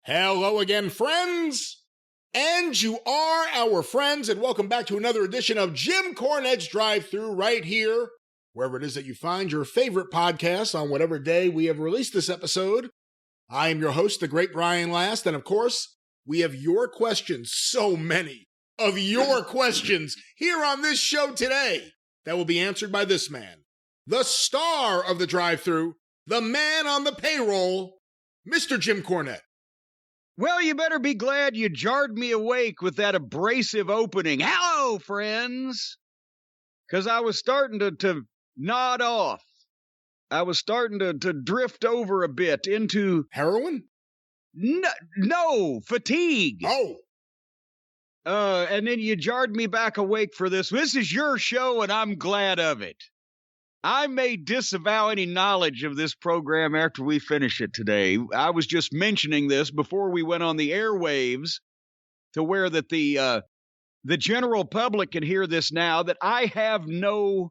Hello again, friends! And you are our friends, and welcome back to another edition of Jim Cornette's Drive Thru right here, wherever it is that you find your favorite podcast on whatever day we have released this episode. I am your host, the great Brian Last, and of course, we have your questions, so many of your questions here on this show today that will be answered by this man, the star of the Drive Thru, the man on the payroll, Mr. Jim Cornette. Well, you better be glad you jarred me awake with that abrasive opening. Hello, friends! Because I was starting to nod off. I was starting to drift over a bit into... Heroin? No, fatigue. Oh. And then you jarred me back awake for this. This is your show, and I'm glad of it. I may disavow any knowledge of this program after we finish it today. I was just mentioning this before we went on the airwaves to where that the general public can hear this now, that I have no,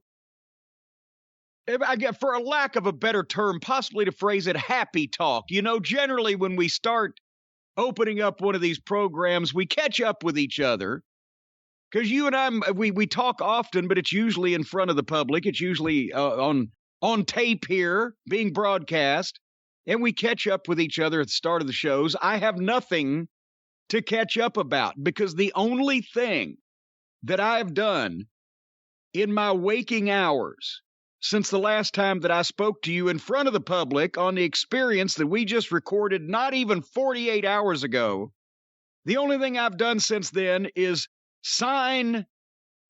I get, for a lack of a better term, possibly to phrase it, happy talk. You know, generally when we start opening up one of these programs, we catch up with each other. Because you and I, we talk often, but it's usually in front of the public. It's usually on tape here, being broadcast. And we catch up with each other at the start of the shows. I have nothing to catch up about, because the only thing that I've done in my waking hours since the last time that I spoke to you in front of the public on the experience that we just recorded not even 48 hours ago, the only thing I've done since then is sign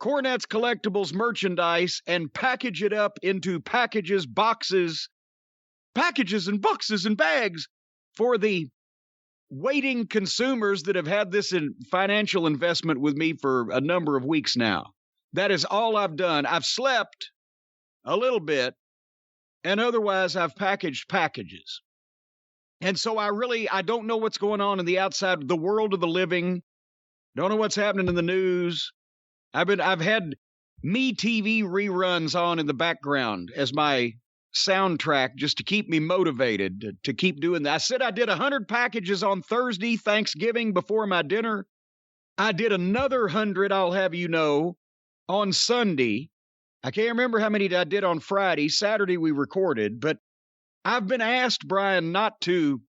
Cornette's Collectibles merchandise and package it up into packages, boxes, and boxes and bags for the waiting consumers that have had this financial investment with me for a number of weeks now. That is all I've done. I've slept a little bit, and otherwise I've packaged packages. And so I don't know what's going on in the outside, the world of the living. Don't know what's happening in the news. I've had Me TV reruns on in the background as my soundtrack just to keep me motivated to keep doing that. I said I did 100 packages on Thursday, Thanksgiving, before my dinner. I did another 100, I'll have you know, on Sunday. I can't remember how many I did on Friday. Saturday we recorded, but I've been asked, Brian, not to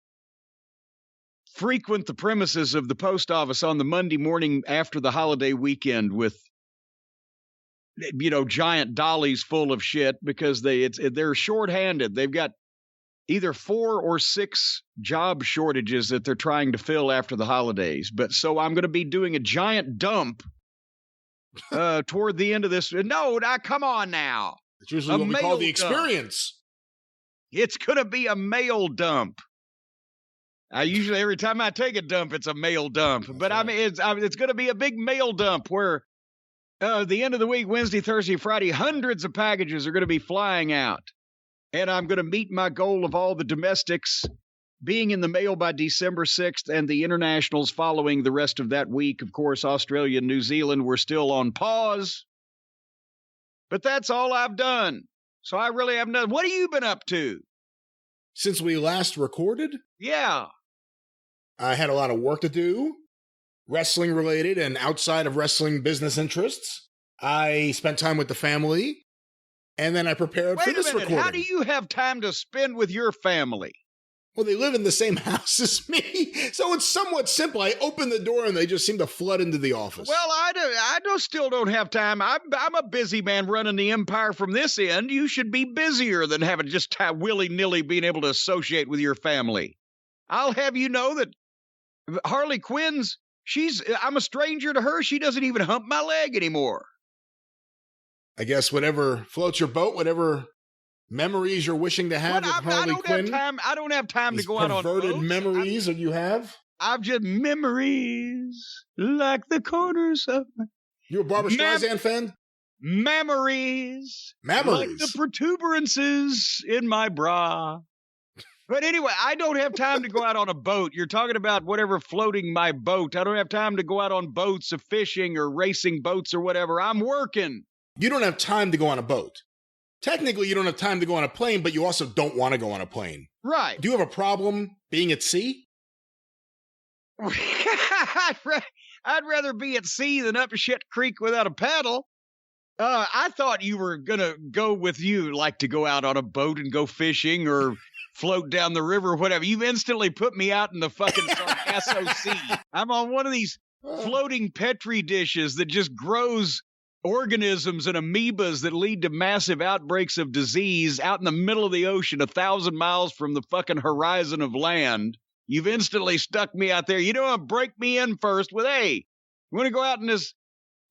frequent the premises of the post office on the Monday morning after the holiday weekend with, you know, giant dollies full of shit, because they're shorthanded. They've got either 4 or 6 job shortages that they're trying to fill after the holidays. But so I'm going to be doing a giant dump toward the end of this. No, come on now. It's usually what we call the experience. It's going to be a mail dump. I usually, every time I take a dump, it's a mail dump. But I mean, it's going to be a big mail dump where the end of the week, Wednesday, Thursday, Friday, hundreds of packages are going to be flying out. And I'm going to meet my goal of all the domestics being in the mail by December 6th, and the internationals following the rest of that week. Of course, Australia and New Zealand were still on pause. But that's all I've done. So I really have nothing. What have you been up to? Since we last recorded? Yeah. I had a lot of work to do, wrestling related and outside of wrestling business interests. I spent time with the family, and then I prepared for this recording. How do you have time to spend with your family? Well, they live in the same house as me, so it's somewhat simple. I open the door and they just seem to flood into the office. Well, I still don't have time. I'm a busy man running the empire from this end. You should be busier than having just willy-nilly being able to associate with your family. I'll have you know that Harley Quinn's, I'm a stranger to her. She doesn't even hump my leg anymore. I guess whatever floats your boat, whatever memories you're wishing to have with Harley Quinn. I don't have time to go out on boats. Perverted memories that you have? I've just memories like the corners of my... You a Barbra Streisand fan? Memories. Like the protuberances in my bra. But anyway, I don't have time to go out on a boat. You're talking about whatever floating my boat. I don't have time to go out on boats of fishing or racing boats or whatever. I'm working. You don't have time to go on a boat. Technically, you don't have time to go on a plane, but you also don't want to go on a plane. Right. Do you have a problem being at sea? I'd rather be at sea than up a shit creek without a paddle. I thought you were going to go with you, like to go out on a boat and go fishing or float down the river or whatever. You've instantly put me out in the fucking Sargasso Sea. I'm on one of these floating Petri dishes that just grows organisms and amoebas that lead to massive outbreaks of disease out in the middle of the ocean, 1,000 miles from the fucking horizon of land. You've instantly stuck me out there. You don't want to break me in first with, hey, you want to go out in this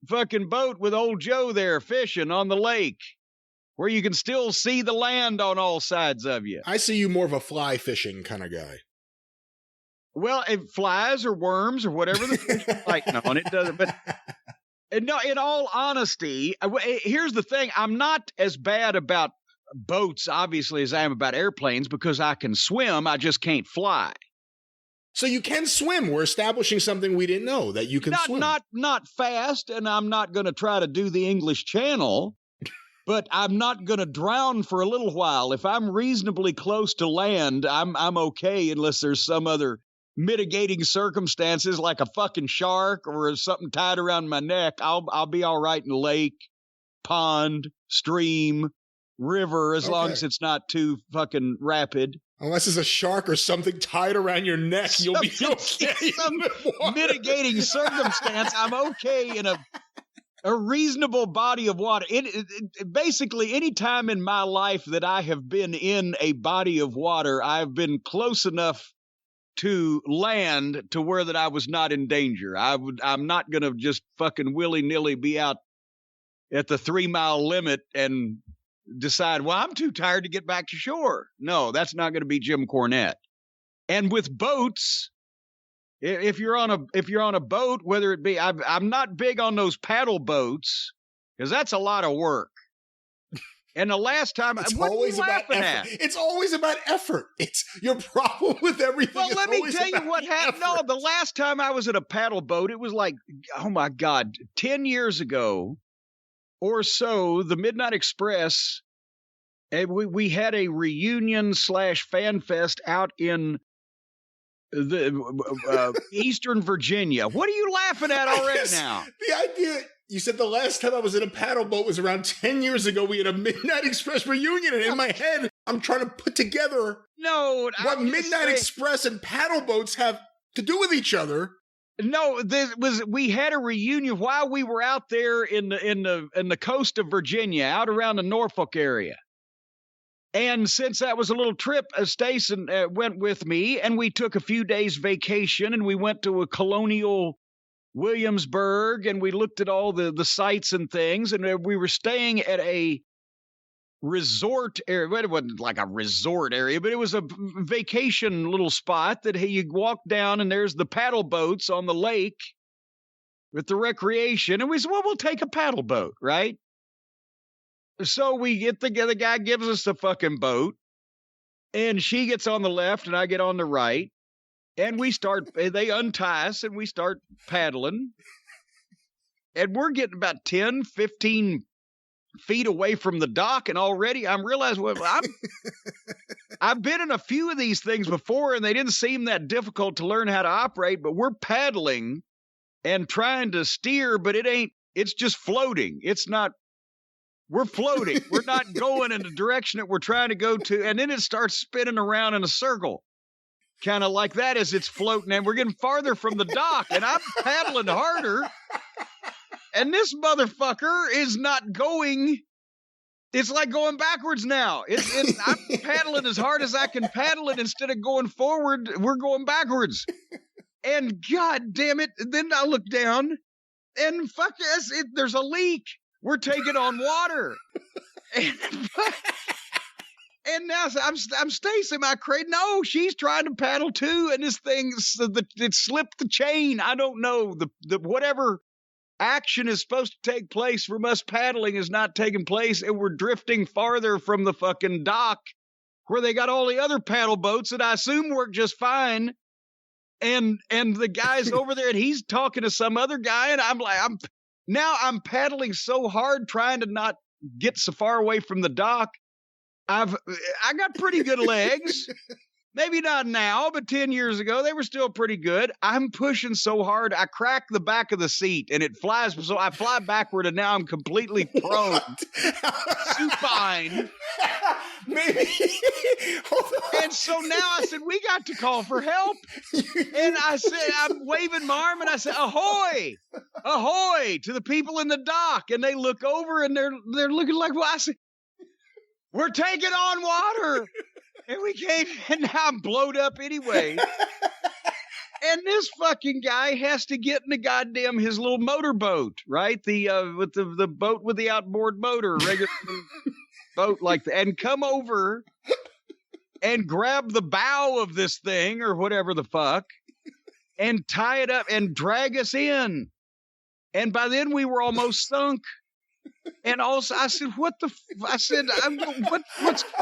fucking boat with old Joe there fishing on the lake where you can still see the land on all sides of you. I see you more of a fly fishing kind of guy. Well, if flies or worms or whatever the fish is biting on, it doesn't. But no, in all honesty, here's the thing. I'm not as bad about boats, obviously, as I am about airplanes because I can swim. I just can't fly. So you can swim. We're establishing something we didn't know, that you can swim. Not fast, and I'm not going to try to do the English Channel, but I'm not going to drown for a little while. If I'm reasonably close to land, I'm okay unless there's some other mitigating circumstances like a fucking shark or something tied around my neck. I'll be all right in a lake, pond, stream, river, as long as it's not too fucking rapid. Unless it's a shark or something tied around your neck, you'll be okay. Some mitigating circumstance, I'm okay in a reasonable body of water. Basically, any time in my life that I have been in a body of water, I've been close enough to land to where that I was not in danger. I'm not going to just fucking willy-nilly be out at the 3-mile limit and decide, well, I'm too tired to get back to shore. No, that's not going to be Jim Cornette. And with boats, if you're on a boat, whether it be, I'm not big on those paddle boats because that's a lot of work. And the last time, it's what always are you about laughing effort. at? It's always about effort. It's your problem with everything. Well, let me tell you what happened. No, the last time I was at a paddle boat, it was like, oh my God, 10 years ago or so, the Midnight Express, and we had a reunion / fan fest out in the Eastern Virginia. What are you laughing at already now? The idea, you said the last time I was in a paddle boat was around 10 years ago. We had a Midnight Express reunion, and in my head, I'm trying to put together what Midnight Express and paddle boats have to do with each other. No, we had a reunion while we were out there in the coast of Virginia, out around the Norfolk area. And since that was a little trip, Stacey went with me, and we took a few days vacation, and we went to a colonial Williamsburg, and we looked at all the sights and things, and we were staying at a resort area. Well, it wasn't like a resort area, but it was a vacation little spot that, hey, you walk down, and there's the paddle boats on the lake with the recreation. And we said, well, we'll take a paddle boat, right? So we get the guy gives us the fucking boat, and she gets on the left, and I get on the right. And they untie us, and we start paddling. And we're getting about 10, 15 feet away from the dock, and already I'm realizing, I've been in a few of these things before, and they didn't seem that difficult to learn how to operate, but we're paddling and trying to steer, but it's just floating. We're floating. We're not going in the direction that we're trying to go to, and then it starts spinning around in a circle. Kind of like that as it's floating, and we're getting farther from the dock, and I'm paddling harder, and this motherfucker is not going. It's like going backwards now. I'm paddling as hard as I can paddle it. Instead of going forward, we're going backwards. And God damn it, then I look down, and fuck yes, there's a leak. We're taking on water. And now I'm Stacey, my crate. No, she's trying to paddle too, and this thing it slipped the chain. I don't know the whatever action is supposed to take place from us paddling is not taking place, and we're drifting farther from the fucking dock where they got all the other paddle boats that I assume work just fine. And the guy's over there, and he's talking to some other guy, and I'm like, I'm paddling so hard trying to not get so far away from the dock. I got pretty good legs, Maybe not now, but 10 years ago, they were still pretty good. I'm pushing so hard, I crack the back of the seat, and it flies. So I fly backward, and now I'm completely prone, supine. Maybe. And so now I said, we got to call for help. And I said, I'm waving my arm, and I said, ahoy, ahoy, to the people in the dock. And they look over, and they're looking like, well, I said, we're taking on water. And we came, and now I'm blowed up anyway. And this fucking guy has to get in the goddamn his little motorboat, right? With the boat with the outboard motor, regular boat like that, and come over and grab the bow of this thing or whatever the fuck, and tie it up and drag us in. And by then we were almost sunk. And also, I said, what's going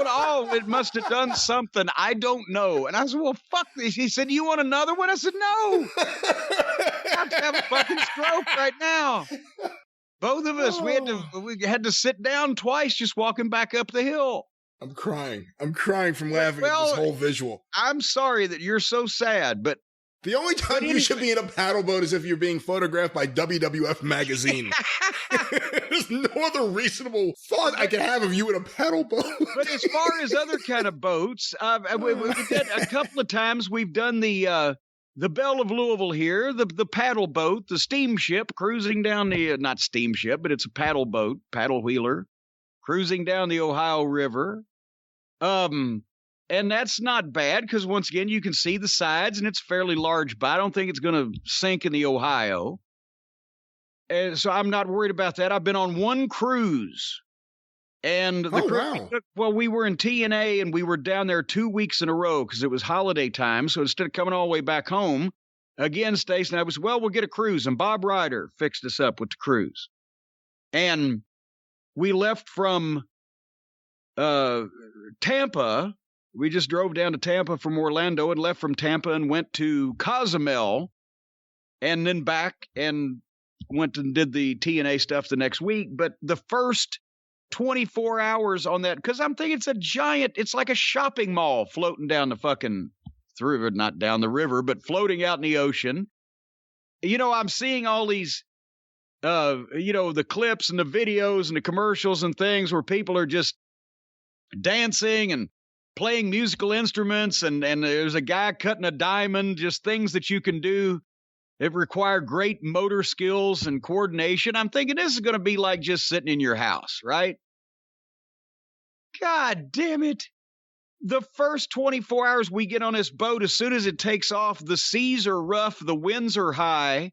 on? It must have done something. I don't know. And I said, well, fuck this. He said, you want another one? I said, no. I have to have a fucking stroke right now. Both of us, we had to sit down twice just walking back up the hill. I'm crying from laughing at this whole visual. I'm sorry that you're so sad, but the only time you should be in a paddle boat is if you're being photographed by WWF magazine. There's no other reasonable thought I could have of you in a paddle boat. But as far as other kind of boats, we did a couple of times. We've done the Belle of Louisville here, the paddle boat, the steamship cruising down the not steamship, but it's a paddle boat, paddle wheeler, cruising down the Ohio River. And that's not bad because, once again, you can see the sides, and it's fairly large, but I don't think it's going to sink in the Ohio. And so I'm not worried about that. I've been on one cruise. And we were in TNA, and we were down there 2 weeks in a row because it was holiday time. So instead of coming all the way back home, again, Stacey and I was, we'll get a cruise. And Bob Ryder fixed us up with the cruise. And we left from Tampa. We just drove down to Tampa from Orlando and left from Tampa and went to Cozumel and then back and went and did the TNA stuff the next week. But the first 24 hours on that, because I'm thinking it's like a shopping mall floating down the fucking through, not down the river, but floating out in the ocean. You know, I'm seeing all these, the clips and the videos and the commercials and things where people are just dancing and playing musical instruments, and there's a guy cutting a diamond, just things that you can do that require great motor skills and coordination. I'm thinking this is going to be like just sitting in your house, right? God damn it. The first 24 hours we get on this boat, as soon as it takes off, the seas are rough, the winds are high,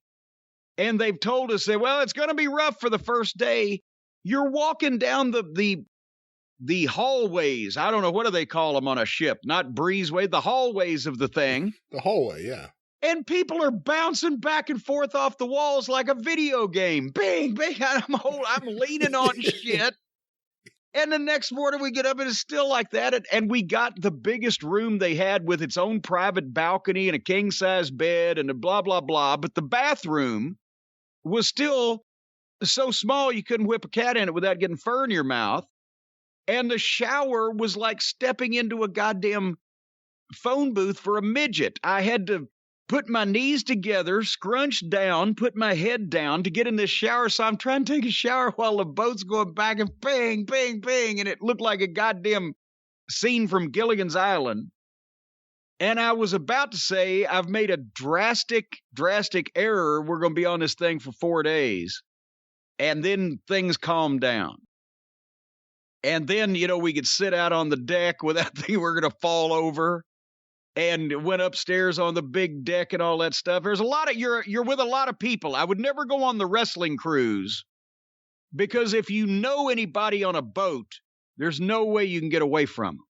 and they've told us that, well, it's going to be rough for the first day. You're walking down the hallways. I don't know, what do they call them on a ship? Not breezeway, the hallways of the thing. The hallway, yeah. And people are bouncing back and forth off the walls like a video game. Bang, bang. I'm leaning on shit. And the next morning we get up and it's still like that. And we got the biggest room they had with its own private balcony and a king-size bed and a blah, blah, blah. But the bathroom was still so small you couldn't whip a cat in it without getting fur in your mouth. And the shower was like stepping into a goddamn phone booth for a midget. I had to put my knees together, scrunch down, put my head down to get in this shower. So I'm trying to take a shower while the boat's going back and bang, bang, bang. And it looked like a goddamn scene from Gilligan's Island. And I was about to say, I've made a drastic error. We're going to be on this thing for 4 days. And then things calmed down. And then, we could sit out on the deck without thinking we're going to fall over, and went upstairs on the big deck and all that stuff. There's a lot of, you're with a lot of people. I would never go on the wrestling cruise because if you know anybody on a boat, there's no way you can get away from them.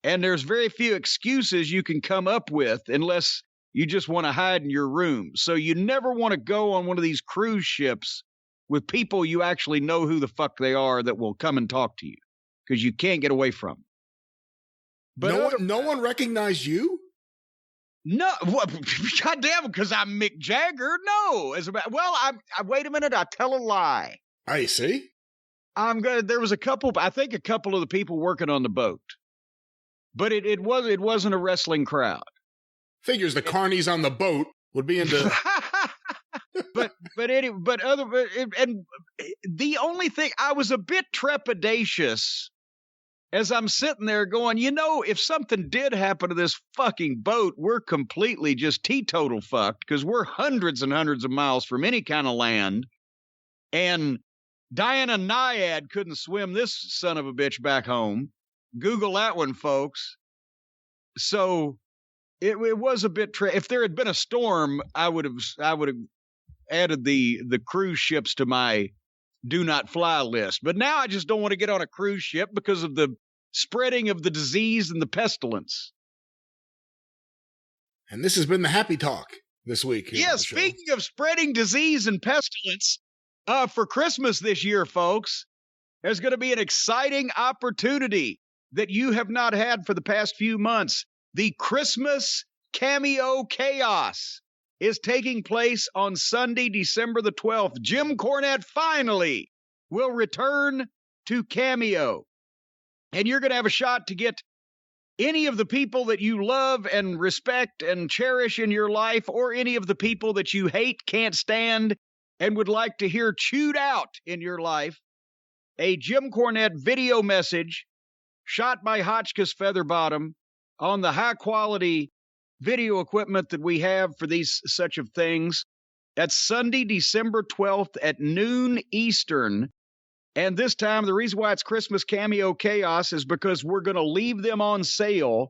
And there's very few excuses you can come up with unless you just want to hide in your room. So you never want to go on one of these cruise ships with people you actually know who the fuck they are that will come and talk to you, because you can't get away from them. But no one recognized you? No, goddamn, because I'm Mick Jagger. No, wait a minute, I tell a lie. I see. There was a couple of the people working on the boat, But it wasn't a wrestling crowd. Figures the carnies on the boat would be into. but the only thing, I was a bit trepidatious as I'm sitting there going, if something did happen to this fucking boat, we're completely just teetotal fucked, because we're hundreds and hundreds of miles from any kind of land. And Diana Nyad couldn't swim this son of a bitch back home. Google that one, folks. So it was a bit. If there had been a storm, I would have added the cruise ships to my do not fly list. But now I just don't want to get on a cruise ship because of the spreading of the disease and the pestilence. And this has been the Happy Talk this week. Yeah, speaking of spreading disease and pestilence, for Christmas this year, folks, there's going to be an exciting opportunity that you have not had for the past few months. The Christmas Cameo Chaos is taking place on Sunday, December the 12th. Jim Cornette finally will return to Cameo. And you're going to have a shot to get any of the people that you love and respect and cherish in your life, or any of the people that you hate, can't stand, and would like to hear chewed out in your life, a Jim Cornette video message shot by Hotchkiss Featherbottom on the high-quality video equipment that we have for these such of things. That's Sunday, December 12th at noon Eastern. And this time, the reason why it's Christmas Cameo Chaos is because we're going to leave them on sale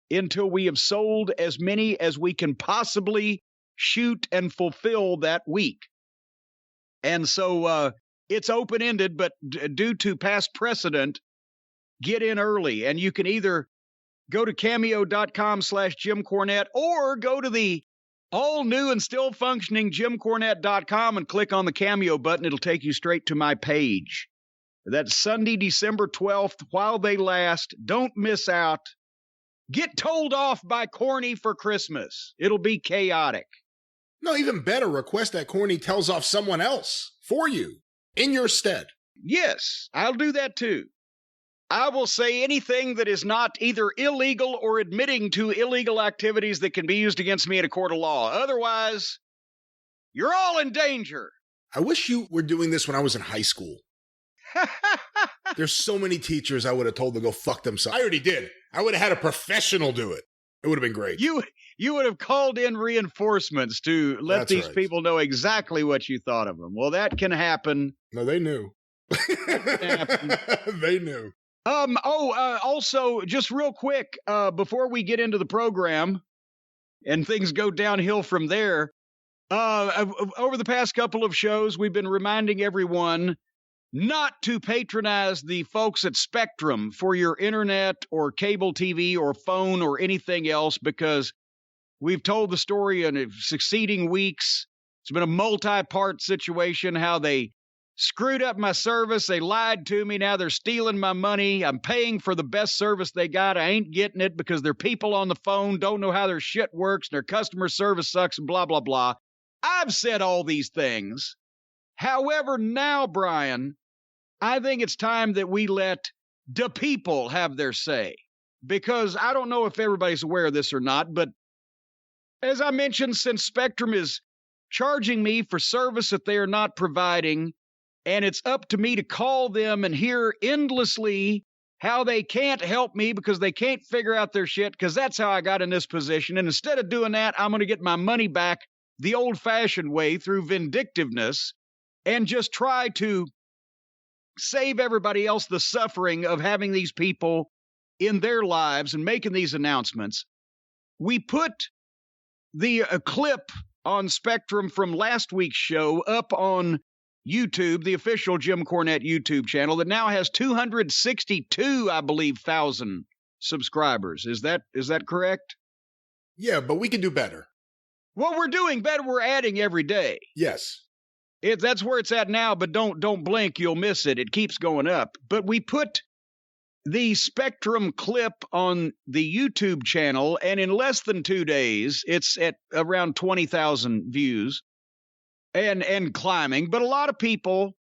until we have sold as many as we can possibly shoot and fulfill that week. And so it's open-ended, but due to past precedent, get in early. And you can either go to cameo.com/Jim Cornette, or go to the all new and still functioning JimCornette.com and click on the Cameo button. It'll take you straight to my page. That's Sunday, December 12th, while they last. Don't miss out. Get told off by Corny for Christmas. It'll be chaotic. No, even better, request that Corny tells off someone else for you, in your stead. Yes, I'll do that too. I will say anything that is not either illegal or admitting to illegal activities that can be used against me in a court of law. Otherwise, you're all in danger. I wish you were doing this when I was in high school. There's so many teachers I would have told to go fuck themselves. I already did. I would have had a professional do it. It would have been great. You would have called in reinforcements to let these people know exactly what you thought of them. Well, that can happen. No, they knew. They knew. Also, just real quick, before we get into the program and things go downhill from there, over the past couple of shows, we've been reminding everyone not to patronize the folks at Spectrum for your internet or cable TV or phone or anything else, because we've told the story in succeeding weeks. It's been a multi-part situation, how they screwed up my service. They lied to me. Now they're stealing my money. I'm paying for the best service they got. I ain't getting it because their people on the phone don't know how their shit works, and their customer service sucks, and blah, blah, blah. I've said all these things. However, now, Brian, I think it's time that we let the people have their say, because I don't know if everybody's aware of this or not, but as I mentioned, since Spectrum is charging me for service that they are not providing, and it's up to me to call them and hear endlessly how they can't help me because they can't figure out their shit, because that's how I got in this position. And instead of doing that, I'm going to get my money back the old-fashioned way through vindictiveness and just try to save everybody else the suffering of having these people in their lives and making these announcements. We put the clip on Spectrum from last week's show up on YouTube, the official Jim Cornette YouTube channel, that now has 262, I believe, thousand subscribers. Is that correct? Yeah, but we can do better. Well, we're doing better. We're adding every day. Yes. That's where it's at now, but don't blink, you'll miss it. It keeps going up. But we put the Spectrum clip on the YouTube channel, and in less than 2 days, it's at around 20,000 views and climbing. But a lot of people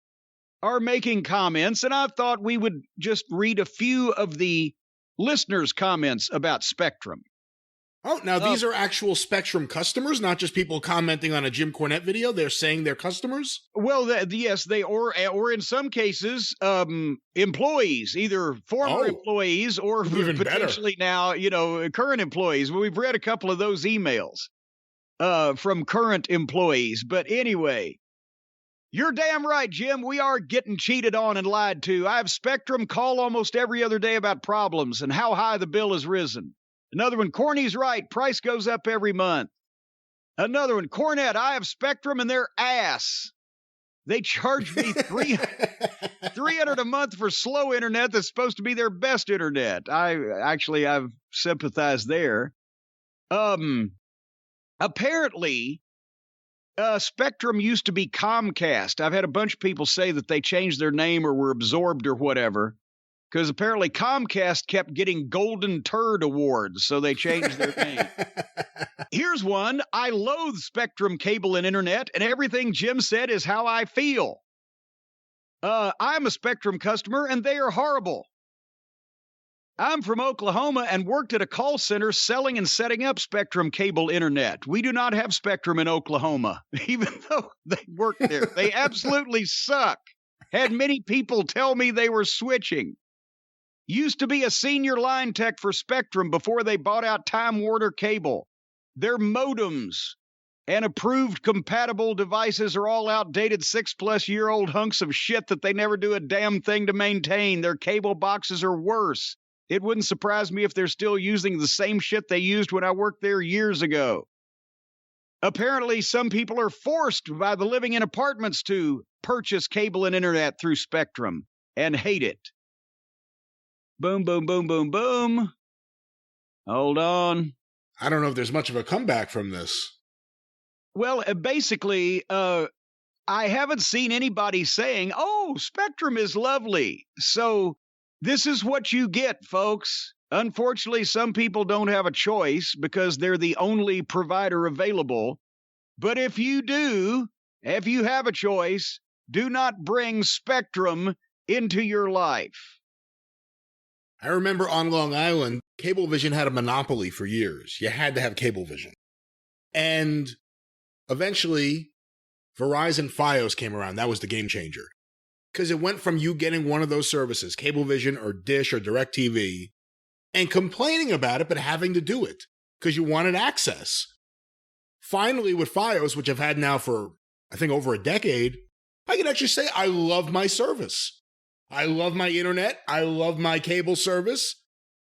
are making comments, and I thought we would just read a few of the listeners' comments about Spectrum. Oh, now these are actual Spectrum customers, not just people commenting on a Jim Cornette video. They're saying they're customers? Well, yes, they or in some cases, employees, either former employees or potentially now, current employees. Well, we've read a couple of those emails from current employees. But anyway, you're damn right, Jim. We are getting cheated on and lied to. I have Spectrum call almost every other day about problems and how high the bill has risen. Another one, Corny's right. Price goes up every month. Another one, Cornette, I have Spectrum and they're ass. They charge me $300 a month for slow internet that's supposed to be their best internet. I've sympathized there. Apparently, Spectrum used to be Comcast. I've had a bunch of people say that they changed their name or were absorbed or whatever. Because apparently Comcast kept getting Golden Turd Awards, so they changed their name. Here's one. I loathe Spectrum cable and internet, and everything Jim said is how I feel. I'm a Spectrum customer, and they are horrible. I'm from Oklahoma and worked at a call center selling and setting up Spectrum cable internet. We do not have Spectrum in Oklahoma, even though they work there. They absolutely suck. Had many people tell me they were switching. Used to be a senior line tech for Spectrum before they bought out Time Warner Cable. Their modems and approved compatible devices are all outdated 6+ year old hunks of shit that they never do a damn thing to maintain. Their cable boxes are worse. It wouldn't surprise me if they're still using the same shit they used when I worked there years ago. Apparently, some people are forced by the living in apartments to purchase cable and internet through Spectrum and hate it. Boom, boom, boom, boom, boom. Hold on. I don't know if there's much of a comeback from this. Well, basically, I haven't seen anybody saying, oh, Spectrum is lovely. So this is what you get, folks. Unfortunately, some people don't have a choice because they're the only provider available. But if you have a choice, do not bring Spectrum into your life. I remember on Long Island, Cablevision had a monopoly for years. You had to have Cablevision. And eventually, Verizon Fios came around. That was the game changer. Because it went from you getting one of those services, Cablevision or Dish or DirecTV, and complaining about it, but having to do it because you wanted access. Finally, with Fios, which I've had now for, I think, over a decade, I can actually say I love my service. I love my internet. I love my cable service.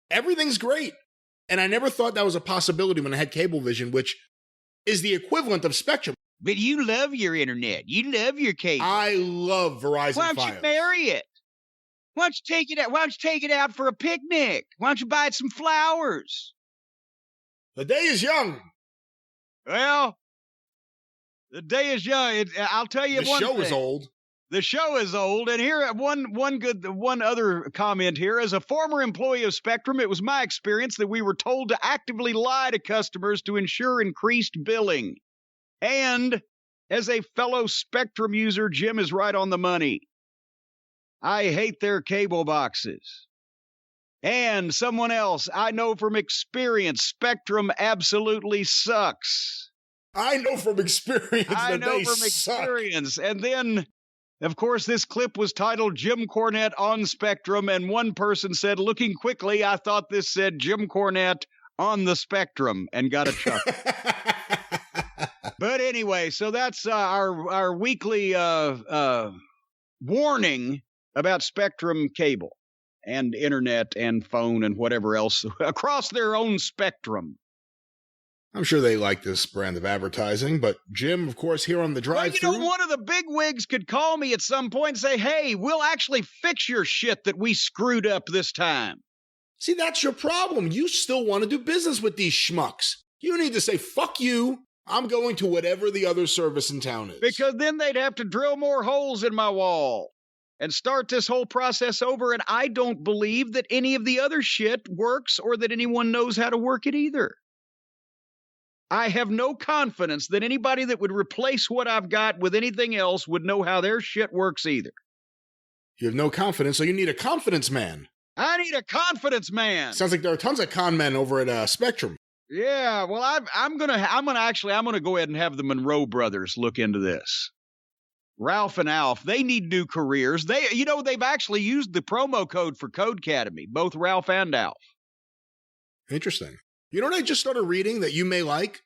Everything's great. And I never thought that was a possibility when I had Cablevision, which is the equivalent of Spectrum. But you love your internet. You love your cable. I love Verizon Fios. Why don't you marry it? Why don't you take it out? Why don't you take it out for a picnic? Why don't you buy it some flowers? The day is young. Well, the day is young. I'll tell you one thing. The show is old. The show is old, and here one other comment here. As a former employee of Spectrum, it was my experience that we were told to actively lie to customers to ensure increased billing. And as a fellow Spectrum user, Jim is right on the money. I hate their cable boxes. And someone else, I know from experience, Spectrum absolutely sucks. I know from experience that they suck. And then, of course, this clip was titled Jim Cornette on Spectrum, and one person said, looking quickly, I thought this said Jim Cornette on the Spectrum, and got a chuckle. But anyway, so that's our weekly warning about Spectrum cable and internet and phone and whatever else across their own spectrum. I'm sure they like this brand of advertising, but Jim, of course, here on the Drive Thru. One of the big wigs could call me at some point and say, hey, we'll actually fix your shit that we screwed up this time. See, that's your problem. You still want to do business with these schmucks. You need to say, fuck you. I'm going to whatever the other service in town is. Because then they'd have to drill more holes in my wall and start this whole process over. And I don't believe that any of the other shit works or that anyone knows how to work it either. I have no confidence that anybody that would replace what I've got with anything else would know how their shit works either. You have no confidence, so you need a confidence man. I need a confidence man. Sounds like there are tons of con men over at Spectrum. Yeah, well, I'm gonna go ahead and have the Monroe brothers look into this. Ralph and Alf, they need new careers. They've actually used the promo code for Codecademy, both Ralph and Alf. Interesting. You know what I just started reading that you may like?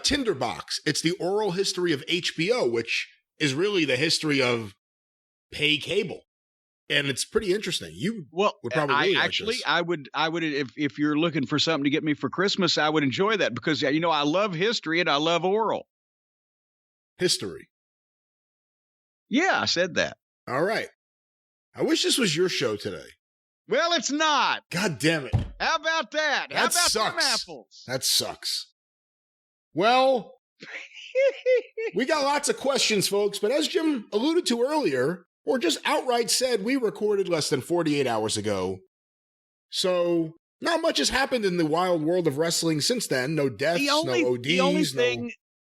Tinderbox. It's the oral history of HBO, which is really the history of pay cable. And it's pretty interesting. You would probably really like this. I would if you're looking for something to get me for Christmas, I would enjoy that because I love history and I love oral. History. Yeah, I said that. All right. I wish this was your show today. Well, it's not. God damn it. How about that? How about sucks. them apples? That sucks. Well, we got lots of questions, folks, but as Jim alluded to earlier, or just outright said, we recorded less than 48 hours ago. So not much has happened in the wild world of wrestling since then. No deaths, no ODs,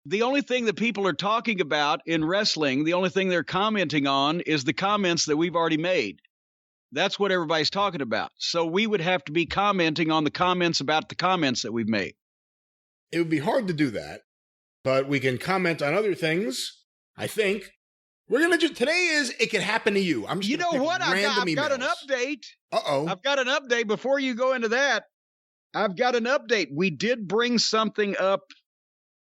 The only thing that people are talking about in wrestling, the only thing they're commenting on is the comments that we've already made. That's what everybody's talking about. So we would have to be commenting on the comments about the comments that we've made. It would be hard to do that, but we can comment on other things, I think. We're going to just, today is, it could happen to you. I'm just going to pick what? random I've got an emails. update. Uh-oh. I've got an update. Before you go into that, I've got an update. We did bring something up.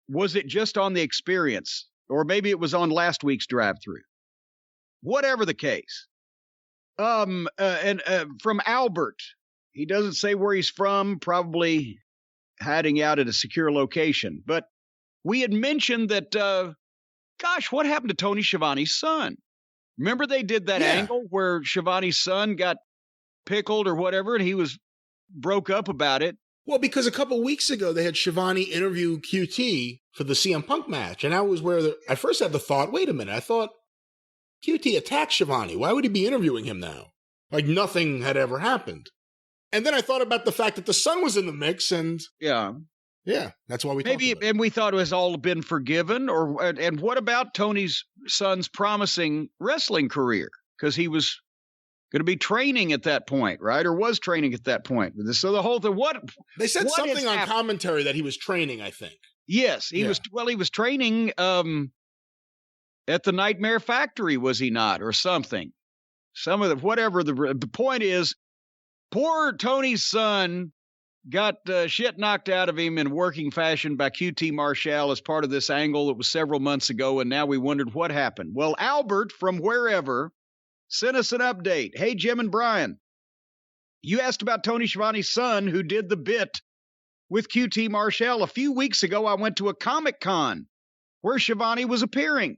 Was it just on the experience? Or maybe it was on last week's Drive Thru. Whatever the case. From Albert. He doesn't say where he's from, probably hiding out at a secure location. But we had mentioned that, gosh, what happened to Tony Schiavone's son? Remember they did that angle where Schiavone's son got pickled or whatever, and he broke up about it? Well, because a couple weeks ago, they had Schiavone interview QT for the CM Punk match. And that was where I first had the thought, wait a minute, I thought QT attacked Schiavone. Why would he be interviewing him now? Like nothing had ever happened. And then I thought about the fact that the son was in the mix and... Yeah, that's why we talked about it. And we thought it was all been forgiven. And what about Tony's son's promising wrestling career? Because he was going to be training at that point, right? Or was training at that point. So the whole thing, they said something on commentary that he was training, I think. Yes, he was. Well, he was training at the Nightmare Factory, was he not? Or something. Whatever. The point is, poor Tony's son got shit knocked out of him in working fashion by QT Marshall as part of this angle that was several months ago, and now we wondered what happened. Well, Albert from wherever sent us an update. Hey, Jim and Brian, you asked about Tony Schiavone's son who did the bit with QT Marshall. A few weeks ago, I went to a Comic-Con where Schiavone was appearing,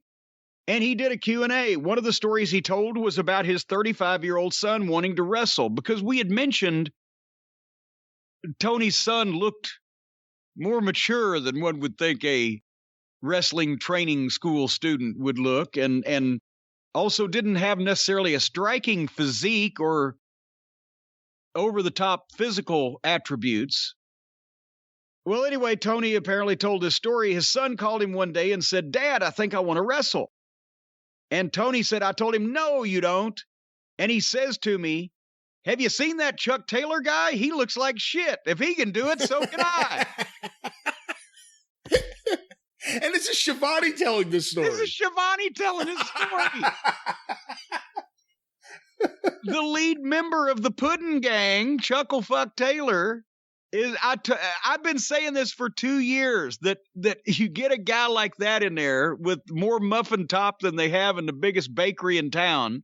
and he did a Q&A. One of the stories he told was about his 35-year-old son wanting to wrestle, because we had mentioned Tony's son looked more mature than one would think a wrestling training school student would look, and also didn't have necessarily a striking physique or over-the-top physical attributes. Well, anyway, Tony apparently told his story. His son called him one day and said, "Dad, I think I want to wrestle." And Tony said, "I told him, no, you don't." And he says to me, "Have you seen that Chuck Taylor guy? He looks like shit. If he can do it, so can I." And this is Schiavone telling this story. This is Schiavone telling his story. The lead member of the Puddin' Gang, Chucklefuck Taylor, is I've been saying this for 2 years, that you get a guy like that in there with more muffin top than they have in the biggest bakery in town,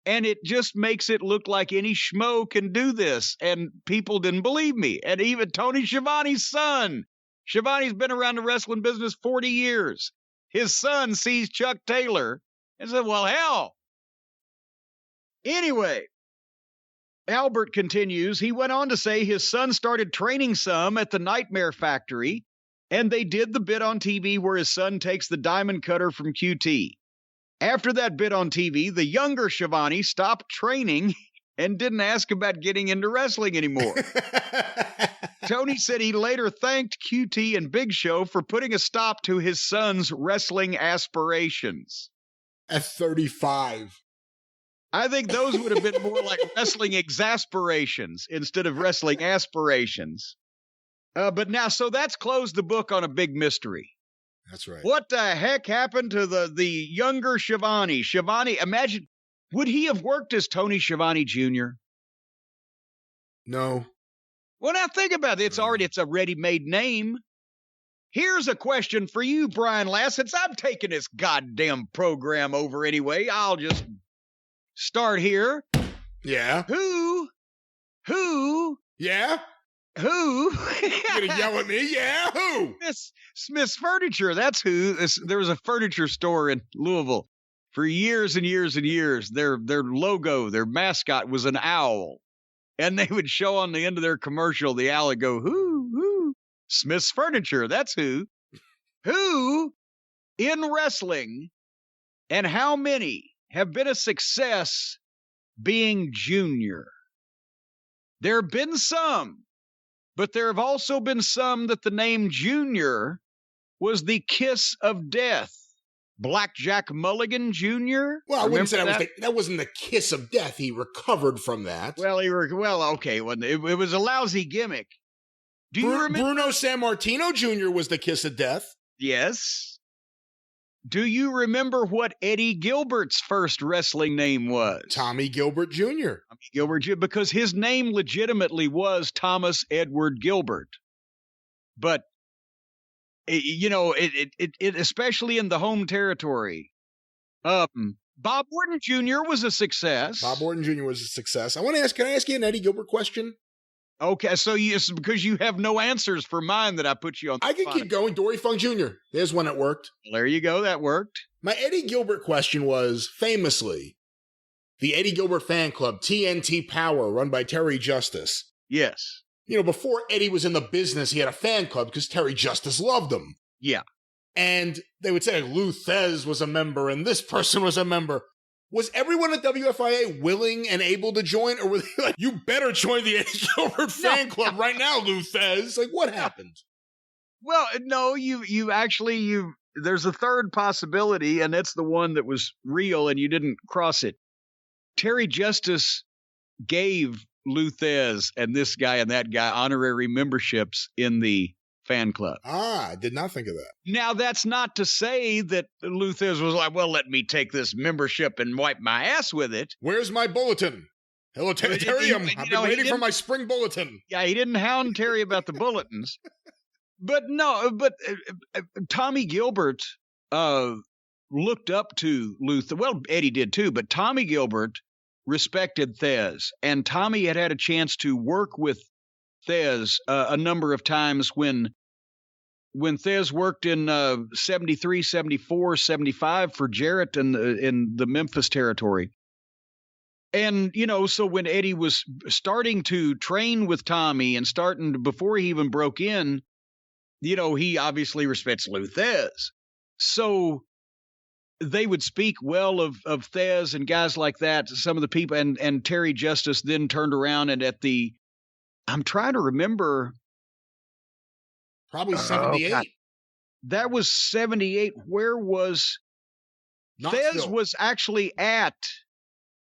and it just makes it look like any schmo can do this, and people didn't believe me. And even Tony Schiavone's son, Schiavone's been around the wrestling business 40 years. His son sees Chuck Taylor and said, well, hell. Anyway, Albert continues. He went on to say his son started training some at the Nightmare Factory, and they did the bit on TV where his son takes the diamond cutter from QT. After that bit on TV, the younger Schiavone stopped training and didn't ask about getting into wrestling anymore. Tony said he later thanked QT and Big Show for putting a stop to his son's wrestling aspirations. At 35. I think those would have been more like wrestling exasperations instead of wrestling aspirations. But now, so that's closed the book on a big mystery. That's right. What the heck happened to the younger Schiavone? Schiavone, imagine, would he have worked as Tony Schiavone Jr.? No. Well, now think about it. It's a ready-made name. Here's a question for you, Brian Lass. Since I'm taking this goddamn program over anyway, I'll just start here. Yeah. Who? Yeah? Who? You're going to yell at me? Yeah, who? Smith's Furniture. That's who. There was a furniture store in Louisville for years and years and years. Their logo, their mascot was an owl. And they would show on the end of their commercial, the owl would go, who? Smith's Furniture. That's who. Who in wrestling and how many have been a success being junior? There have been some. But there have also been some that the name Junior was the kiss of death. Blackjack Mulligan Jr. Well, I wouldn't say that wasn't the kiss of death. He recovered from that. Well, okay. It was a lousy gimmick. Do you remember? Bruno Sammartino Jr. was the kiss of death. Yes. Do you remember what Eddie Gilbert's first wrestling name was? Tommy Gilbert Jr. Tommy Gilbert Jr., because his name legitimately was Thomas Edward Gilbert. But, it especially in the home territory. Bob Orton Jr. was a success. Bob Orton Jr. was a success. Can I ask you an Eddie Gilbert question? Okay, so it's because you have no answers for mine that I put you on. I can keep going. Dory Funk Jr. There's one that worked. There you go. That worked. My Eddie Gilbert question was, famously, the Eddie Gilbert fan club, TNT Power, run by Terry Justice. Yes. Before Eddie was in the business, he had a fan club because Terry Justice loved him. Yeah. And they would say Lou Thez was a member and this person was a member. Was everyone at WFIA willing and able to join? Or were they like, you better join the Eddie Gilbert fan club right now, Lou Thez? Like, what happened? Well, no, there's a third possibility, and that's the one that was real, and you didn't cross it. Terry Justice gave Lou Thez and this guy and that guy honorary memberships in the fan club. I did not think of that. Now, that's not to say that Lou Thez was like, well, let me take this membership and wipe my ass with it. Where's my bulletin? Hello, Terry. I've been waiting for my spring bulletin. Yeah, he didn't hound Terry about the bulletins. But Tommy Gilbert looked up to Lou Thez. Well, Eddie did too, but Tommy Gilbert respected Thez. And Tommy had a chance to work with Thez a number of times when Thez worked in 73, 74, 75 for Jarrett in the Memphis territory. And, so when Eddie was starting to train with Tommy and before he even broke in, he obviously respects Lou Thez. So they would speak well of Thez and guys like that, some of the people, and Terry Justice then turned around and I'm trying to remember. Probably 78. That was 78. Where was Thez? Was actually at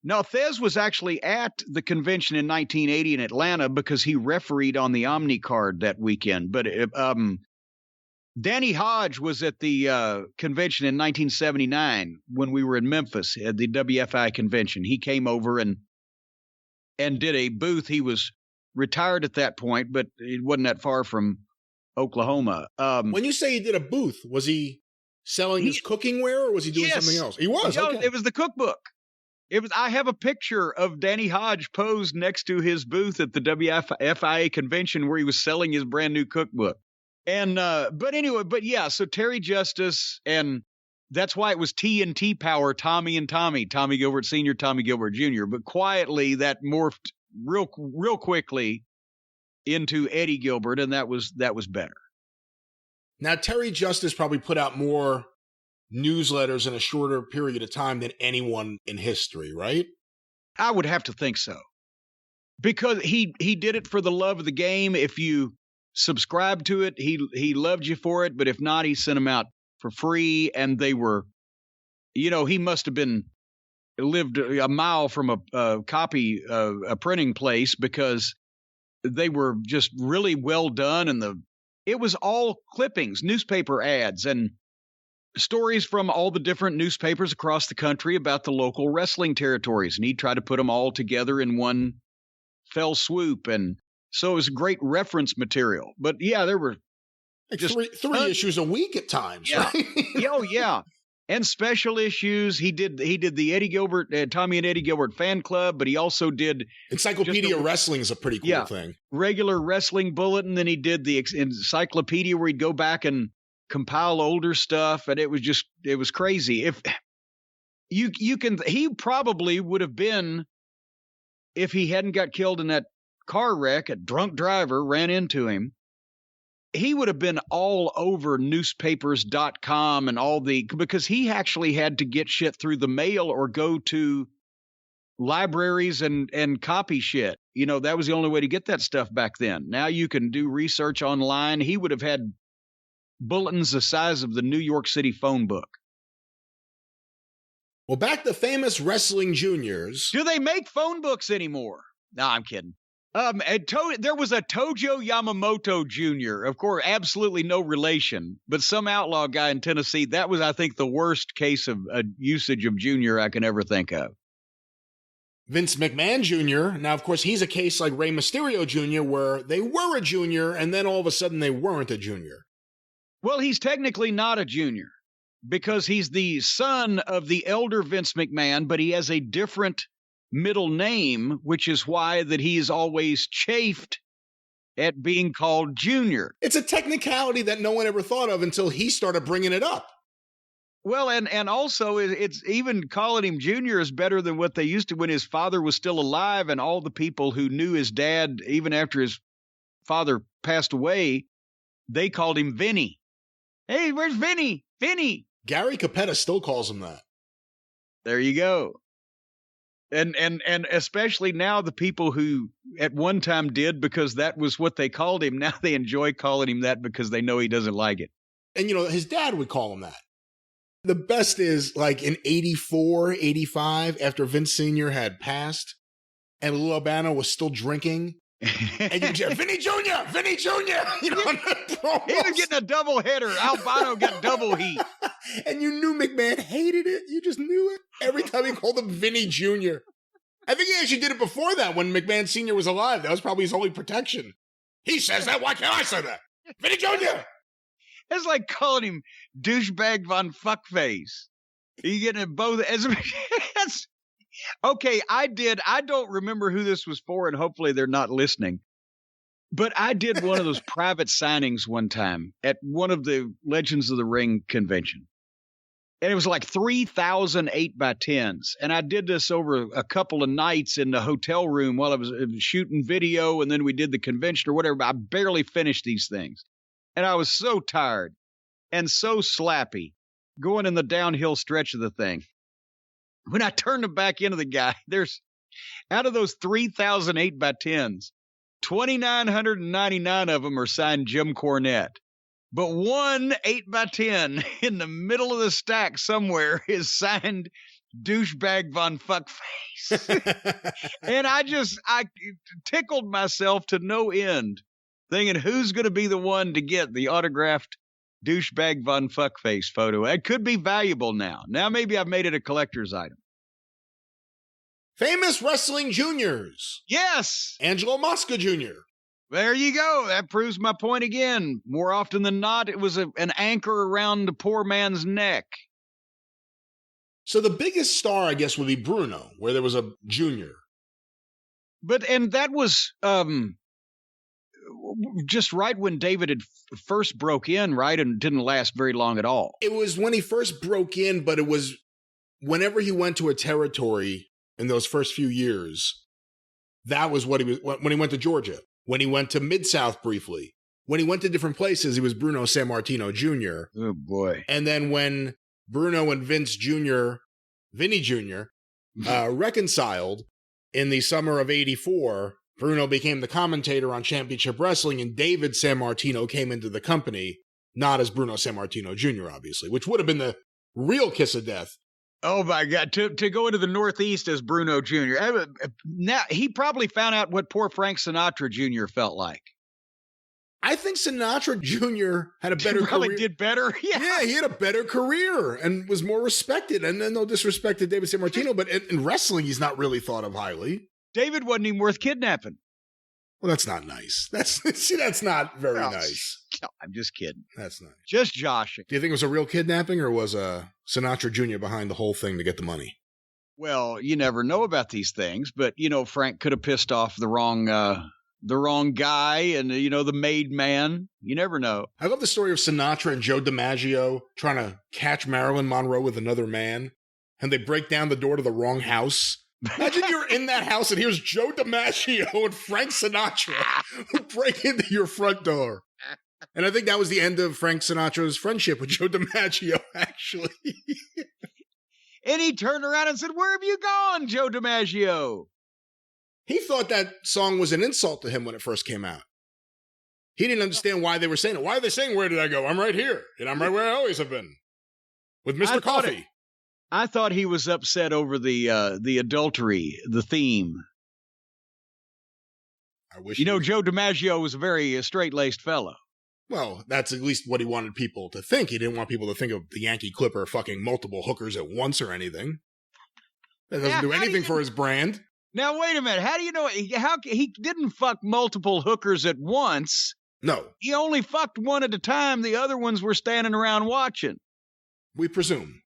the convention in 1980 in Atlanta because he refereed on the Omni card that weekend. But Danny Hodge was at the convention in 1979 when we were in Memphis at the WFI convention. He came over and did a booth. He was retired at that point, but it wasn't that far from Oklahoma. When you say he did a booth, was he selling his cooking wear or was he doing something else? He was. Okay. It was the cookbook. I have a picture of Danny Hodge posed next to his booth at the WFIA convention where he was selling his brand new cookbook. And, so Terry Justice, and that's why it was TNT Power, Tommy and Tommy Gilbert Sr., Tommy Gilbert Jr., but quietly that morphed real quickly into Eddie Gilbert, and that was better. Now, Terry Justice probably put out more newsletters in a shorter period of time than anyone in history, right? I would have to think so. Because he did it for the love of the game. If you subscribed to it, he loved you for it, but if not, he sent them out for free, and they were, he must have been lived a mile from a printing place because they were just really well done. And it was all clippings, newspaper ads, and stories from all the different newspapers across the country about the local wrestling territories. And he'd try to put them all together in one fell swoop. And so it was great reference material. But yeah, there were like three issues a week at times. Yeah. Right? Oh, yeah. And special issues. He did the Eddie Gilbert, Tommy and Eddie Gilbert fan club, but he also did Encyclopedia Wrestling is a pretty cool thing. Regular wrestling bulletin. Then he did the encyclopedia where he'd go back and compile older stuff, and it was crazy. If he probably would have been, if he hadn't got killed in that car wreck, a drunk driver ran into him, he would have been all over newspapers.com and because he actually had to get shit through the mail or go to libraries and copy shit. You know, that was the only way to get that stuff back then. Now you can do research online. He would have had bulletins the size of the New York City phone book. Well, back to famous wrestling juniors. Do they make phone books anymore? No, I'm kidding. There was a Tojo Yamamoto Jr., of course, absolutely no relation, but some outlaw guy in Tennessee. That was, I think, the worst case of usage of junior I can ever think of. Vince McMahon Jr., now, of course, he's a case like Rey Mysterio Jr., where they were a junior, and then all of a sudden they weren't a junior. Well, he's technically not a junior because he's the son of the elder Vince McMahon, but he has a different middle name, which is why that he is always chafed at being called Junior. It's a technicality that no one ever thought of until he started bringing it up. Well, and also it's even calling him Junior is better than what they used to when his father was still alive, and all the people who knew his dad, even after his father passed away, they called him Vinny. Hey, where's Vinny? Vinny. Gary Capetta still calls him that. There you go. And especially now the people who at one time did because that was what they called him, now they enjoy calling him that because they know he doesn't like it. And, you know, his dad would call him that. The best is like in 84, 85, after Vince Sr. had passed and Lou Albano was still drinking. And you hear, Vinny Jr., Vinny Jr., you know, he was getting a double header. Albano got double heat. And you knew McMahon hated it. You just knew it. Every time he called him Vinny Jr. I think he actually did it before that when McMahon Sr. was alive. That was probably his only protection. He says that. Why can't I say that? Vinny Jr. It's like calling him douchebag von fuckface. You getting it both as okay, I don't remember who this was for, and hopefully they're not listening. But I did one of those private signings one time at one of the Legends of the Ring convention. And it was like 3,000 8x10s. And I did this over a couple of nights in the hotel room while I was shooting video, and then we did the convention or whatever. But I barely finished these things. And I was so tired and so slappy going in the downhill stretch of the thing. When I turned them back into the guy, there's out of those 3,000 8x10s, 2,999 of them are signed Jim Cornette. But one 8x10 in the middle of the stack somewhere is signed douchebag von fuckface. And I tickled myself to no end, thinking who's going to be the one to get the autographed douchebag von fuckface photo. It could be valuable now. Now maybe I've made it a collector's item. Famous wrestling juniors. Yes. Angelo Mosca Jr. There you go. That proves my point again. More often than not, it was an anchor around the poor man's neck. So the biggest star, I guess, would be Bruno, where there was a junior. And that was just right when David had first broke in, right? And didn't last very long at all. It was when he first broke in, but it was whenever he went to a territory in those first few years. That was what he was, when he went to Georgia, when he went to Mid-South briefly, when he went to different places, he was Bruno Sammartino Jr. Oh, boy. And then when Bruno and Vinny Jr., reconciled in the summer of 84, Bruno became the commentator on Championship Wrestling, and David Sammartino came into the company, not as Bruno Sammartino Jr., obviously, which would have been the real kiss of death Oh my God! To go into the Northeast as Bruno Jr. Now he probably found out what poor Frank Sinatra Jr. felt like. I think Sinatra Jr. had a better probably career. Did better. Yeah, he had a better career and was more respected. And then no disrespect to David San Martino, but in wrestling, he's not really thought of highly. David wasn't even worth kidnapping. Well, that's not nice. That's not very nice. No, I'm just kidding. That's nice. Just joshing. Do you think it was a real kidnapping, or was Sinatra Jr. behind the whole thing to get the money? Well, you never know about these things, but Frank could have pissed off the wrong guy, and the made man. You never know. I love the story of Sinatra and Joe DiMaggio trying to catch Marilyn Monroe with another man, and they break down the door to the wrong house. Imagine you're in that house and here's Joe DiMaggio and Frank Sinatra who break into your front door. And I think that was the end of Frank Sinatra's friendship with Joe DiMaggio, actually. And he turned around and said, "Where have you gone, Joe DiMaggio?" He thought that song was an insult to him when it first came out. He didn't understand why they were saying it. Why are they saying, "Where did I go? I'm right here. And I'm right where I always have been." With Mr. Coffee. I thought he was upset over the adultery, the theme. I wish Joe DiMaggio was a very straight-laced fellow. Well, that's at least what he wanted people to think. He didn't want people to think of the Yankee Clipper fucking multiple hookers at once or anything. That doesn't do anything for his brand. Now, wait a minute. How do you know? How he didn't fuck multiple hookers at once? No. He only fucked one at a time. The other ones were standing around watching. We presume.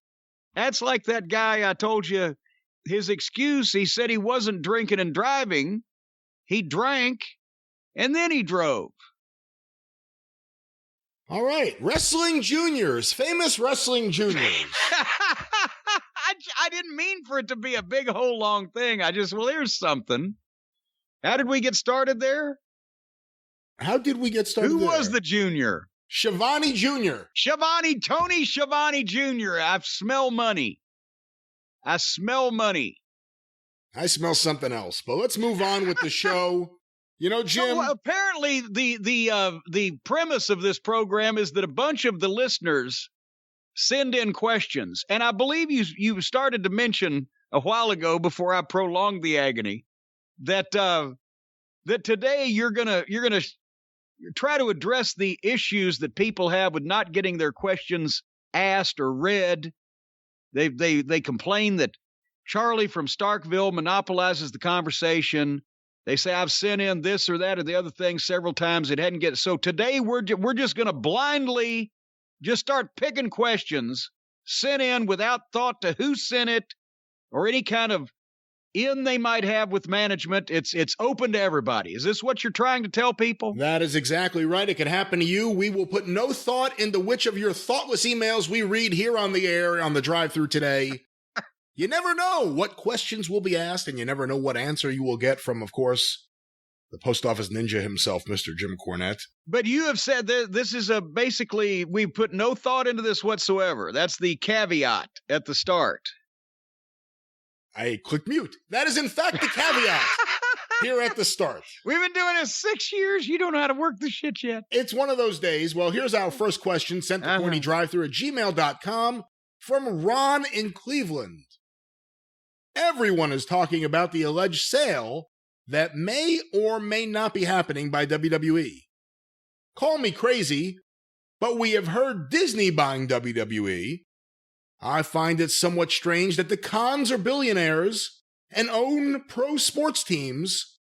That's like that guy I told you, his excuse, he said he wasn't drinking and driving. He drank, and then he drove. All right. Wrestling juniors. Famous wrestling juniors. I didn't mean for it to be a big whole long thing. Here's something. How did we get started there? How did we get started Who there? was the junior? Schiavone Jr. Tony Schiavone Jr. I smell money. I smell something else. But let's move on with the show. Jim. So apparently the premise of this program is that a bunch of the listeners send in questions, and I believe you started to mention a while ago before I prolonged the agony that today you're gonna try to address the issues that people have with not getting their questions asked or read. They complain that Charlie from Starkville monopolizes the conversation. They say I've sent in this or that or the other thing several times. It hadn't get so today we're just going to blindly just start picking questions sent in without thought to who sent it or any kind of in they might have with management. It's open to everybody. Is this what you're trying to tell people? That is exactly right. It could happen to you. We will put no thought into which of your thoughtless emails we read here on the air on the drive-thru today. You never know what questions will be asked, and you never know what answer you will get from, of course, the post office ninja himself, Mr. Jim Cornette. But you have said that this is basically, we put no thought into this whatsoever. That's the caveat at the start. I clicked mute. That is, in fact, the caveat here at the start. We've been doing this 6 years. You don't know how to work this shit yet. It's one of those days. Well, here's our first question sent to CornyDriveThru at gmail.com from Ron in Cleveland. Everyone is talking about the alleged sale that may or may not be happening by WWE. Call me crazy, but we have heard Disney buying WWE. I find it somewhat strange that the Khans are billionaires and own pro sports teams,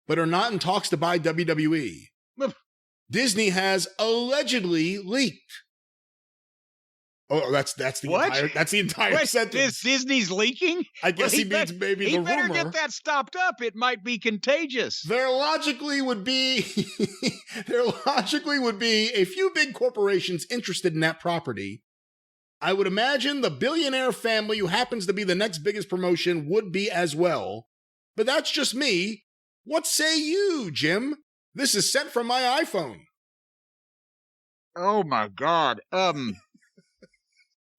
but are not in talks to buy WWE. Disney has allegedly leaked. Oh, that's the entire sentence. Disney's leaking? I guess he means maybe the rumor. He better get that stopped up. It might be contagious. There logically would be a few big corporations interested in that property. I would imagine the billionaire family who happens to be the next biggest promotion would be as well. But that's just me. What say you, Jim? This is sent from my iPhone. Oh my God.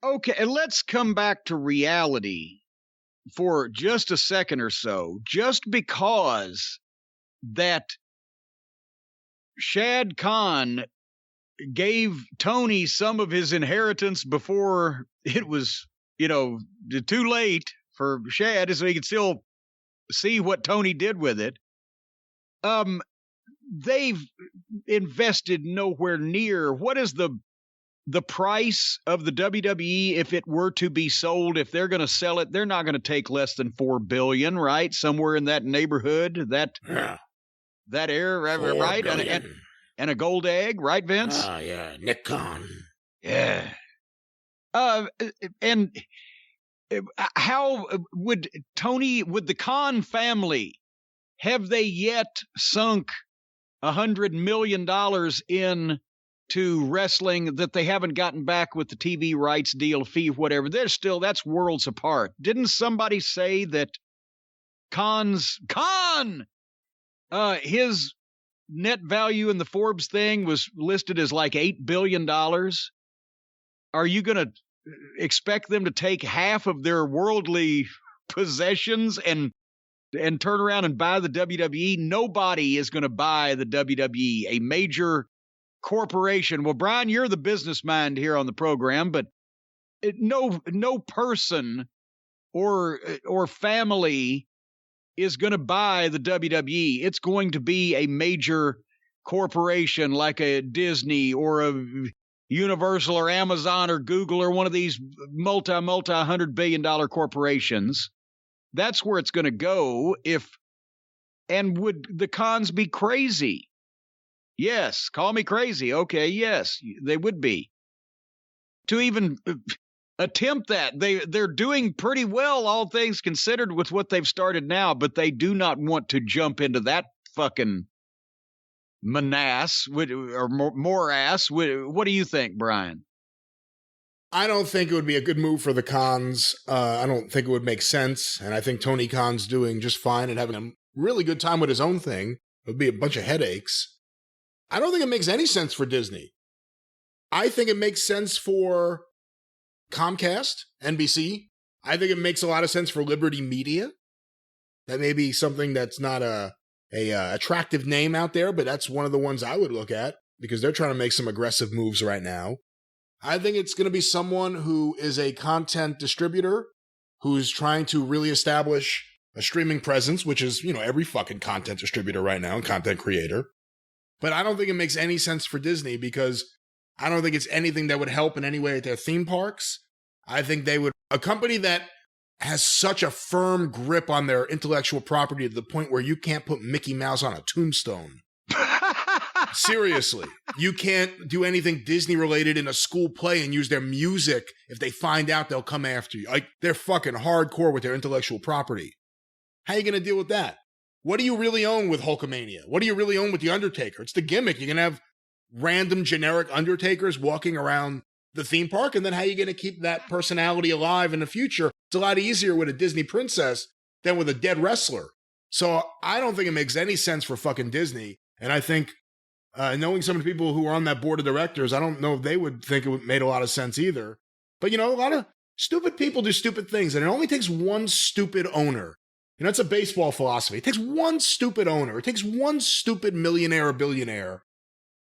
Okay, and let's come back to reality for just a second or so. Just because that Shad Khan gave Tony some of his inheritance before it was too late for Shad, so he can still see what Tony did with it. They've invested nowhere near. What is the price of the WWE if it were to be sold? If they're going to sell it, they're not going to take less than $4 billion, right? Somewhere in that neighborhood, that air, right? And a gold egg, right, Vince? Oh, yeah, Nick Khan. Yeah. And how would the Khan family, have they yet sunk $100 million into wrestling that they haven't gotten back with the TV rights deal, fee, whatever? That's worlds apart. Didn't somebody say that his net value in the Forbes thing was listed as like $8 billion? Are you going to expect them to take half of their worldly possessions and turn around and buy the WWE? Nobody is going to buy the WWE, a major corporation. Well, Brian, you're the business mind here on the program, but no person or family is going to buy the WWE. It's going to be a major corporation like a Disney or a Universal or Amazon or Google or one of these multi $100 billion corporations. That's where it's going to go. And would the Khans be crazy? Yes. Call me crazy. Okay. Yes, they would be. To even attempt that. They're doing pretty well, all things considered, with what they've started now, but they do not want to jump into that fucking morass. What do you think, Brian? I don't think it would be a good move for the Khans. I don't think it would make sense. And I think Tony Khan's doing just fine and having a really good time with his own thing. It would be a bunch of headaches. I don't think it makes any sense for Disney. I think it makes sense for Comcast, NBC. I think it makes a lot of sense for Liberty Media. That may be something that's not a attractive name out there, but that's one of the ones I would look at because they're trying to make some aggressive moves right now. I think it's going to be someone who is a content distributor who's trying to really establish a streaming presence, which is, every fucking content distributor right now and content creator. But I don't think it makes any sense for Disney because I don't think it's anything that would help in any way at their theme parks. I think a company that has such a firm grip on their intellectual property to the point where you can't put Mickey Mouse on a tombstone. Seriously, you can't do anything Disney related in a school play and use their music. If they find out, they'll come after you. Like, they're fucking hardcore with their intellectual property. How are you going to deal with that? What do you really own with Hulkamania? What do you really own with The Undertaker? It's the gimmick. You're going to have random generic Undertakers walking around the theme park, and then how are you going to keep that personality alive in the future? It's a lot easier with a Disney princess than with a dead wrestler. So I don't think it makes any sense for fucking Disney. And I think knowing some of the people who are on that board of directors, I don't know if they would think it made a lot of sense either. But, a lot of stupid people do stupid things, and it only takes one stupid owner. It's a baseball philosophy. It takes one stupid owner. It takes one stupid millionaire or billionaire,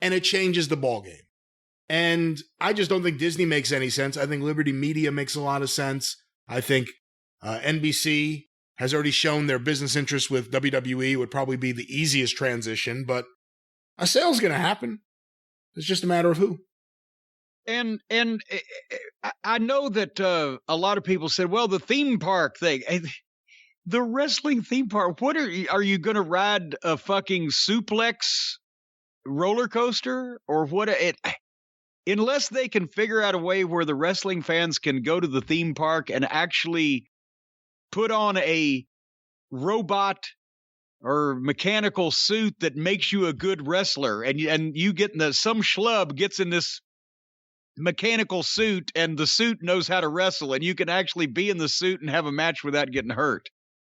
and it changes the ballgame. And I just don't think Disney makes any sense. I think Liberty Media makes a lot of sense. I think NBC has already shown their business interest with WWE would probably be the easiest transition, but a sale's going to happen. It's just a matter of who. And I know that a lot of people said, well, the theme park thing, the wrestling theme park, what are you going to ride a fucking suplex roller coaster or what? Unless they can figure out a way where the wrestling fans can go to the theme park and actually put on a robot or mechanical suit that makes you a good wrestler, and you get some schlub gets in this mechanical suit and the suit knows how to wrestle, and you can actually be in the suit and have a match without getting hurt.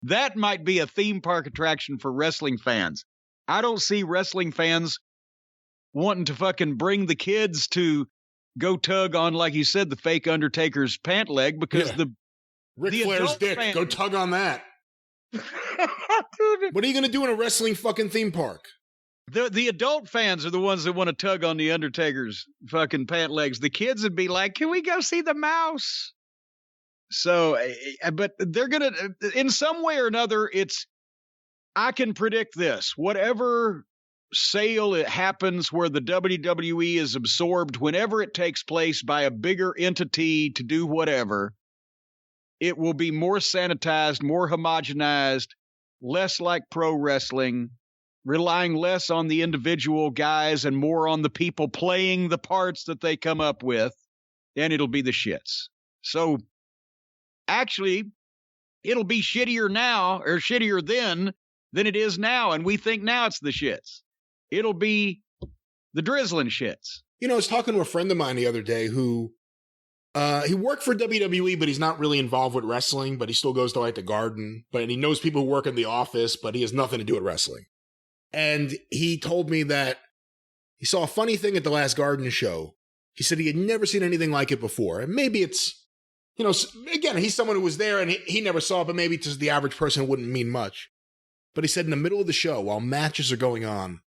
That might be a theme park attraction for wrestling fans. I don't see wrestling fans wanting to fucking bring the kids to go tug on, like you said, the fake Undertaker's pant leg because Ric Flair's dick. Go tug on that. What are you going to do in a wrestling fucking theme park? The adult fans are the ones that want to tug on the Undertaker's fucking pant legs. The kids would be like, can we go see the mouse? So, but they're going to, in some way or another, I can predict this. Whatever sale it happens where the WWE is absorbed, whenever it takes place by a bigger entity to do whatever, it will be more sanitized, more homogenized, less like pro wrestling, relying less on the individual guys and more on the people playing the parts that they come up with, and it'll be the shits. So actually, it'll be shittier now or shittier then than it is now, and we think now it's the shits. It'll be the drizzling shits. You know, I was talking to a friend of mine the other day who he worked for WWE, but he's not really involved with wrestling, but he still goes to like the Garden, and he knows people who work in the office, but he has nothing to do with wrestling. And he told me that he saw a funny thing at the last Garden show. He said he had never seen anything like it before. And maybe it's, you know, again, he's someone who was there and he never saw it, but maybe to the average person it wouldn't mean much. But he said in the middle of the show, while matches are going on,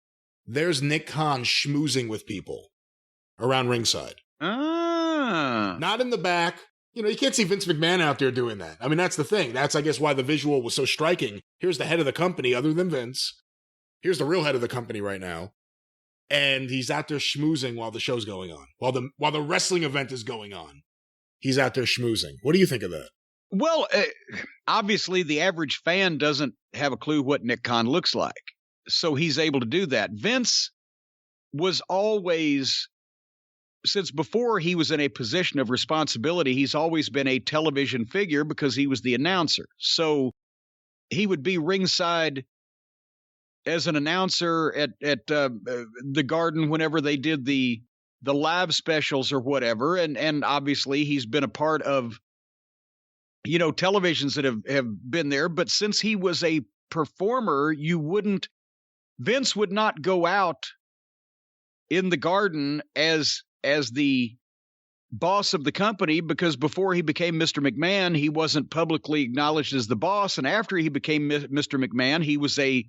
there's Nick Khan schmoozing with people around ringside. Not in the back. You know, you can't see Vince McMahon out there doing that. I mean, that's the thing. That's, I guess, why the visual was so striking. Here's the head of the company, other than Vince. Here's the real head of the company right now. And he's out there schmoozing while the show's going on. While the wrestling event is going on. He's out there schmoozing. What do you think of that? Well, obviously, the average fan doesn't have a clue what Nick Khan looks like. So he's able to do that. Vince was always, since before he was in a position of responsibility, he's always been a television figure because he was the announcer. So he would be ringside as an announcer at the Garden whenever they did the live specials or whatever. And obviously he's been a part of, you know, televisions that have been there. But since he was a performer, Vince would not go out in the Garden as the boss of the company, because before he became Mr. McMahon, he wasn't publicly acknowledged as the boss. And after he became Mr. McMahon, he was a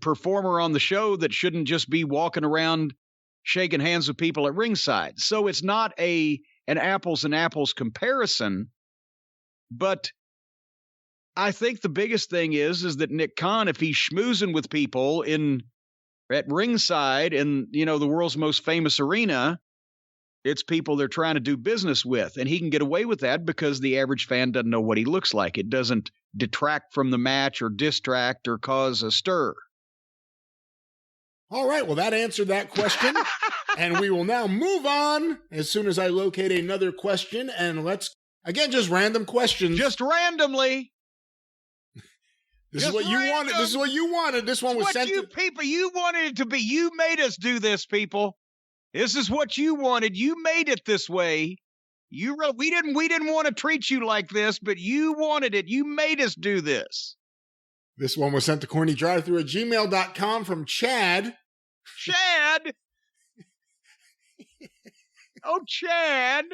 performer on the show that shouldn't just be walking around shaking hands with people at ringside. So it's not an apples and apples comparison, but I think the biggest thing is that Nick Khan, if he's schmoozing with people at ringside in, you know, the world's most famous arena, it's people they're trying to do business with. And he can get away with that because the average fan doesn't know what he looks like. It doesn't detract from the match or distract or cause a stir. All right. Well, that answered that question. And we will now move on as soon as I locate another question. And let's, again, just random questions. Just randomly. This is what you wanted. This is what you wanted. This one was sent. You wanted it to be. You made us do this, people. This is what you wanted. You made it this way. We didn't want to treat you like this, but you wanted it. You made us do this. This one was sent to CornyDriveThru at gmail.com from Chad. Chad? Oh, Chad.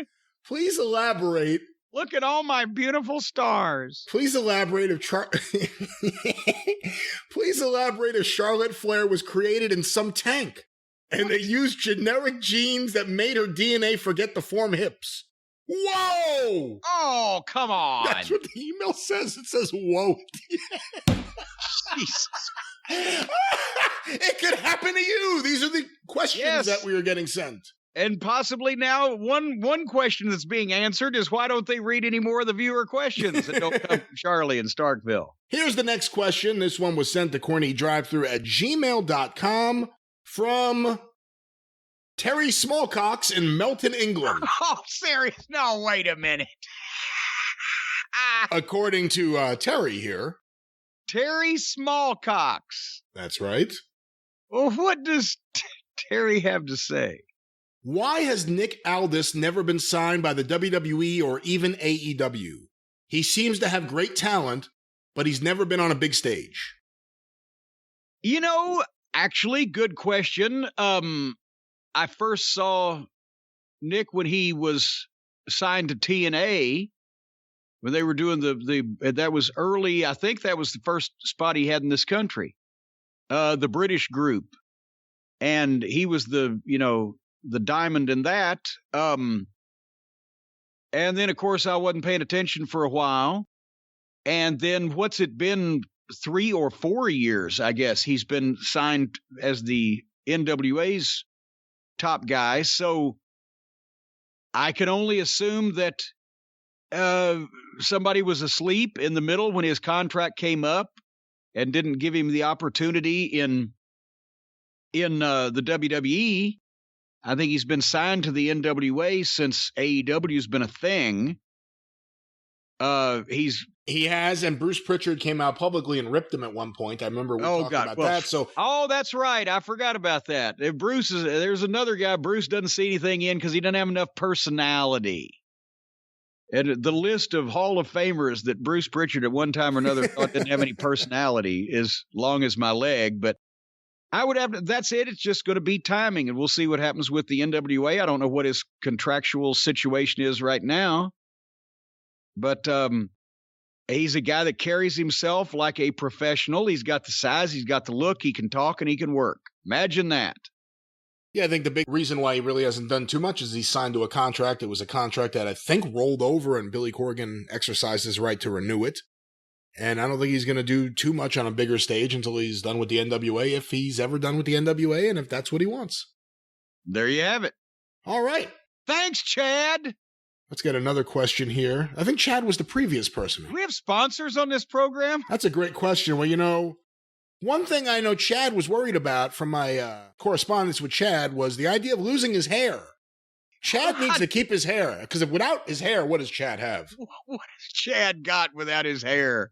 Please elaborate. Look at all my beautiful stars. Please elaborate if Charlotte Flair was created in some tank and they used generic genes that made her DNA forget to form hips. Whoa! Oh, come on. That's what the email says. It says, whoa. Jesus. It could happen to you. These are the questions that we are getting sent. And possibly now one question that's being answered is, why don't they read any more of the viewer questions that don't come from Charlie in Starkville? Here's the next question. This one was sent to CornyDriveThru at gmail.com from Terry Smallcocks in Melton, England. Oh, serious? No, wait a minute. According to Terry here. Terry Smallcocks. That's right. Well, what does Terry have to say? Why has Nick Aldis never been signed by the WWE or even AEW? He seems to have great talent, but he's never been on a big stage. You know, actually, good question. I first saw Nick when he was signed to TNA, when they were doing that was early. I think that was the first spot he had in this country, the British group. And he was the diamond in that. And then, of course, I wasn't paying attention for a while. And then what's it been, 3 or 4 years, I guess, he's been signed as the NWA's top guy. So I can only assume that somebody was asleep in the middle when his contract came up and didn't give him the opportunity in the WWE. I think he's been signed to the NWA since AEW's been a thing. He has, and Bruce Pritchard came out publicly and ripped him at one point. I remember we talked about that. So, that's right. I forgot about that. If there's another guy Bruce doesn't see anything in because he doesn't have enough personality. And the list of Hall of Famers that Bruce Pritchard at one time or another thought didn't have any personality is long as my leg. But I would have to, that's it. It's just going to be timing, and we'll see what happens with the NWA. I don't know what his contractual situation is right now. But he's a guy that carries himself like a professional. He's got the size, he's got the look, he can talk, and he can work. Imagine that. Yeah, I think the big reason why he really hasn't done too much is he signed to a contract. It was a contract that I think rolled over, and Billy Corgan exercised his right to renew it. And I don't think he's going to do too much on a bigger stage until he's done with the NWA, if he's ever done with the NWA, and if that's what he wants. There you have it. All right. Thanks, Chad. Let's get another question here. I think Chad was the previous person. Do we have sponsors on this program? That's a great question. Well, one thing I know Chad was worried about from my correspondence with Chad was the idea of losing his hair. Chad needs to keep his hair, because without his hair, what does Chad have? What has Chad got without his hair?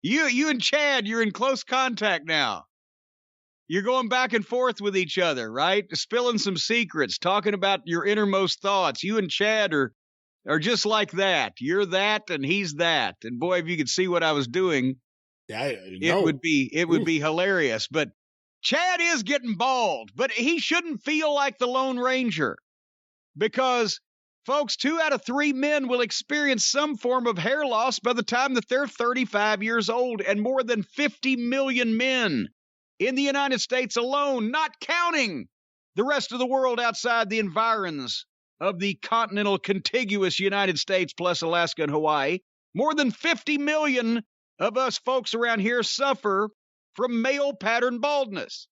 You and Chad, you're in close contact now. You're going back and forth with each other, right? Spilling some secrets, talking about your innermost thoughts. You and Chad are just like that. You're that, and he's that. And boy, if you could see what I was doing, it would be hilarious. But Chad is getting bald, but he shouldn't feel like the Lone Ranger, because, folks, 2 out of 3 men will experience some form of hair loss by the time that they're 35 years old, and more than 50 million men in the United States alone, not counting the rest of the world outside the environs of the continental contiguous United States plus Alaska and Hawaii. More than 50 million of us folks around here suffer from male pattern baldness.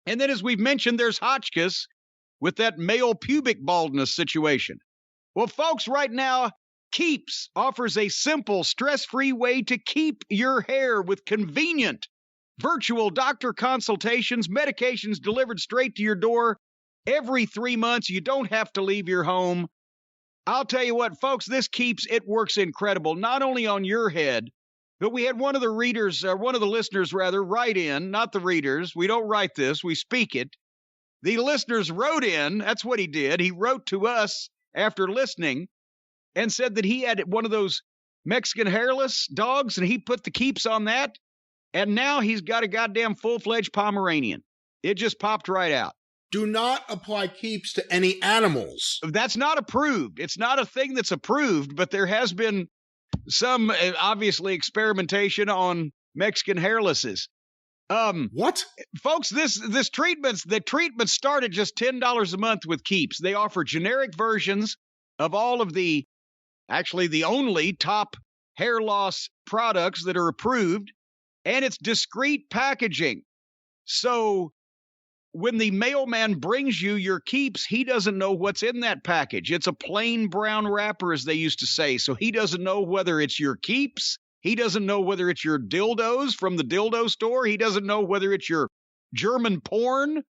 And then, as we've mentioned, there's Hotchkiss with that male pubic baldness situation. Well, folks, right now, Keeps offers a simple, stress-free way to keep your hair with convenient virtual doctor consultations, medications delivered straight to your door every 3 months. You don't have to leave your home. I'll tell you what, folks, this Keeps, it works incredible, not only on your head, but we had one of the listeners write in, not the readers. We don't write this, we speak it. The listeners wrote in, that's what he did. He wrote to us after listening and said that he had one of those Mexican hairless dogs, and he put the Keeps on that, and now he's got a goddamn full-fledged Pomeranian. It just popped right out. Do not apply Keeps to any animals. That's not approved. It's not a thing that's approved, but there has been some, obviously, experimentation on Mexican hairlesses. What? Folks, the treatment start at just $10 a month with Keeps. They offer generic versions of all of the only top hair loss products that are approved, and it's discreet packaging. So when the mailman brings you your Keeps, he doesn't know what's in that package. It's a plain brown wrapper, as they used to say. So he doesn't know whether it's your Keeps. He doesn't know whether it's your dildos from the dildo store. He doesn't know whether it's your German porn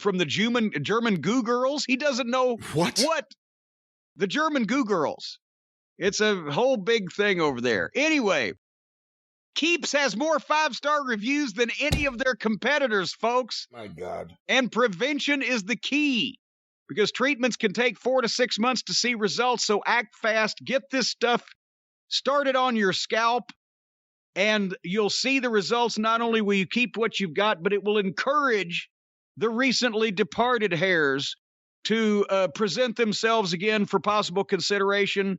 from the German Goo Girls. He doesn't know what the German Goo Girls. It's a whole big thing over there. Anyway, Keeps has more 5-star reviews than any of their competitors, folks. My God. And prevention is the key, because treatments can take 4 to 6 months to see results. So act fast. Get this stuff started on your scalp, and you'll see the results. Not only will you keep what you've got, but it will encourage the recently departed hairs to present themselves again for possible consideration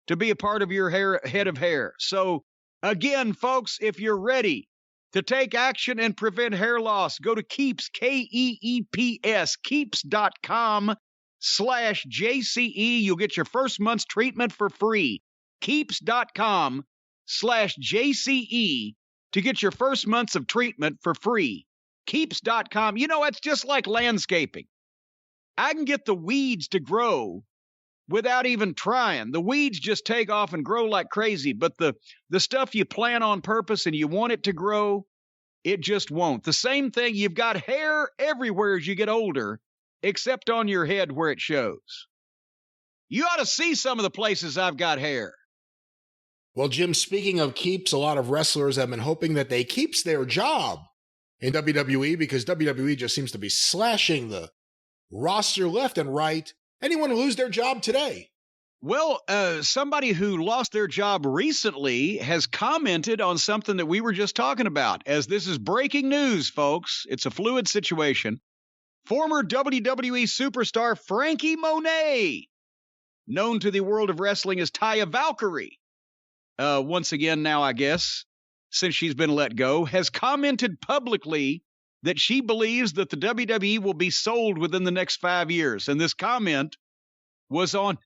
to be a part of your head of hair. So again, folks, if you're ready to take action and prevent hair loss, go to Keeps, Keeps, Keeps.com. Keeps.com/JCE. You'll get your first month's treatment for free. Keeps.com/JCE to get your first months of treatment for free. Keeps.com. You know, it's just like landscaping. I can get the weeds to grow without even trying. The weeds just take off and grow like crazy, but the stuff you plant on purpose and you want it to grow, it just won't. The same thing, you've got hair everywhere as you get older, except on your head where it shows. You ought to see some of the places I've got hair. Well, Jim, speaking of keeps, a lot of wrestlers have been hoping that they keeps their job in WWE because WWE just seems to be slashing the roster left and right. Anyone lose their job today? Well, somebody who lost their job recently has commented on something that we were just talking about. As this is breaking news, folks, it's a fluid situation. Former WWE superstar Frankie Monet, known to the world of wrestling as Taya Valkyrie, once again now, I guess, since she's been let go, has commented publicly that she believes that the WWE will be sold within the next 5 years. And this comment was on,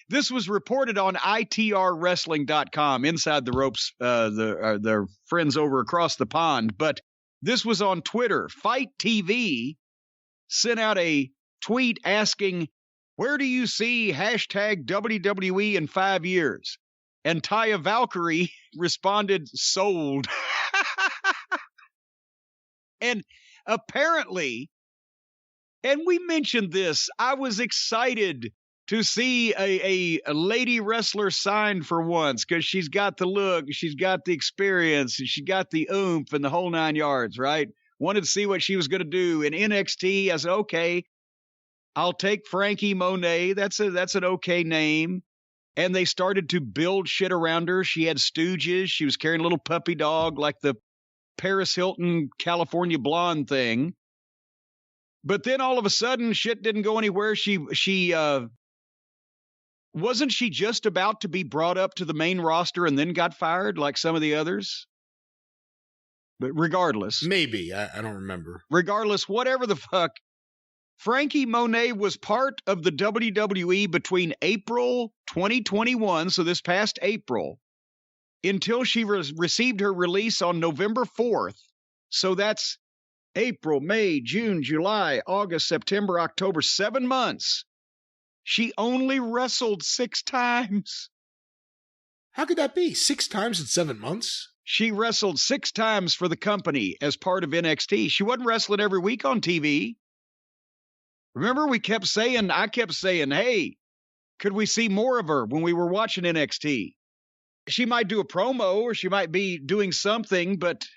this was reported on itrwrestling.com, Inside the Ropes, their friends over across the pond. But this was on Twitter. Fight TV sent out a tweet asking, where do you see hashtag WWE in 5 years? And Taya Valkyrie responded, sold. And apparently, and we mentioned this, I was excited to see a lady wrestler signed for once because she's got the look, she's got the experience, and she got the oomph and the whole 9 yards, right? Wanted to see what she was going to do. In NXT, I said, okay, I'll take Frankie Monet. That's an okay name. And they started to build shit around her. She had stooges. She was carrying a little puppy dog like the Paris Hilton California blonde thing. But then all of a sudden shit didn't go anywhere. She wasn't she just about to be brought up to the main roster and then got fired like some of the others? But regardless, maybe, I don't remember. Regardless, whatever the fuck, Frankie Monet was part of the WWE between April 2021, so this past April, until she received her release on November 4th. So that's April, May, June, July, August, September, October, 7 months. She only wrestled 6 times. How could that be? 6 times in 7 months? She wrestled 6 times for the company as part of NXT. She wasn't wrestling every week on TV. Remember, I kept saying, hey, could we see more of her when we were watching NXT? She might do a promo or she might be doing something, but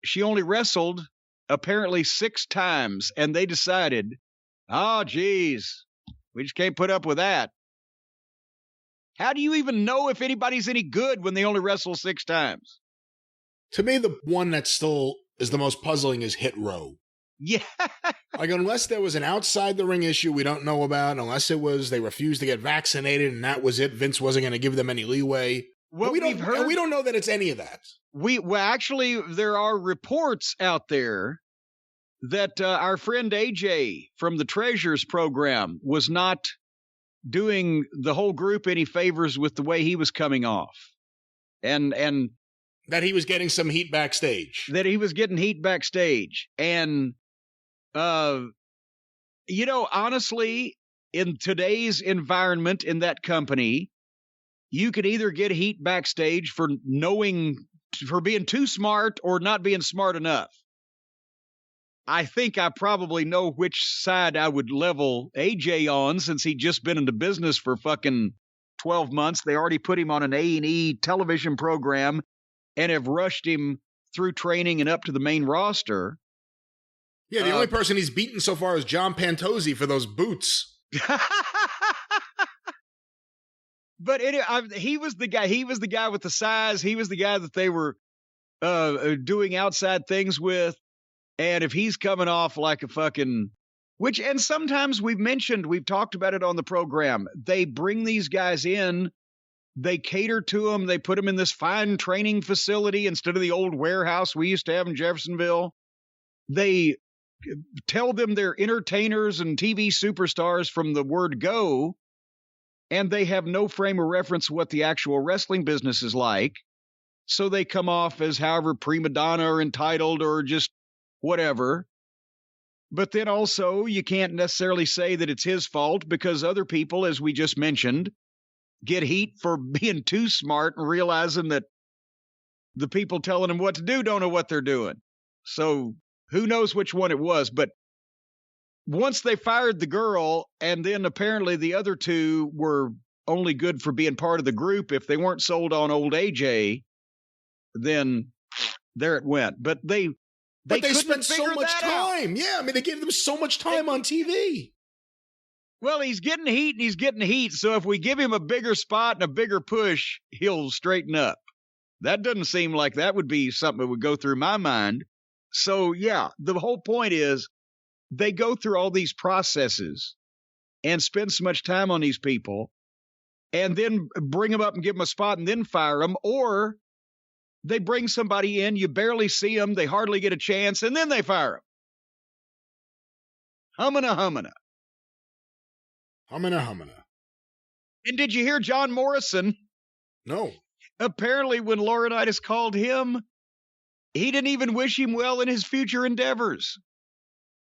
she only wrestled apparently 6 times. And they decided, oh, geez, we just can't put up with that. How do you even know if anybody's any good when they only wrestle 6 times? To me, the one that still is the most puzzling is Hit Row. Yeah. Like, unless there was an outside the ring issue we don't know about, unless it was they refused to get vaccinated and that was it, Vince wasn't going to give them any leeway. Well, we don't know that it's any of that. Well, actually, there are reports out there that our friend AJ from the Treasures program was not doing the whole group any favors with the way he was coming off. And that he was getting some heat backstage. And, you know, honestly, in today's environment in that company, you could either get heat backstage for being too smart or not being smart enough. I think I probably know which side I would level AJ on, since he'd just been in the business for fucking 12 months. They already put him on an A&E television program and have rushed him through training and up to the main roster. Yeah, the only person he's beaten so far is John Pantozzi for those boots. But he was the guy. He was the guy with the size. He was the guy that they were doing outside things with. And if he's coming off like a fucking, and sometimes we've talked about it on the program. They bring these guys in, they cater to them, they put them in this fine training facility instead of the old warehouse we used to have in Jeffersonville. They tell them they're entertainers and TV superstars from the word go, and they have no frame of reference what the actual wrestling business is like. So they come off as however prima donna or entitled or just whatever. But then also you can't necessarily say that it's his fault because other people, as we just mentioned, get heat for being too smart and realizing that the people telling them what to do don't know what they're doing. So who knows which one it was. But once they fired the girl, and then apparently the other two were only good for being part of the group, if they weren't sold on old AJ, then there it went. But they spent so much time. Yeah, I mean, they gave them so much time on TV. Well, he's getting heat and he's getting heat. So if we give him a bigger spot and a bigger push, he'll straighten up. That doesn't seem like that would be something that would go through my mind. So, yeah, the whole point is they go through all these processes and spend so much time on these people and then bring them up and give them a spot and then fire them. Or they bring somebody in, you barely see them, they hardly get a chance, and then they fire them. Hummina. Hummina. And did you hear John Morrison? No. Apparently when Laurinaitis called him, he didn't even wish him well in his future endeavors.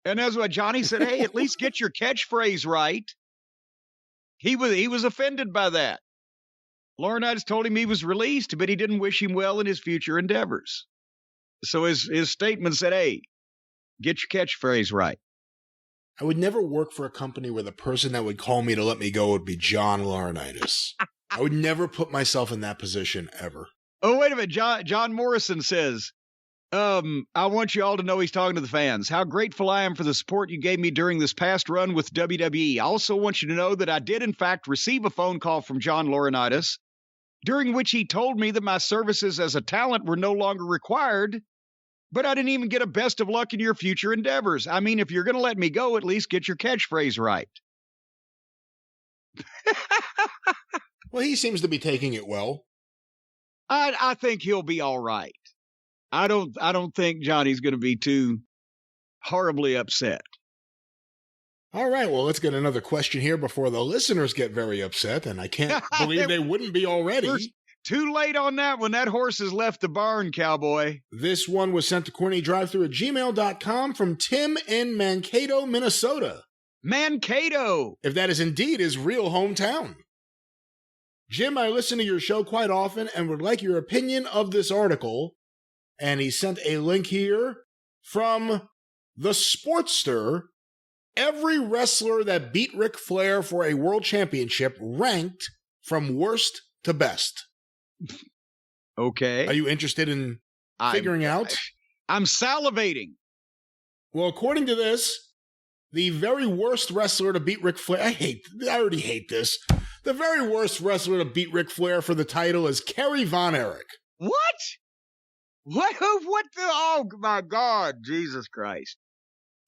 And that's what Johnny said, hey, at least get your catchphrase right. He was offended by that. Laurinaitis told him he was released, but he didn't wish him well in his future endeavors. So his statement said, hey, get your catchphrase right. I would never work for a company where the person that would call me to let me go would be John Laurinaitis. I would never put myself in that position ever. Oh, wait a minute. John Morrison says, I want you all to know he's talking to the fans. How grateful I am for the support you gave me during this past run with WWE. I also want you to know that I did, in fact, receive a phone call from John Laurinaitis, during which he told me that my services as a talent were no longer required, but I didn't even get a best of luck in your future endeavors. I mean, if you're going to let me go, at least get your catchphrase right. Well, he seems to be taking it well. I think he'll be all right. I don't think Johnny's going to be too horribly upset. All right, well, let's get another question here before the listeners get very upset, and I can't believe they wouldn't be already. Too late on that one. That horse has left the barn, cowboy. This one was sent to CornyDriveThru@gmail.com from Tim in Mankato, Minnesota. Mankato! If that is indeed his real hometown. Jim, I listen to your show quite often and would like your opinion of this article. And he sent a link here from The Sportster. Every wrestler that beat Ric Flair for a world championship ranked from worst to best. Okay. Are you interested in figuring out? I'm salivating. Well, according to this, the very worst wrestler to beat Ric Flair, I already hate this. The very worst wrestler to beat Ric Flair for the title is Kerry Von Erich. What? What the, oh my God, Jesus Christ.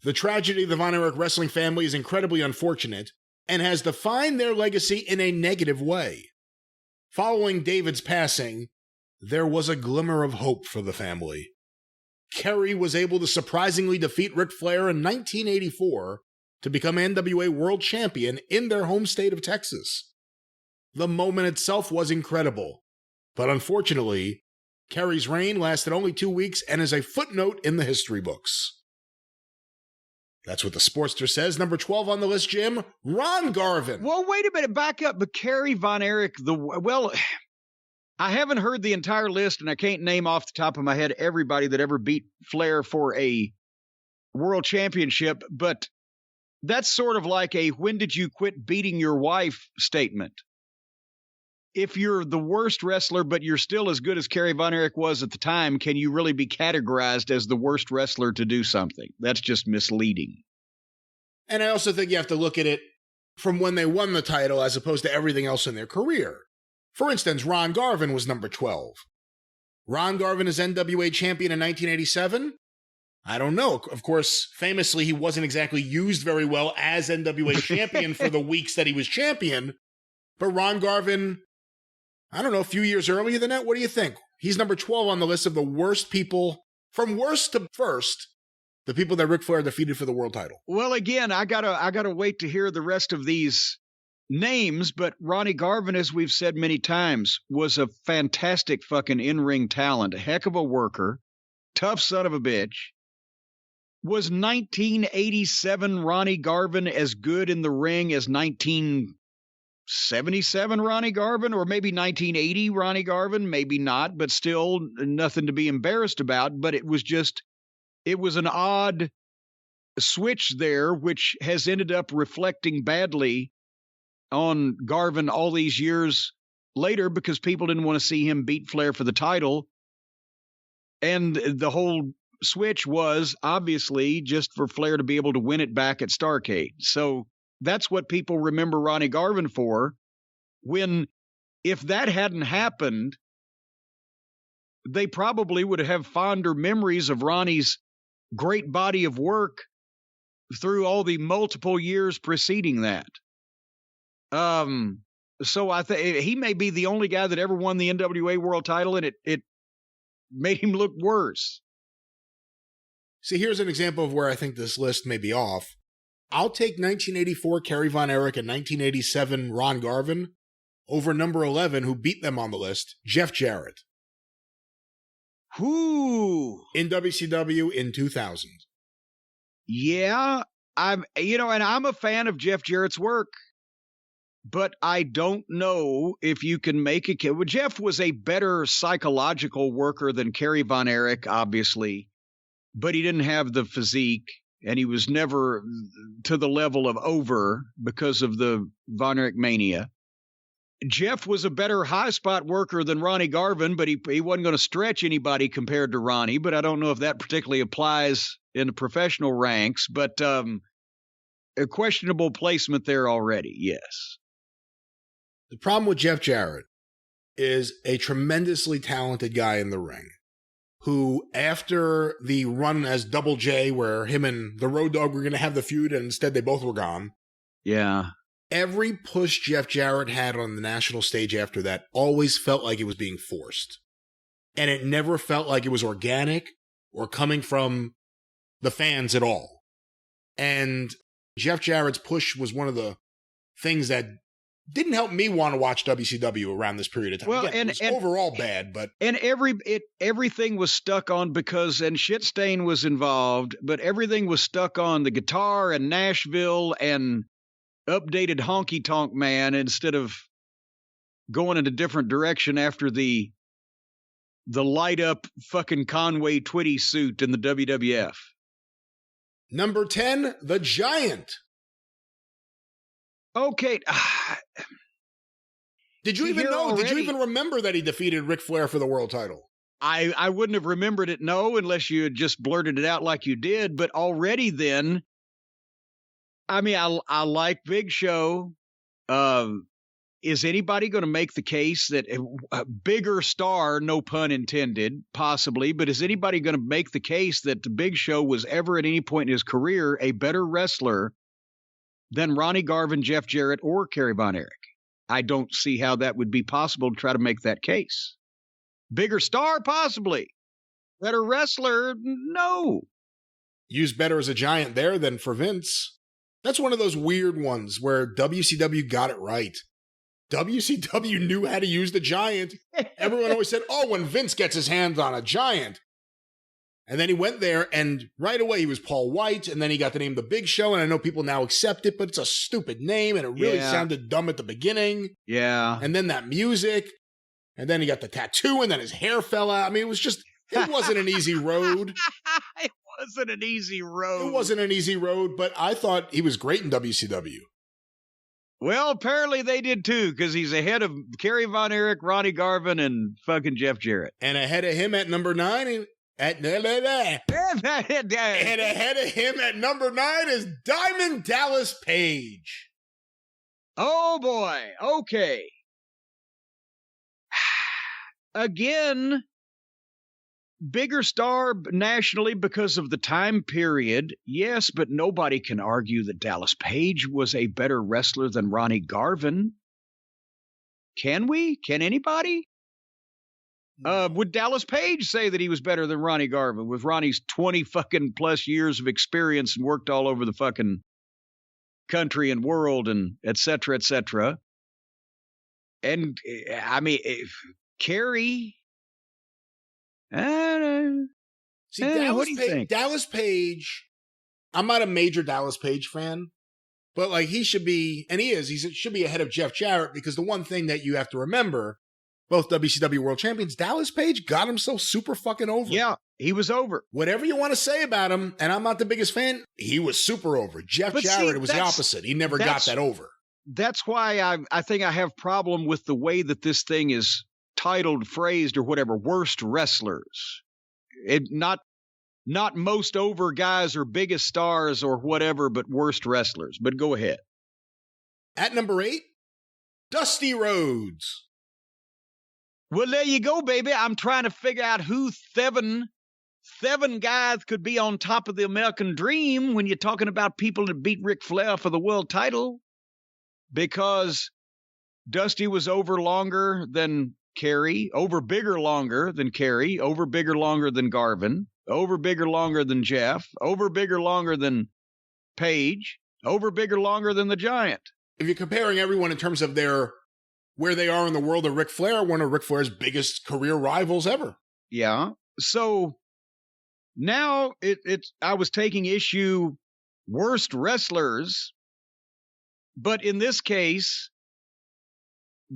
The tragedy of the Von Erich wrestling family is incredibly unfortunate and has defined their legacy in a negative way. Following David's passing, there was a glimmer of hope for the family. Kerry was able to surprisingly defeat Ric Flair in 1984 to become NWA World Champion in their home state of Texas. The moment itself was incredible, but unfortunately, Kerry's reign lasted only 2 weeks and is a footnote in the history books. That's what the Sportster says. Number 12 on the list, Jim, Ron Garvin. Well, wait a minute, back up. But Kerry Von Erich, I haven't heard the entire list, and I can't name off the top of my head everybody that ever beat Flair for a world championship, but that's sort of like a when did you quit beating your wife statement. If you're the worst wrestler, but you're still as good as Kerry Von Erich was at the time, can you really be categorized as the worst wrestler to do something? That's just misleading. And I also think you have to look at it from when they won the title as opposed to everything else in their career. For instance, Ron Garvin was number 12. Ron Garvin is NWA champion in 1987? I don't know. Of course, famously, he wasn't exactly used very well as NWA champion for the weeks that he was champion. But Ron Garvin, I don't know, a few years earlier than that? What do you think? He's number 12 on the list of the worst people, from worst to first, The people that Ric Flair defeated for the world title. Well, again, I gotta wait to hear the rest of these names, but Ronnie Garvin, as we've said many times, was a fantastic fucking in-ring talent, a heck of a worker, tough son of a bitch. Was 1987 Ronnie Garvin as good in the ring as 1977 Ronnie Garvin, or maybe 1980 Ronnie Garvin? Maybe not, but still nothing to be embarrassed about. But it was an odd switch there, which has ended up reflecting badly on Garvin all these years later because people didn't want to see him beat Flair for the title. And the whole switch was obviously just for Flair to be able to win it back at Starrcade. So that's what people remember Ronnie Garvin for, when if that hadn't happened, they probably would have fonder memories of Ronnie's great body of work through all the multiple years preceding that. So I think he may be the only guy that ever won the NWA world title, and it made him look worse. See, here's an example of where I think this list may be off. I'll take 1984 Kerry Von Erich and 1987 Ron Garvin over number 11, who beat them on the list, Jeff Jarrett. Whoo! In WCW in 2000. Yeah, and I'm a fan of Jeff Jarrett's work, but I don't know if you can make it. Well, Jeff was a better psychological worker than Kerry Von Erich, obviously, but he didn't have the physique, and he was never to the level of over because of the Von Erich mania. Jeff was a better high spot worker than Ronnie Garvin, but he wasn't going to stretch anybody compared to Ronnie, but I don't know if that particularly applies in the professional ranks, but a questionable placement there already, yes. The problem with Jeff Jarrett is a tremendously talented guy in the ring who, after the run as Double J, where him and the Road Dogg were going to have the feud, and instead they both were gone. Yeah. Every push Jeff Jarrett had on the national stage after that always felt like it was being forced. And it never felt like it was organic or coming from the fans at all. And Jeff Jarrett's push was one of the things that didn't help me want to watch WCW around this period of time. Well, Again, it was overall bad, but everything was stuck on and Shitstain was involved, but everything was stuck on the guitar and Nashville and updated Honky Tonk Man instead of going in a different direction after the light up fucking Conway Twitty suit in the WWF. Number 10, The Giant. Okay. Did you even know? Already? Did you even remember that he defeated Ric Flair for the world title? I wouldn't have remembered it, no, unless you had just blurted it out like you did. But already then, I mean, I like Big Show. Is anybody going to make the case that a bigger star, no pun intended, possibly, but is anybody going to make the case that the Big Show was ever at any point in his career a better wrestler than Ronnie Garvin, Jeff Jarrett, or Kerry Von Erich? I don't see how that would be possible to try to make that case. Bigger star, possibly. Better wrestler, no. Used better as a giant there than for Vince. That's one of those weird ones where WCW got it right. WCW knew how to use the giant. Everyone always said, oh, when Vince gets his hands on a giant. And then he went there, and right away he was Paul White, and then he got the name The Big Show, and I know people now accept it, but it's a stupid name, and it really sounded dumb at the beginning. Yeah. And then that music, and then he got the tattoo, and then his hair fell out. I mean, it wasn't an easy road. It wasn't an easy road. It wasn't an easy road, but I thought he was great in WCW. Well, apparently they did too, because he's ahead of Kerry Von Erich, Ronnie Garvin, and fucking Jeff Jarrett. And ahead of him at number 9, and ahead of him at number 9 is Diamond Dallas Page. Oh boy, okay. Again, bigger star nationally because of the time period, yes, but nobody can argue that Dallas Page was a better wrestler than Ronnie Garvin. Can we? Can anybody? Would Dallas Page say that he was better than Ronnie Garvin with Ronnie's 20 fucking plus years of experience and worked all over the fucking country and world and et cetera, et cetera? And I mean, Kerry. See, what do you think? Dallas Page, I'm not a major Dallas Page fan, but like he should be, and he should be ahead of Jeff Jarrett, because the one thing that you have to remember, both WCW World Champions, Dallas Page got himself super fucking over. Yeah, he was over. Whatever you want to say about him, and I'm not the biggest fan, he was super over. Jeff Jarrett was the opposite. He never got that over. That's why I think I have problem with the way that this thing is titled, phrased, or whatever. Worst wrestlers. Not most over guys or biggest stars or whatever, but worst wrestlers. But go ahead. At number 8, Dusty Rhodes. Well, there you go, baby. I'm trying to figure out who seven guys could be on top of the American Dream when you're talking about people that beat Ric Flair for the world title. Because Dusty was over longer than Kerry, over bigger longer than Kerry, over bigger longer than Garvin, over bigger longer than Jeff, over bigger longer than Page, over bigger longer than the Giant. If you're comparing everyone in terms of where they are in the world of Ric Flair, one of Ric Flair's biggest career rivals ever. Yeah. So now I was taking issue worst wrestlers, but in this case,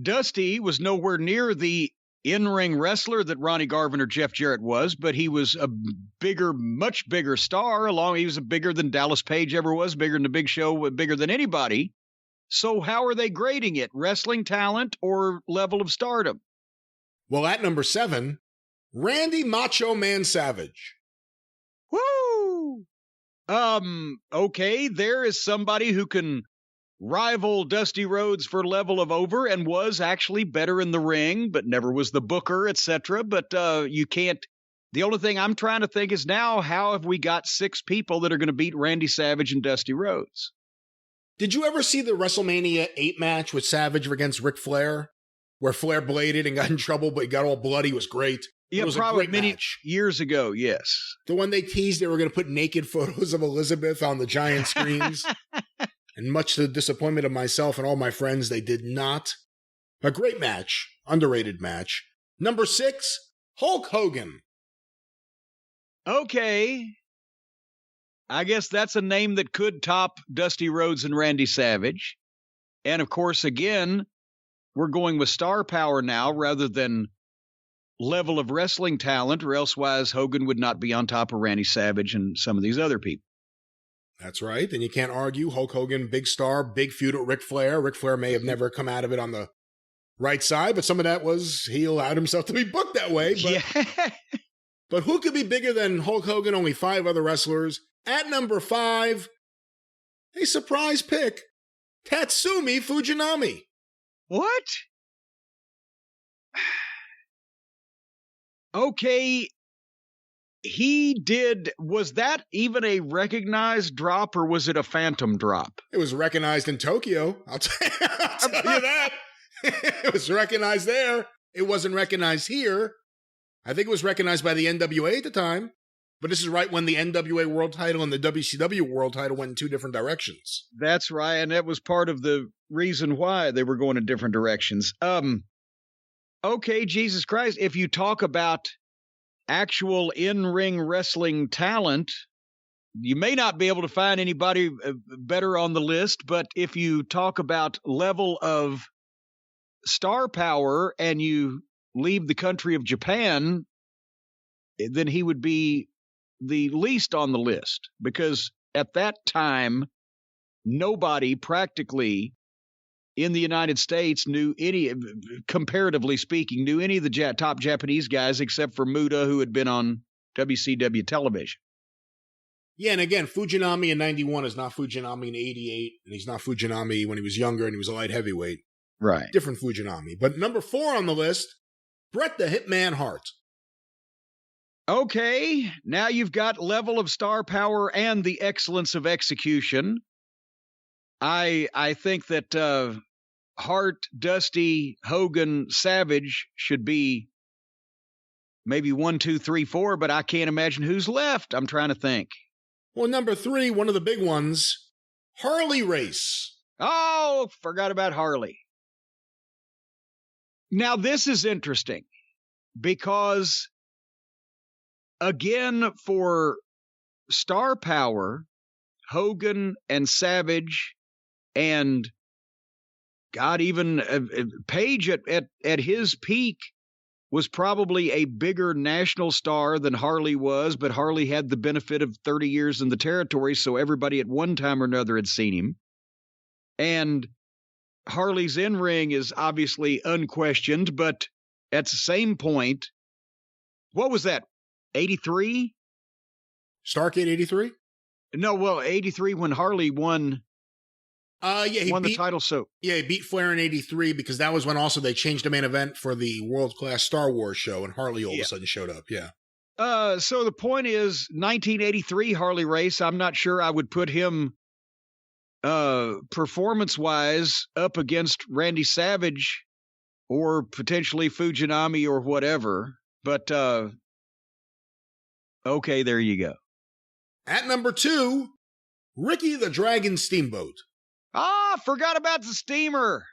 Dusty was nowhere near the in-ring wrestler that Ronnie Garvin or Jeff Jarrett was, but he was a much bigger star. He was bigger than Dallas Page ever was, bigger than the Big Show, bigger than anybody. So how are they grading it? Wrestling talent or level of stardom? Well, at number 7, Randy Macho Man Savage. Woo! Okay, there is somebody who can rival Dusty Rhodes for level of over and was actually better in the ring, but never was the booker, etc. But you can't. The only thing I'm trying to think is now, how have we got 6 people that are going to beat Randy Savage and Dusty Rhodes? Did you ever see the WrestleMania 8 match with Savage against Ric Flair, where Flair bladed and got in trouble, but he got all bloody? It was great. Yeah, it was probably a great match. Years ago, yes. The one they teased they were going to put naked photos of Elizabeth on the giant screens. And much to the disappointment of myself and all my friends, they did not. A great match. Underrated match. Number 6, Hulk Hogan. Okay. I guess that's a name that could top Dusty Rhodes and Randy Savage. And of course, again, we're going with star power now rather than level of wrestling talent, or elsewise Hogan would not be on top of Randy Savage and some of these other people. That's right. And you can't argue. Hulk Hogan, big star, big feud with Ric Flair. Ric Flair may have never come out of it on the right side, but some of that was he allowed himself to be booked that way. But, yeah. But who could be bigger than Hulk Hogan? Only 5 other wrestlers. At number 5, a surprise pick, Tatsumi Fujinami. What? Okay. Was that even a recognized drop, or was it a phantom drop? It was recognized in Tokyo. I'll tell you that. It was recognized there. It wasn't recognized here. I think it was recognized by the NWA at the time. But this is right when the NWA World title and the WCW World title went in 2 different directions. That's right, and that was part of the reason why they were going in different directions. Okay, Jesus Christ, if you talk about actual in-ring wrestling talent, you may not be able to find anybody better on the list, but if you talk about level of star power and you leave the country of Japan, then he would be the least on the list, because at that time, nobody practically in the United States knew any, comparatively speaking, knew any of the top Japanese guys except for Moolah, who had been on WCW television. Yeah, and again, Fujinami in 91 is not Fujinami in 88, and he's not Fujinami when he was younger and he was a light heavyweight. Right. Different Fujinami. But number 4 on the list, Bret the Hitman Hart. Okay, now you've got level of star power and the excellence of execution. I think that Hart, Dusty, Hogan, Savage should be maybe 1, 2, 3, 4, but I can't imagine who's left. I'm trying to think. Well, number 3, one of the big ones, Harley Race. Oh, forgot about Harley. Now, this is interesting because, again, for star power, Hogan and Savage and God, even Page at his peak was probably a bigger national star than Harley was, but Harley had the benefit of 30 years in the territory, so everybody at one time or another had seen him. And Harley's in-ring is obviously unquestioned, but at the same point, what was that, 83? Starrcade 83? No, well, 83 when Harley won he won beat the title. So yeah, he beat Flair in 83 because that was when also they changed the main event for the world-class Star Wars show, and Harley all of a sudden showed up, yeah. So the point is, 1983 Harley Race, I'm not sure I would put him performance-wise up against Randy Savage or potentially Fujinami or whatever, but okay, there you go. At number 2, Ricky the Dragon Steamboat. Forgot about the steamer.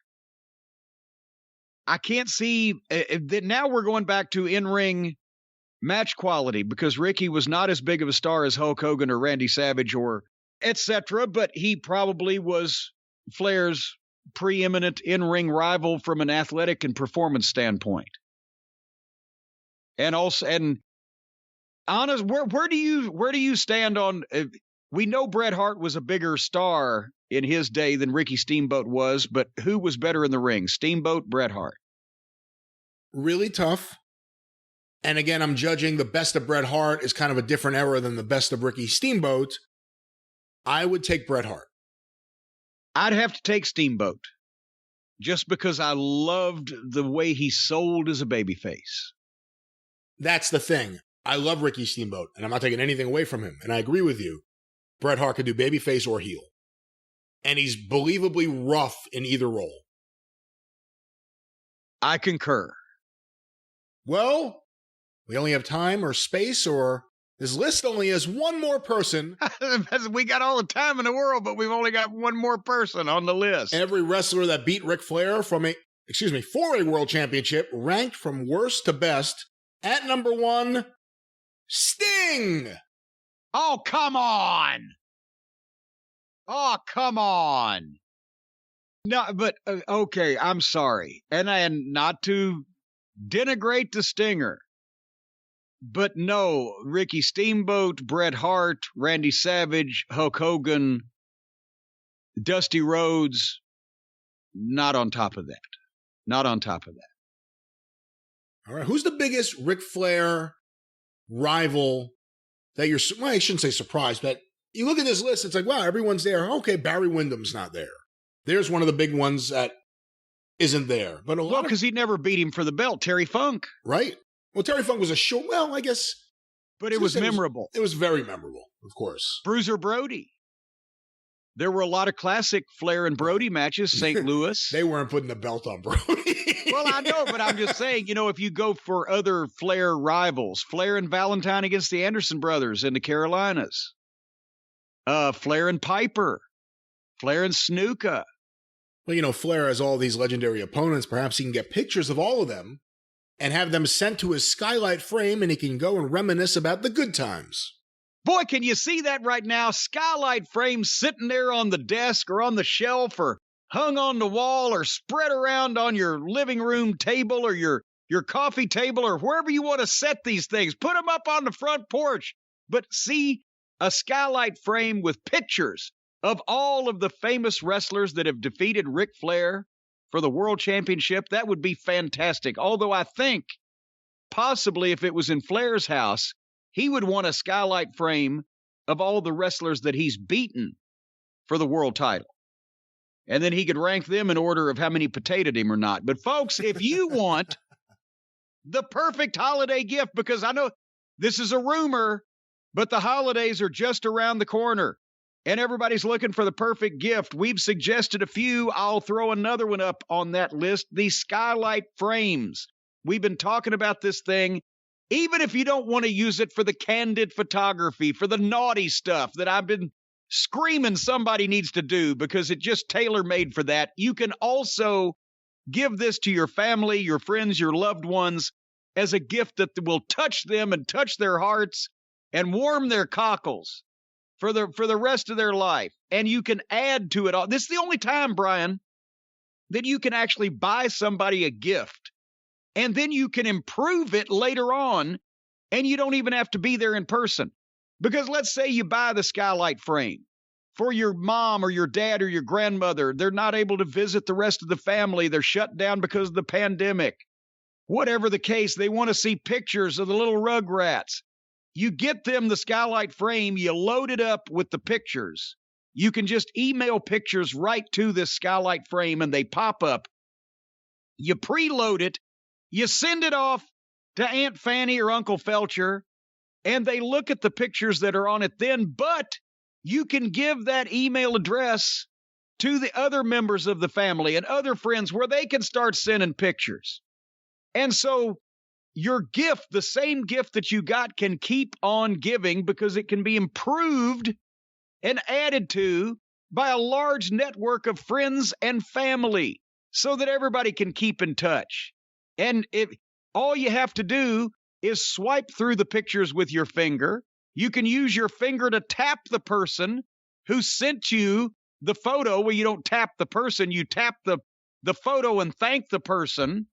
I can't see that now we're going back to in-ring match quality because Ricky was not as big of a star as Hulk Hogan or Randy Savage or etc., but he probably was Flair's preeminent in-ring rival from an athletic and performance standpoint. And also, and honest, where do you stand on? We know Bret Hart was a bigger star in his day than Ricky Steamboat was, but who was better in the ring, Steamboat, Bret Hart? Really tough. And again, I'm judging the best of Bret Hart is kind of a different era than the best of Ricky Steamboat. I would take Bret Hart. I'd have to take Steamboat just because I loved the way he sold as a babyface. That's the thing. I love Ricky Steamboat, and I'm not taking anything away from him. And I agree with you. Bret Hart could do babyface or heel. And he's believably rough in either role. I concur. Well, we only have time or space, or this list only has one more person. We got all the time in the world, but we've only got one more person on the list. Every wrestler that beat Ric Flair for a world championship, ranked from worst to best. At number 1, Sting. Oh, come on. Oh, come on. No, but, okay, I'm sorry. And not to denigrate the Stinger, but no, Ricky Steamboat, Bret Hart, Randy Savage, Hulk Hogan, Dusty Rhodes, not on top of that. Not on top of that. All right, who's the biggest Ric Flair rival that you're, well, I shouldn't say surprised, but you look at this list, it's like, wow, everyone's there. Okay, Barry Windham's not there. There's one of the big ones that isn't there. But because he never beat him for the belt, Terry Funk. Right. Well, Terry Funk was a short, well, I guess. But it was memorable. It was very memorable, of course. Bruiser Brody. There were a lot of classic Flair and Brody matches, St. Louis. They weren't putting the belt on Brody. Well, I know, but I'm just saying, if you go for other Flair rivals, Flair and Valentine against the Anderson brothers in the Carolinas. Flair and Piper. Flair and Snuka. Well, Flair has all these legendary opponents. Perhaps he can get pictures of all of them and have them sent to his skylight frame, and he can go and reminisce about the good times. Boy, can you see that right now? Skylight frame sitting there on the desk or on the shelf or hung on the wall or spread around on your living room table or your coffee table or wherever you want to set these things. Put them up on the front porch. But see a skylight frame with pictures of all of the famous wrestlers that have defeated Ric Flair for the World Championship. That would be fantastic. Although I think possibly if it was in Flair's house, he would want a skylight frame of all the wrestlers that he's beaten for the world title. And then he could rank them in order of how many potatoed him or not. But folks, if you want the perfect holiday gift, because I know this is a rumor, but the holidays are just around the corner and everybody's looking for the perfect gift. We've suggested a few. I'll throw another one up on that list. The skylight frames. We've been talking about this thing Even if you don't want to use it for the candid photography, for the naughty stuff that I've been screaming somebody needs to do because it's just tailor-made for that, you can also give this to your family, your friends, your loved ones as a gift that will touch them and touch their hearts and warm their cockles for the rest of their life. And you can add to it all. This is the only time, Brian, that you can actually buy somebody a gift. And then you can improve it later on, and you don't even have to be there in person. Because let's say you buy the skylight frame for your mom or your dad or your grandmother. They're not able to visit the rest of the family. They're shut down because of the pandemic. Whatever the case, they want to see pictures of the little Rugrats. You get them the skylight frame, you load it up with the pictures. You can just email pictures right to this skylight frame, and they pop up. You preload it. You send it off to Aunt Fanny or Uncle Felcher, and they look at the pictures that are on it then, but you can give that email address to the other members of the family and other friends where they can start sending pictures. And so your gift, the same gift that you got, can keep on giving because it can be improved and added to by a large network of friends and family so that everybody can keep in touch. And all you have to do is swipe through the pictures with your finger. You can use your finger to tap the person who sent you the photo. Well, you don't tap the person, you tap the photo and thank the person.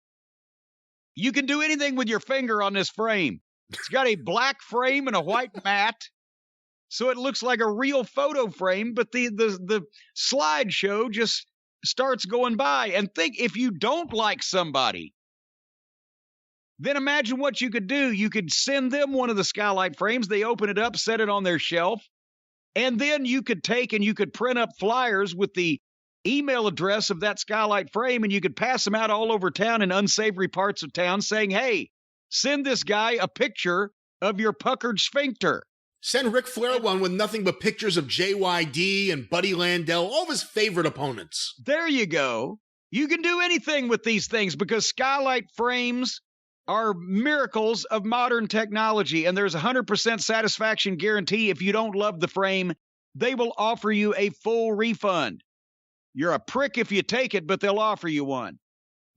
You can do anything with your finger on this frame. It's got a black frame and a white mat, so it looks like a real photo frame, but the slideshow just starts going by. And think, if you don't like somebody, then imagine what you could do. You could send them one of the skylight frames. They open it up, set it on their shelf, and then you could take and you could print up flyers with the email address of that skylight frame, and you could pass them out all over town in unsavory parts of town saying, hey, send this guy a picture of your puckered sphincter. Send Ric Flair one with nothing but pictures of JYD and Buddy Landell, all of his favorite opponents. There you go. You can do anything with these things because skylight frames are miracles of modern technology, and there's 100% satisfaction guarantee. If you don't love the frame, they will offer you a full refund. You're a prick if you take it, but they'll offer you one.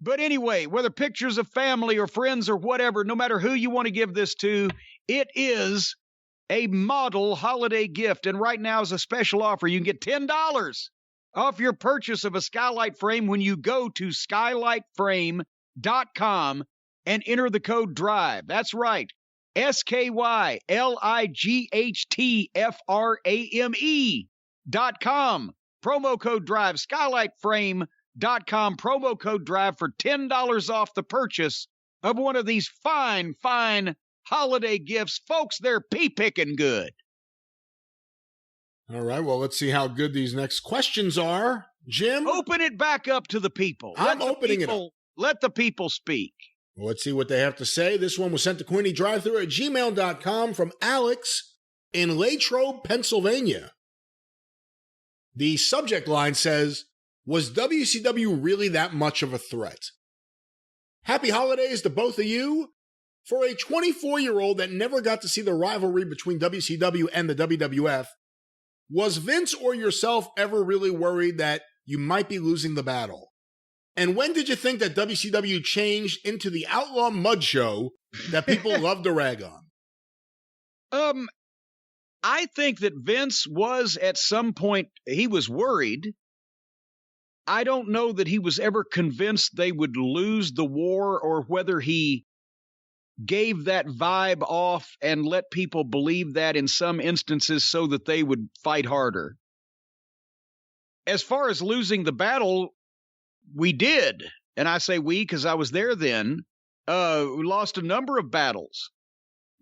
But anyway, whether pictures of family or friends or whatever, no matter who you want to give this to, it is a model holiday gift. And right now is a special offer. You can get $10 off your purchase of a skylight frame when you go to skylightframe.com and enter the code DRIVE. That's right. SKYLIGHTFRAME.com. Promo code DRIVE. Skylightframe.com. Promo code DRIVE for $10 off the purchase of one of these fine, fine holiday gifts. Folks, they're pea-picking good. All right, well, let's see how good these next questions are. Jim? Open it back up to the people. I'm opening it up. Let the people speak. Well, let's see what they have to say. This one was sent to CornyDriveThru at gmail.com from Alex in Latrobe, Pennsylvania. The subject line says, was WCW really that much of a threat? Happy holidays to both of you. For a 24-year-old that never got to see the rivalry between WCW and the WWF, was Vince or yourself ever really worried that you might be losing the battle? And when did you think that WCW changed into the outlaw mud show that people love to rag on? I think that Vince was at some point, he was worried. I don't know that he was ever convinced they would lose the war or whether he gave that vibe off and let people believe that in some instances so that they would fight harder. As far as losing the battle, we did. And I say we because I was there then. We lost a number of battles.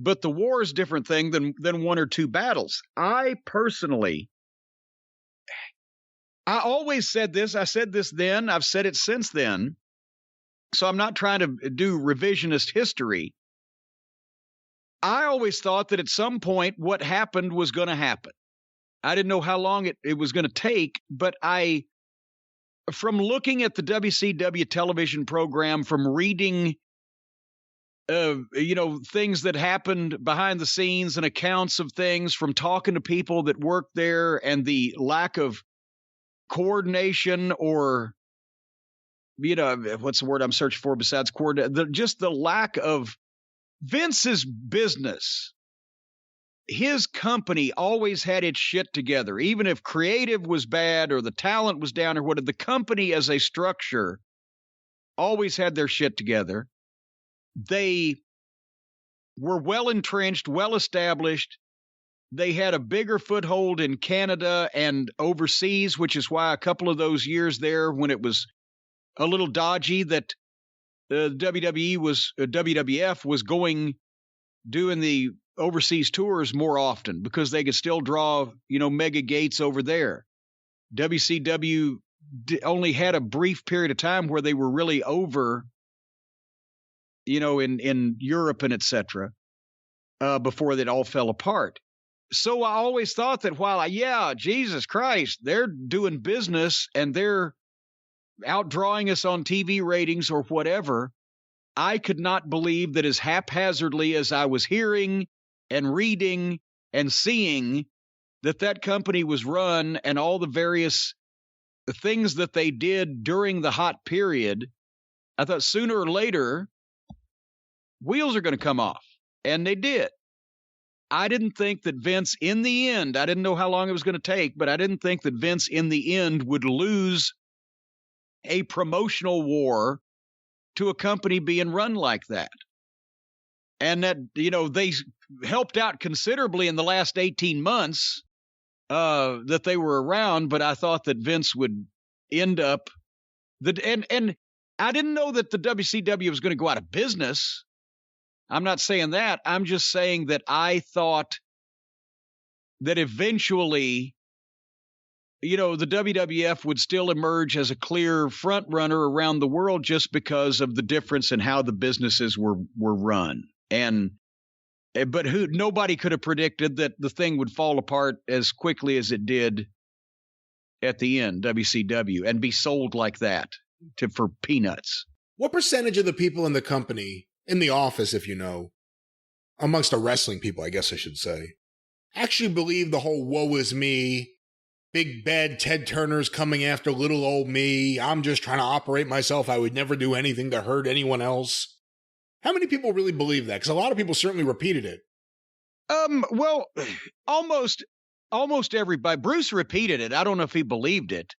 But the war is a different thing than one or two battles. I personally, I always said this. I said this then. I've said it since then. So I'm not trying to do revisionist history. I always thought that at some point what happened was going to happen. I didn't know how long it was going to take, but from looking at the WCW television program, from reading things that happened behind the scenes and accounts of things from talking to people that worked there, and the lack of coordination, or, what's the word I'm searching for besides coordinate? Just the lack of Vince's business. His company always had its shit together, even if creative was bad or the talent was down or whatever. The company as a structure always had their shit together. They were well entrenched, well established. They had a bigger foothold in Canada and overseas, which is why a couple of those years there when it was a little dodgy that WWF was doing the overseas tours more often because they could still draw, mega gates over there. WCW only had a brief period of time where they were really over, in Europe and etc. Before that all fell apart. So I always thought that while, Jesus Christ, they're doing business and they're outdrawing us on TV ratings or whatever, I could not believe that as haphazardly as I was hearing and reading and seeing that company was run and all the various things that they did during the hot period, I thought sooner or later, wheels are going to come off. And they did. I didn't think that Vince, in the end, I didn't know how long it was going to take, but I didn't think that Vince, in the end, would lose a promotional war to a company being run like that. And that, they helped out considerably in the last 18 months that they were around, but I thought that Vince would end up and I didn't know that the WCW was going to go out of business. I'm not saying that. I'm just saying that I thought that eventually, the WWF would still emerge as a clear front runner around the world just because of the difference in how the businesses were run. But nobody could have predicted that the thing would fall apart as quickly as it did at the end, WCW, and be sold like that for peanuts. What percentage of the people in the company, in the office, if amongst the wrestling people, I guess I should say, actually believe the whole woe is me, big bad Ted Turner's coming after little old me, I'm just trying to operate myself, I would never do anything to hurt anyone else? How many people really believe that? Because a lot of people certainly repeated it. Well, almost everybody. Bruce repeated it. I don't know if he believed it.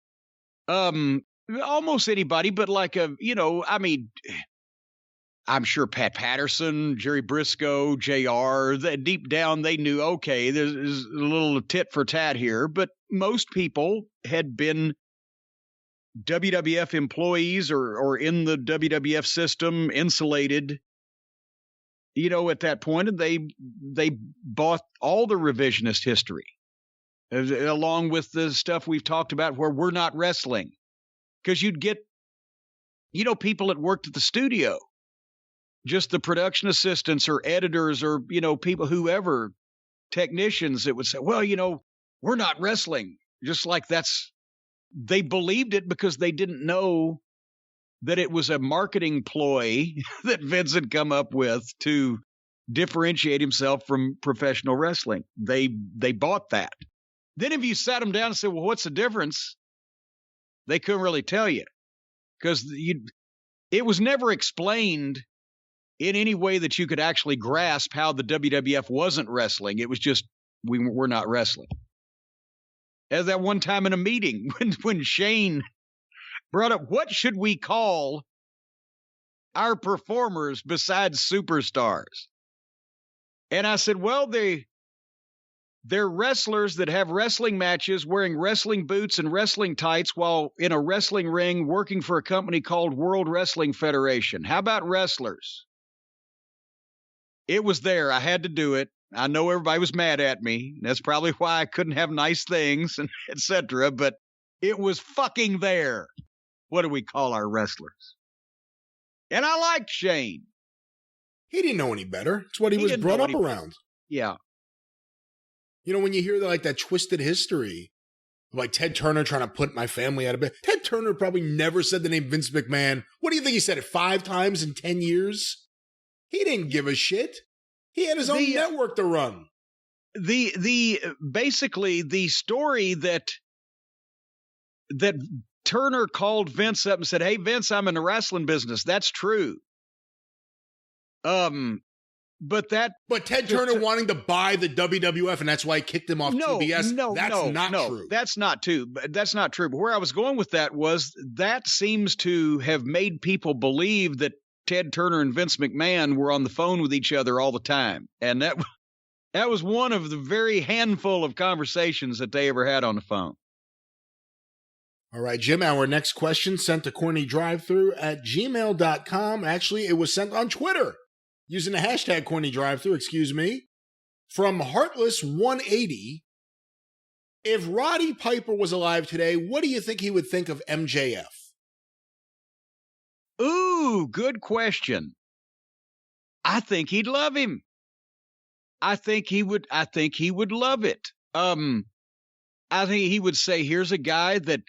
Almost anybody, but I'm sure Pat Patterson, Jerry Briscoe, JR, deep down they knew, okay, there's a little tit for tat here, but most people had been WWF employees or in the WWF system, insulated, at that point, and they bought all the revisionist history, along with the stuff we've talked about where we're not wrestling. Because you'd get, people that worked at the studio, just the production assistants or editors or, people, whoever, technicians that would say, well, we're not wrestling. Just like they believed it because they didn't know that it was a marketing ploy that Vince had come up with to differentiate himself from professional wrestling. They bought that. Then if you sat them down and said, well, what's the difference? They couldn't really tell you because it was never explained in any way that you could actually grasp how the WWF wasn't wrestling. It was just, we're not wrestling. As that one time in a meeting when Shane brought up, what should we call our performers besides superstars? And I said, well, they're wrestlers that have wrestling matches wearing wrestling boots and wrestling tights while in a wrestling ring working for a company called World Wrestling Federation. How about wrestlers? It was there. I had to do it. I know everybody was mad at me. That's probably why I couldn't have nice things and etc. But it was fucking there. What do we call our wrestlers? And I liked Shane. He didn't know any better. It's what he was brought up around. Yeah. When you hear that twisted history, like Ted Turner trying to put my family out of bed. Ted Turner probably never said the name Vince McMahon. What do you think he said it 5 times in 10 years? He didn't give a shit. He had his own network to run. Basically the story that Turner called Vince up and said, "Hey Vince, I'm in the wrestling business." That's true. But Ted Turner wanting to buy the WWF, and that's why he kicked him off TBS. That's not true. That's not true. That's not true. But where I was going with that was that seems to have made people believe that Ted Turner and Vince McMahon were on the phone with each other all the time. And that was one of the very handful of conversations that they ever had on the phone. All right, Jim, our next question sent to CornyDriveThru@gmail.com. Actually, it was sent on Twitter using the hashtag CornyDriveThru, from Heartless180. If Roddy Piper was alive today, what do you think he would think of MJF? Ooh, good question. I think he'd love him. I think he would love it. I think he would say, here's a guy that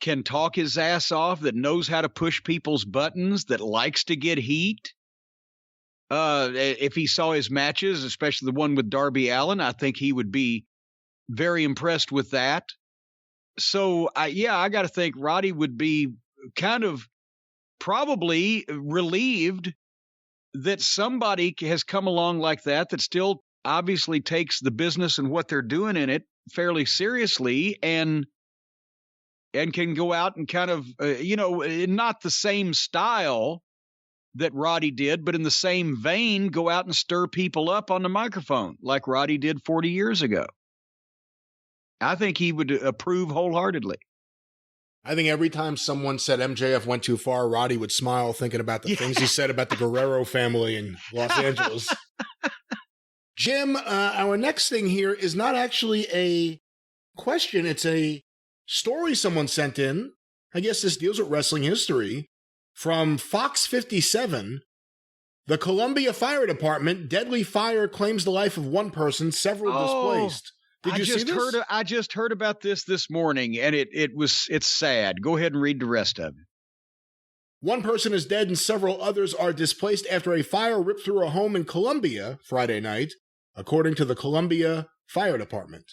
can talk his ass off, that knows how to push people's buttons, that likes to get heat. If he saw his matches, especially the one with Darby Allin, I think he would be very impressed with that. So, I got to think Roddy would be kind of probably relieved that somebody has come along like that still obviously takes the business and what they're doing in it fairly seriously and can go out and kind of, not the same style that Roddy did, but in the same vein, go out and stir people up on the microphone like Roddy did 40 years ago. I think he would approve wholeheartedly. I think every time someone said MJF went too far, Roddy would smile thinking about the things he said about the Guerrero family in Los Angeles. Jim, our next thing here is not actually a question. It's a story someone sent in. I guess this deals with wrestling history. From Fox 57, the Columbia Fire Department, deadly fire claims the life of one person, several displaced. Did you see this? I just heard about this morning, and it's sad. Go ahead and read the rest of it. One person is dead and several others are displaced after a fire ripped through a home in Columbia Friday night, according to the Columbia Fire Department.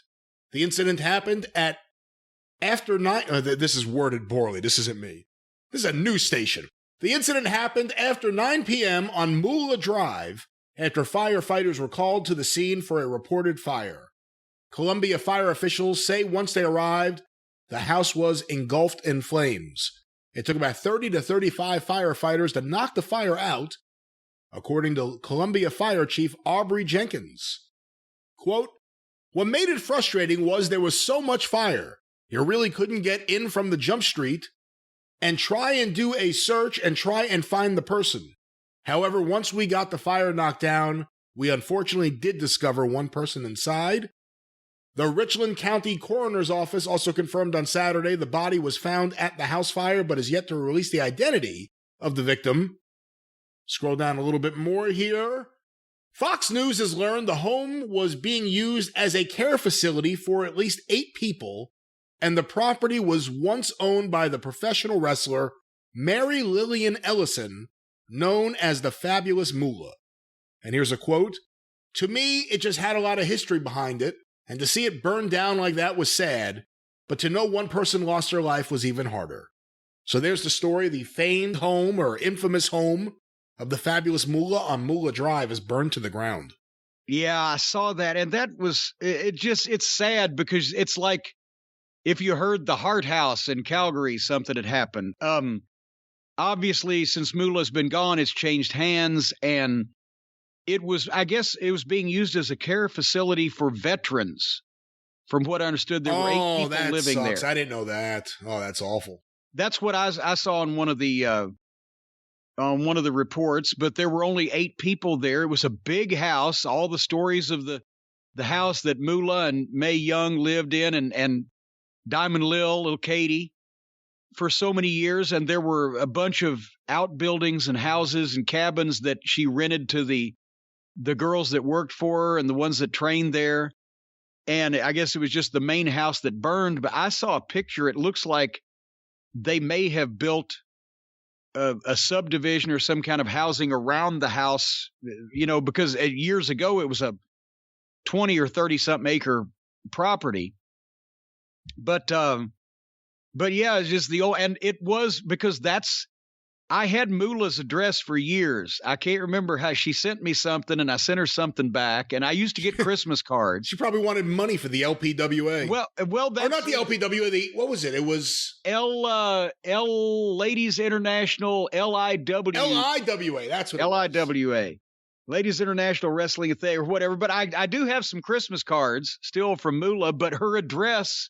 The incident happened at after 9... this is worded poorly. This isn't me. This is a news station. The incident happened after 9 p.m. on Moolah Drive after firefighters were called to the scene for a reported fire. Columbia fire officials say once they arrived, the house was engulfed in flames. It took about 30 to 35 firefighters to knock the fire out, according to Columbia Fire Chief Aubrey Jenkins. Quote, "What made it frustrating was there was so much fire, you really couldn't get in from the jump street and try and do a search and try and find the person. However, once we got the fire knocked down, we unfortunately did discover one person inside. The Richland County Coroner's Office also confirmed on Saturday the body was found at the house fire, but is yet to release the identity of the victim." Scroll down a little bit more here. Fox News has learned the home was being used as a care facility for at least 8 people, and the property was once owned by the professional wrestler Mary Lillian Ellison, known as the Fabulous Moolah. And here's a quote, "To me, it just had a lot of history behind it, and to see it burn down like that was sad, but to know one person lost their life was even harder." So there's the story. The famed home or infamous home of the Fabulous Moolah on Moolah Drive is burned to the ground. Yeah, I saw that. And that was, it's sad because it's like if you heard the Hart House in Calgary, something had happened. Obviously, since Moolah's been gone, it's changed hands, and I guess it was being used as a care facility for veterans. From what I understood, there were 8 people living there. I didn't know that. Oh, that's awful. That's what I saw on one of the reports, but there were only 8 people there. It was a big house. All the stories of the house that Moolah and Mae Young lived in, and Diamond little Katie, for so many years. And there were a bunch of outbuildings and houses and cabins that she rented to the girls that worked for her and the ones that trained there. And I guess it was just the main house that burned. But I saw a picture. It looks like they may have built a subdivision or some kind of housing around the house, because years ago it was a 20 or 30 something acre property. But yeah, it's just the old, and it was because I had Moolah's address for years. I can't remember how she sent me something and I sent her something back, and I used to get Christmas cards. She probably wanted money for the LPWA. Well, that's, or not the LPWA. What was it? It was Ladies International LIW. LIWA. That's what LIWA. Ladies International Wrestling thing or whatever. But I do have some Christmas cards still from Moolah, but her address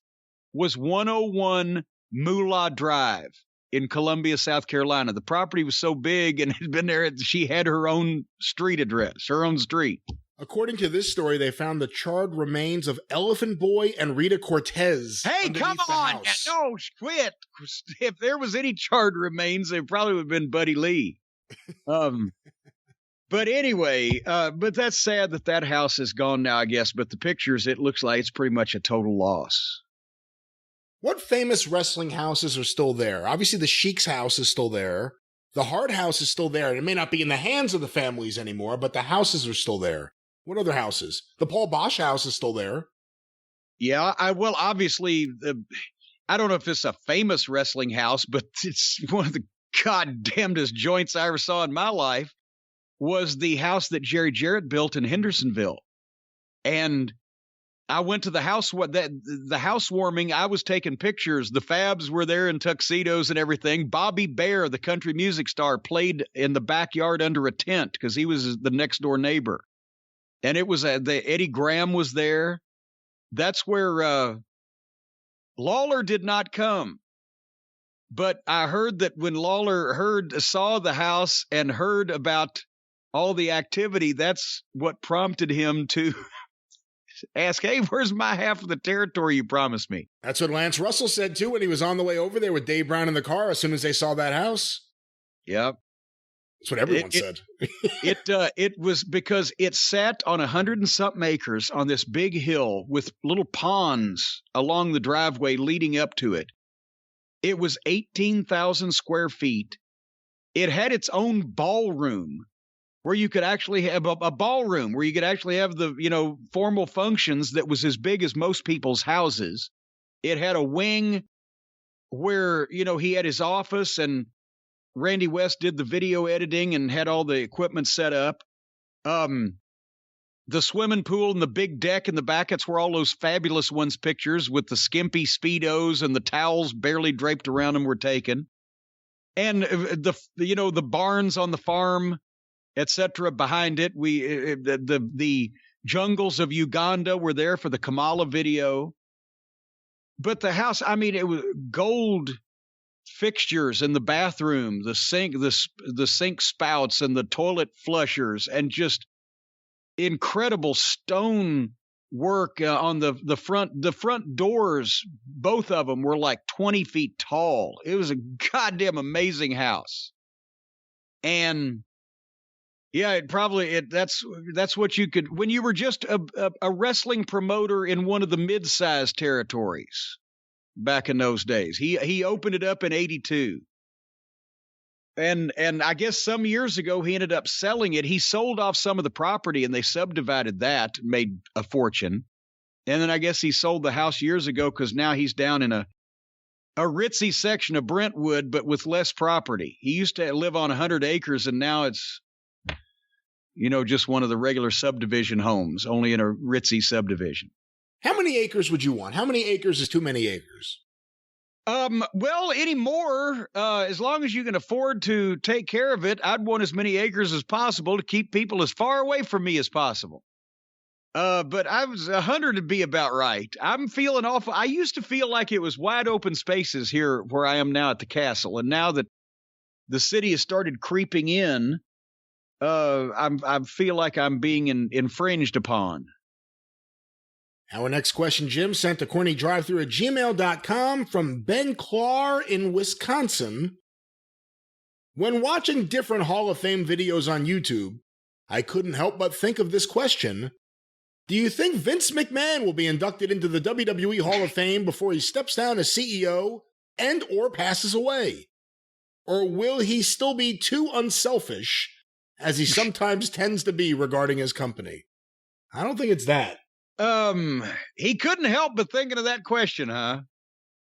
was 101 Moolah Drive in Columbia, South Carolina. The property was so big and had been there, she had her own street address, her own street. According to this story, they found the charred remains of Elephant Boy and Rita Cortez. Hey, come on! No, quit! If there was any charred remains, it probably would have been Buddy Lee. But anyway, but that's sad that house is gone now, I guess. But the pictures, it looks like it's pretty much a total loss. What famous wrestling houses are still there? Obviously, the Sheik's house is still there. The Hart house is still there. It may not be in the hands of the families anymore, but the houses are still there. What other houses? The Paul Bosch house is still there. Yeah, obviously, I don't know if it's a famous wrestling house, but it's one of the goddamnest joints I ever saw in my life, was the house that Jerry Jarrett built in Hendersonville. And I went to the housewarming. I was taking pictures. The Fabs were there in tuxedos and everything. Bobby Bear, the country music star, played in the backyard under a tent because he was the next door neighbor. And it was Eddie Graham was there. That's where Lawler did not come. But I heard that when Lawler saw the house and heard about all the activity, that's what prompted him to ask, hey, where's my half of the territory you promised me? That's what Lance Russell said, too, when he was on the way over there with Dave Brown in the car as soon as they saw that house. Yep. That's what everyone said. It was because it sat on 100 and something acres on this big hill with little ponds along the driveway leading up to it. It was 18,000 square feet. It had its own ballroom where you could actually have a ballroom where you could actually have the, formal functions that was as big as most people's houses. It had a wing where, he had his office and Randy West did the video editing and had all the equipment set up. The swimming pool and the big deck in the back, it's where all those Fabulous Ones pictures with the skimpy Speedos and the towels barely draped around them were taken. And the barns on the farm, etc. behind it. The jungles of Uganda were there for the Kamala video. But the house, it was gold fixtures in the bathroom, the sink spouts and the toilet flushers, and just incredible stone work on the front doors. Both of them were like 20 feet tall. It was a goddamn amazing house. And yeah, that's what you could, when you were just a wrestling promoter in one of the mid-sized territories back in those days. He opened it up in 82. And I guess some years ago he ended up selling it. He sold off some of the property and they subdivided that, made a fortune. And then I guess he sold the house years ago because now he's down in a ritzy section of Brentwood, but with less property. He used to live on 100 acres and now it's, just one of the regular subdivision homes, only in a ritzy subdivision. How many acres would you want? How many acres is too many acres? Well, anymore, as long as you can afford to take care of it, I'd want as many acres as possible to keep people as far away from me as possible. But 100 would be about right. I'm feeling awful. I used to feel like it was wide open spaces here where I am now at the castle. And now that the city has started creeping in, I feel like I'm being infringed upon. Our next question, Jim, sent to CornyDriveThru at gmail.com from Ben Clar in Wisconsin. When watching different Hall of Fame videos on YouTube, I couldn't help but think of this question. Do you think Vince McMahon will be inducted into the WWE Hall of Fame before he steps down as CEO and or passes away? or will he still be too unselfish, as he sometimes tends to be regarding his company? I don't think it's that. He couldn't help but thinking of that question, huh?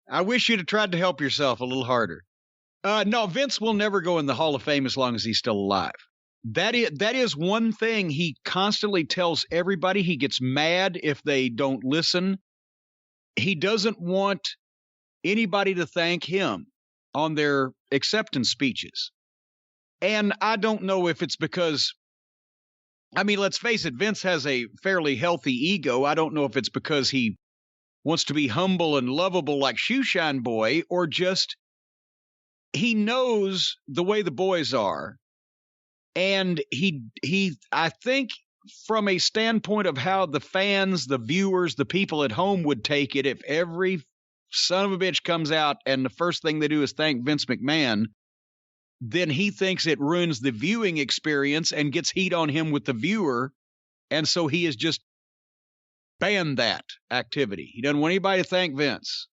I wish you'd have tried to help yourself a little harder. No, Vince will never go in the Hall of Fame as long as he's still alive. That is one thing he constantly tells everybody. He gets mad if they don't listen. He doesn't want anybody to thank him on their acceptance speeches. And I don't know if it's because, I mean, let's face it, Vince has a fairly healthy ego. I don't know if it's because he wants to be humble and lovable like Shoeshine Boy, or just he knows the way the boys are. And he I think from a standpoint of how the fans, the viewers, the people at home would take it, if every son of a bitch comes out and the first thing they do is thank Vince McMahon, then he thinks it ruins the viewing experience and gets heat on him with the viewer. And so he has just banned that activity. He doesn't want anybody to thank Vince.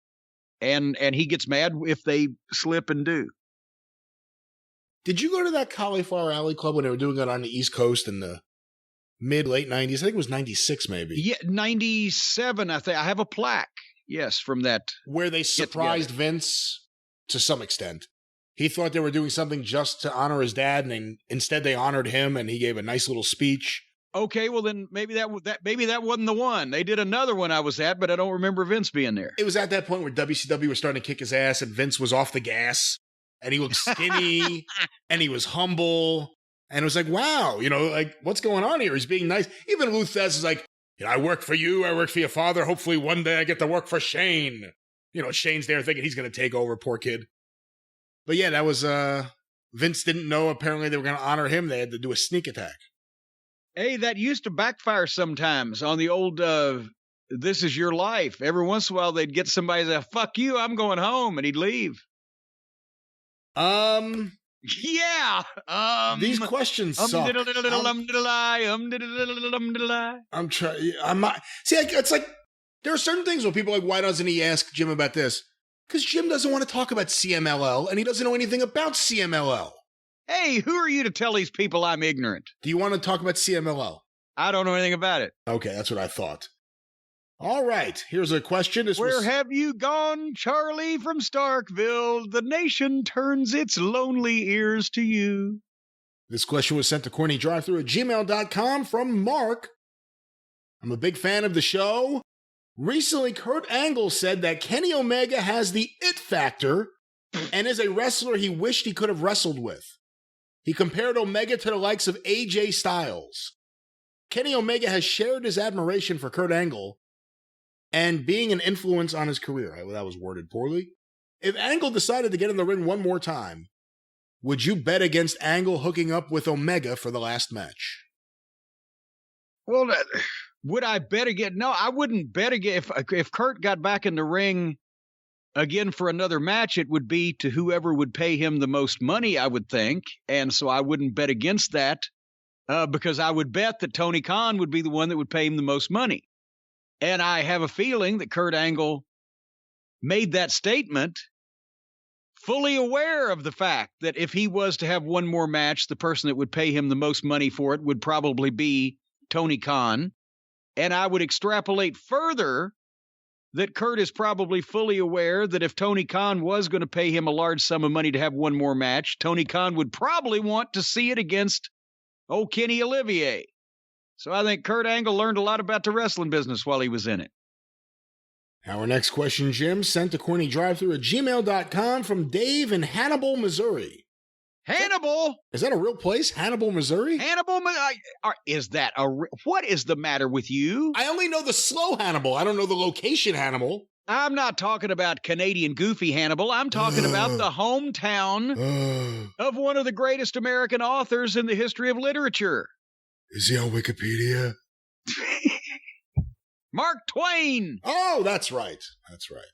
And he gets mad if they slip and do. Did you go to that Cauliflower Alley Club when they were doing it on the East Coast in the late 90s? I think it was 96 maybe. Yeah, 97, I think. I have a plaque, yes, from that. Where they surprised Vince to some extent. He thought they were doing something just to honor his dad, and instead they honored him, and he gave a nice little speech. Okay, well then maybe that wasn't the one. They did another one I was at, but I don't remember Vince being there. It was at that point where WCW was starting to kick his ass, and Vince was off the gas, and he looked skinny, and he was humble, and it was like, wow, like, what's going on here? He's being nice. Even Lou Thesz is like, I work for you, I work for your father, hopefully one day I get to work for Shane. Shane's there thinking he's going to take over, poor kid. But yeah, that was, Vince didn't know apparently they were going to honor him. They had to do a sneak attack. Hey, that used to backfire sometimes on the old, This Is Your Life. Every once in a while they'd get somebody to say, fuck you, I'm going home, and he'd leave. Yeah. These questions suck. I'm trying. I'm not. See, it's like there are certain things where people are like, why doesn't he ask Jim about this? Because Jim doesn't want to talk about CMLL, and he doesn't know anything about CMLL. Hey, who are you to tell these people I'm ignorant? Do you want to talk about CMLL? I don't know anything about it. Okay, that's what I thought. All right, here's a question. Where have you gone, Charlie from Starkville? The nation turns its lonely ears to you. This question was sent to CornyDriveThru@gmail.com from Mark. I'm a big fan of the show. Recently, Kurt Angle said that Kenny Omega has the it factor and is a wrestler he wished he could have wrestled with. He compared Omega to the likes of AJ Styles. Kenny Omega has shared his admiration for Kurt Angle and being an influence on his career. That was worded poorly. If Angle decided to get in the ring one more time, would you bet against Angle hooking up with Omega for the last match? Well, would I bet again? No, I wouldn't bet again. If Kurt got back in the ring again for another match, it would be to whoever would pay him the most money, I would think. And so I wouldn't bet against that because I would bet that Tony Khan would be the one that would pay him the most money. And I have a feeling that Kurt Angle made that statement fully aware of the fact that if he was to have one more match, the person that would pay him the most money for it would probably be Tony Khan. And I would extrapolate further that Kurt is probably fully aware that if Tony Khan was going to pay him a large sum of money to have one more match, Tony Khan would probably want to see it against Kenny Olivier. So I think Kurt Angle learned a lot about the wrestling business while he was in it. Our next question, Jim, sent to CornyDriveThru@gmail.com from Dave in Hannibal, Missouri. Hannibal? Is that a real place? Hannibal, Missouri? Hannibal? Is that what is the matter with you? I only know the slow Hannibal. I don't know the location Hannibal. I'm not talking about Canadian goofy Hannibal. I'm talking about the hometown of one of the greatest American authors in the history of literature. Is he on Wikipedia? Mark Twain. Oh, that's right. That's right.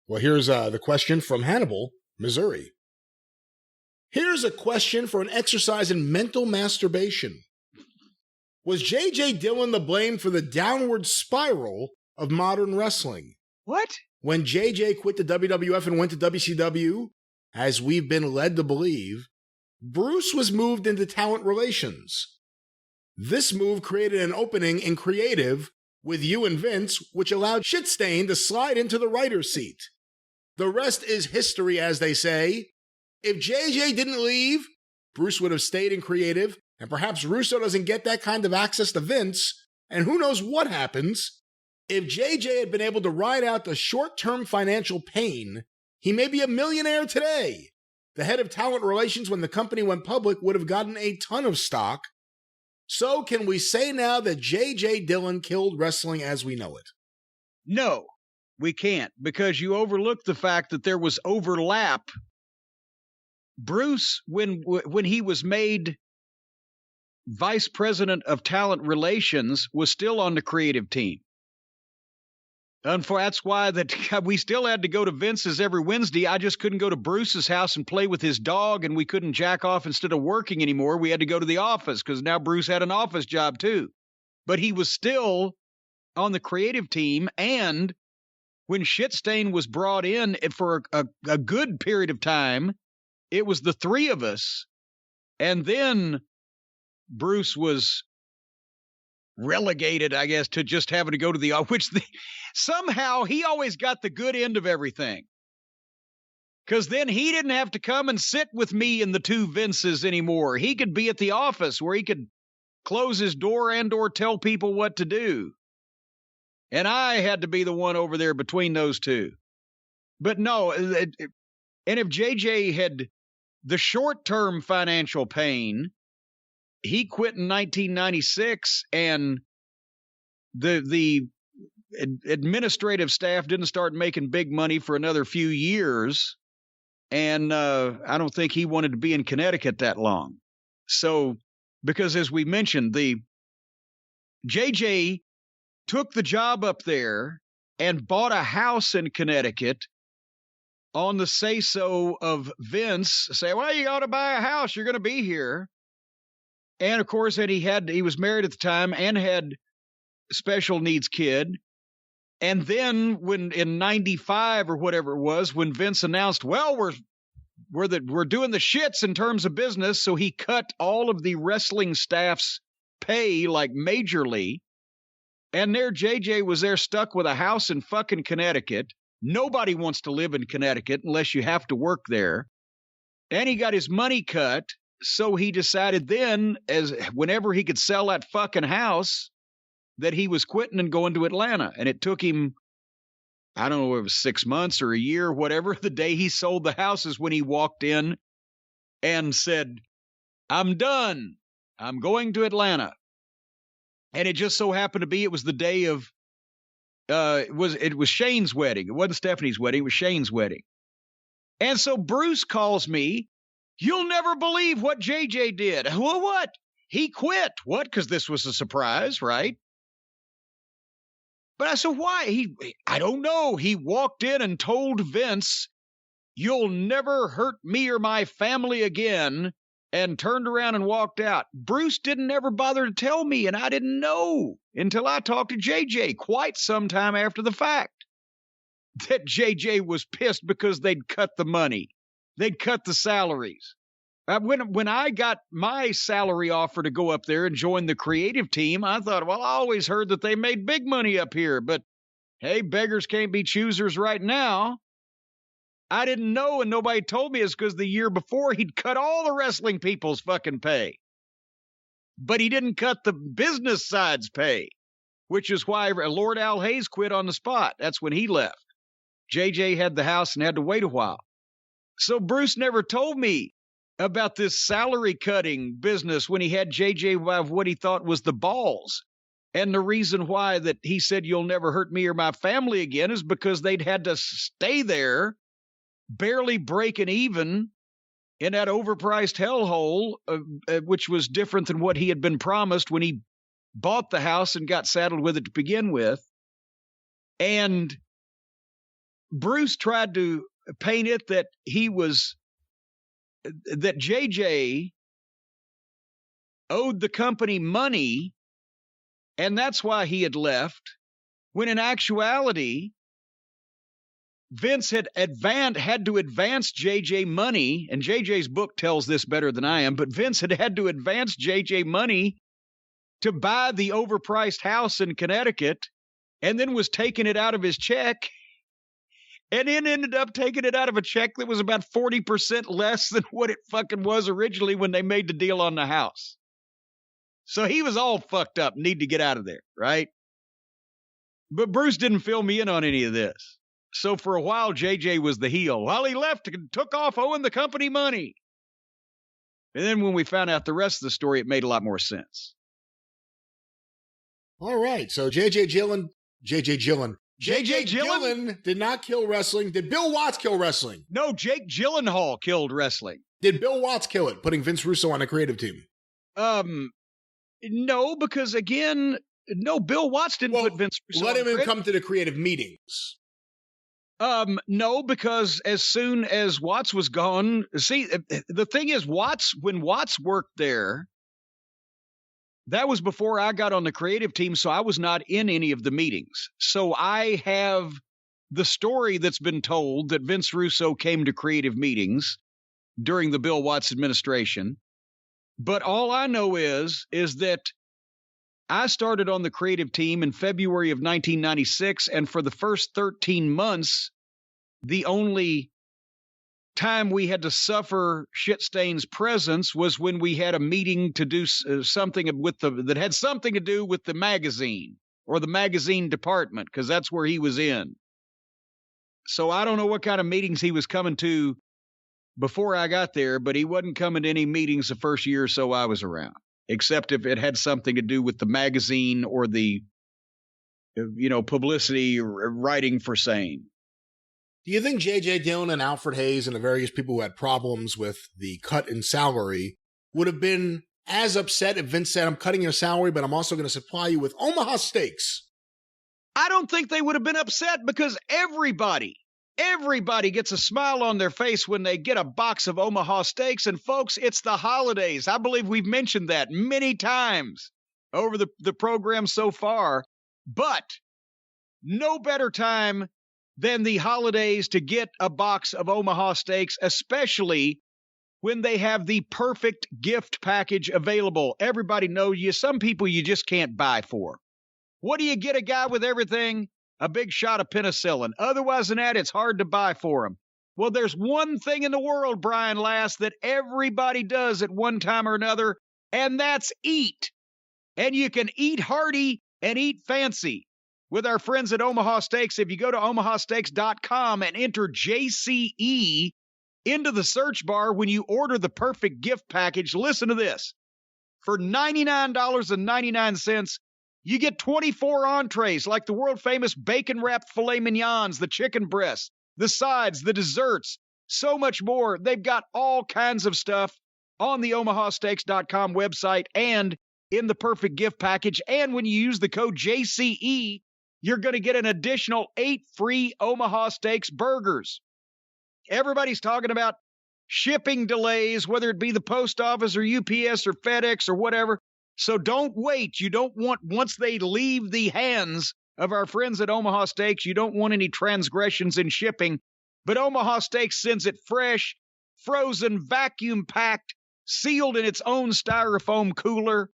Well, here's the question from Hannibal, Missouri. Here's a question for an exercise in mental masturbation. Was J.J. Dillon the blame for the downward spiral of modern wrestling? What? When J.J. quit the WWF and went to WCW, as we've been led to believe, Bruce was moved into talent relations. This move created an opening in creative with you and Vince, which allowed Shitstain to slide into the writer's seat. The rest is history, as they say. If JJ didn't leave, Bruce would have stayed in creative, and perhaps Russo doesn't get that kind of access to Vince, and who knows what happens. If JJ had been able to ride out the short-term financial pain, he may be a millionaire today. The head of talent relations when the company went public would have gotten a ton of stock. So can we say now that JJ Dillon killed wrestling as we know it? No, we can't, because you overlook the fact that there was overlap. Bruce, when he was made vice president of talent relations, was still on the creative team. And that's why we still had to go to Vince's every Wednesday. I just couldn't go to Bruce's house and play with his dog, and we couldn't jack off instead of working anymore. We had to go to the office because now Bruce had an office job too. But he was still on the creative team, and when Shitstain was brought in for a good period of time, it was the three of us. And then Bruce was relegated, I guess, to just having to go to the office, somehow he always got the good end of everything. Because then he didn't have to come and sit with me and the two Vinces anymore. He could be at the office where he could close his door and or tell people what to do. And I had to be the one over there between those two. But no, and if JJ had the short-term financial pain, he quit in 1996, and the administrative staff didn't start making big money for another few years, and I don't think he wanted to be in Connecticut that long. So, because as we mentioned, the JJ took the job up there and bought a house in Connecticut on the say-so of Vince, say, well, you ought to buy a house, you're going to be here. And of course, he was married at the time and had a special needs kid. And then when in 95 or whatever it was, when Vince announced, well, we're doing the shits in terms of business, so he cut all of the wrestling staff's pay like majorly. And there JJ was there stuck with a house in fucking Connecticut. Nobody wants to live in Connecticut unless you have to work there. And he got his money cut. So he decided then, as whenever he could sell that fucking house, that he was quitting and going to Atlanta. And it took him, I don't know, it was 6 months or a year, whatever. The day he sold the house is when he walked in and said, I'm done. I'm going to Atlanta. And it just so happened to be, it was the day of, it was Shane's wedding. It wasn't Stephanie's wedding. It was Shane's wedding. And so Bruce calls me. You'll never believe what JJ did. Well, what? He quit. What? Because this was a surprise, right? But I said, why? I don't know. He walked in and told Vince, you'll never hurt me or my family again, and turned around and walked out. Bruce didn't ever bother to tell me, and I didn't know until I talked to JJ quite some time after the fact that JJ was pissed because they'd cut the money. They'd cut the salaries. When I got my salary offer to go up there and join the creative team, I thought, well, I always heard that they made big money up here, but hey, beggars can't be choosers right now. I didn't know, and nobody told me it's because the year before he'd cut all the wrestling people's fucking pay. But he didn't cut the business side's pay, which is why Lord Al Hayes quit on the spot. That's when he left. JJ had the house and had to wait a while. So Bruce never told me about this salary cutting business when he had JJ have what he thought was the balls. And the reason why that he said, you'll never hurt me or my family again, is because they'd had to stay there, barely breaking even in that overpriced hellhole, which was different than what he had been promised when he bought the house and got saddled with it to begin with. And Bruce tried to paint it that that JJ owed the company money, and that's why he had left, when in actuality, Vince had to advance JJ money, and JJ's book tells this better than I am, but Vince had to advance JJ money to buy the overpriced house in Connecticut, and then was taking it out of his check, and then ended up taking it out of a check that was about 40% less than what it fucking was originally when they made the deal on the house. So he was all fucked up, need to get out of there, right? But Bruce didn't fill me in on any of this. So for a while, JJ was the heel. While he left and took off owing the company money. And then when we found out the rest of the story, it made a lot more sense. All right. So JJ Dillon did not kill wrestling. Did Bill Watts kill wrestling? No, Jake Gyllenhaal killed wrestling. Did Bill Watts kill it, putting Vince Russo on a creative team? No, because again, no, Bill Watts didn't put Vince Russo let on him come to the creative meetings. No, because as soon as Watts was gone, see, the thing is, when Watts worked there, that was before I got on the creative team, so I was not in any of the meetings. So I have the story that's been told that Vince Russo came to creative meetings during the Bill Watts administration. But all I know is that I started on the creative team in February of 1996, and for the first 13 months, the only time we had to suffer Shitstain's presence was when we had a meeting to do something that had something to do with the magazine or the magazine department, because that's where he was in. So I don't know what kind of meetings he was coming to before I got there, but he wasn't coming to any meetings the first year or so I was around, except if it had something to do with the magazine or the, publicity or writing for Sane. Do you think J.J. Dillon and Alfred Hayes and the various people who had problems with the cut in salary would have been as upset if Vince said, I'm cutting your salary, but I'm also going to supply you with Omaha steaks? I don't think they would have been upset because everybody gets a smile on their face when they get a box of Omaha steaks. And folks, it's the holidays. I believe we've mentioned that many times over the program so far, but no better time than the holidays to get a box of Omaha steaks, especially when they have the perfect gift package available. Everybody knows some people you just can't buy for. What do you get a guy with everything? A big shot of penicillin. Otherwise than that, it's hard to buy for him. Well, there's one thing in the world, Brian Last, that everybody does at one time or another, and that's eat. And you can eat hearty and eat fancy with our friends at Omaha Steaks. If you go to omahasteaks.com and enter JCE into the search bar when you order the perfect gift package, listen to this. For $99.99, you get 24 entrees like the world-famous bacon-wrapped filet mignons, the chicken breasts, the sides, the desserts, so much more. They've got all kinds of stuff on the omahasteaks.com website and in the perfect gift package. And when you use the code JCE, you're going to get an additional 8 free Omaha Steaks burgers. Everybody's talking about shipping delays, whether it be the post office or UPS or FedEx or whatever. So don't wait. You don't want, once they leave the hands of our friends at Omaha Steaks, you don't want any transgressions in shipping. But Omaha Steaks sends it fresh, frozen, vacuum-packed, sealed in its own styrofoam cooler.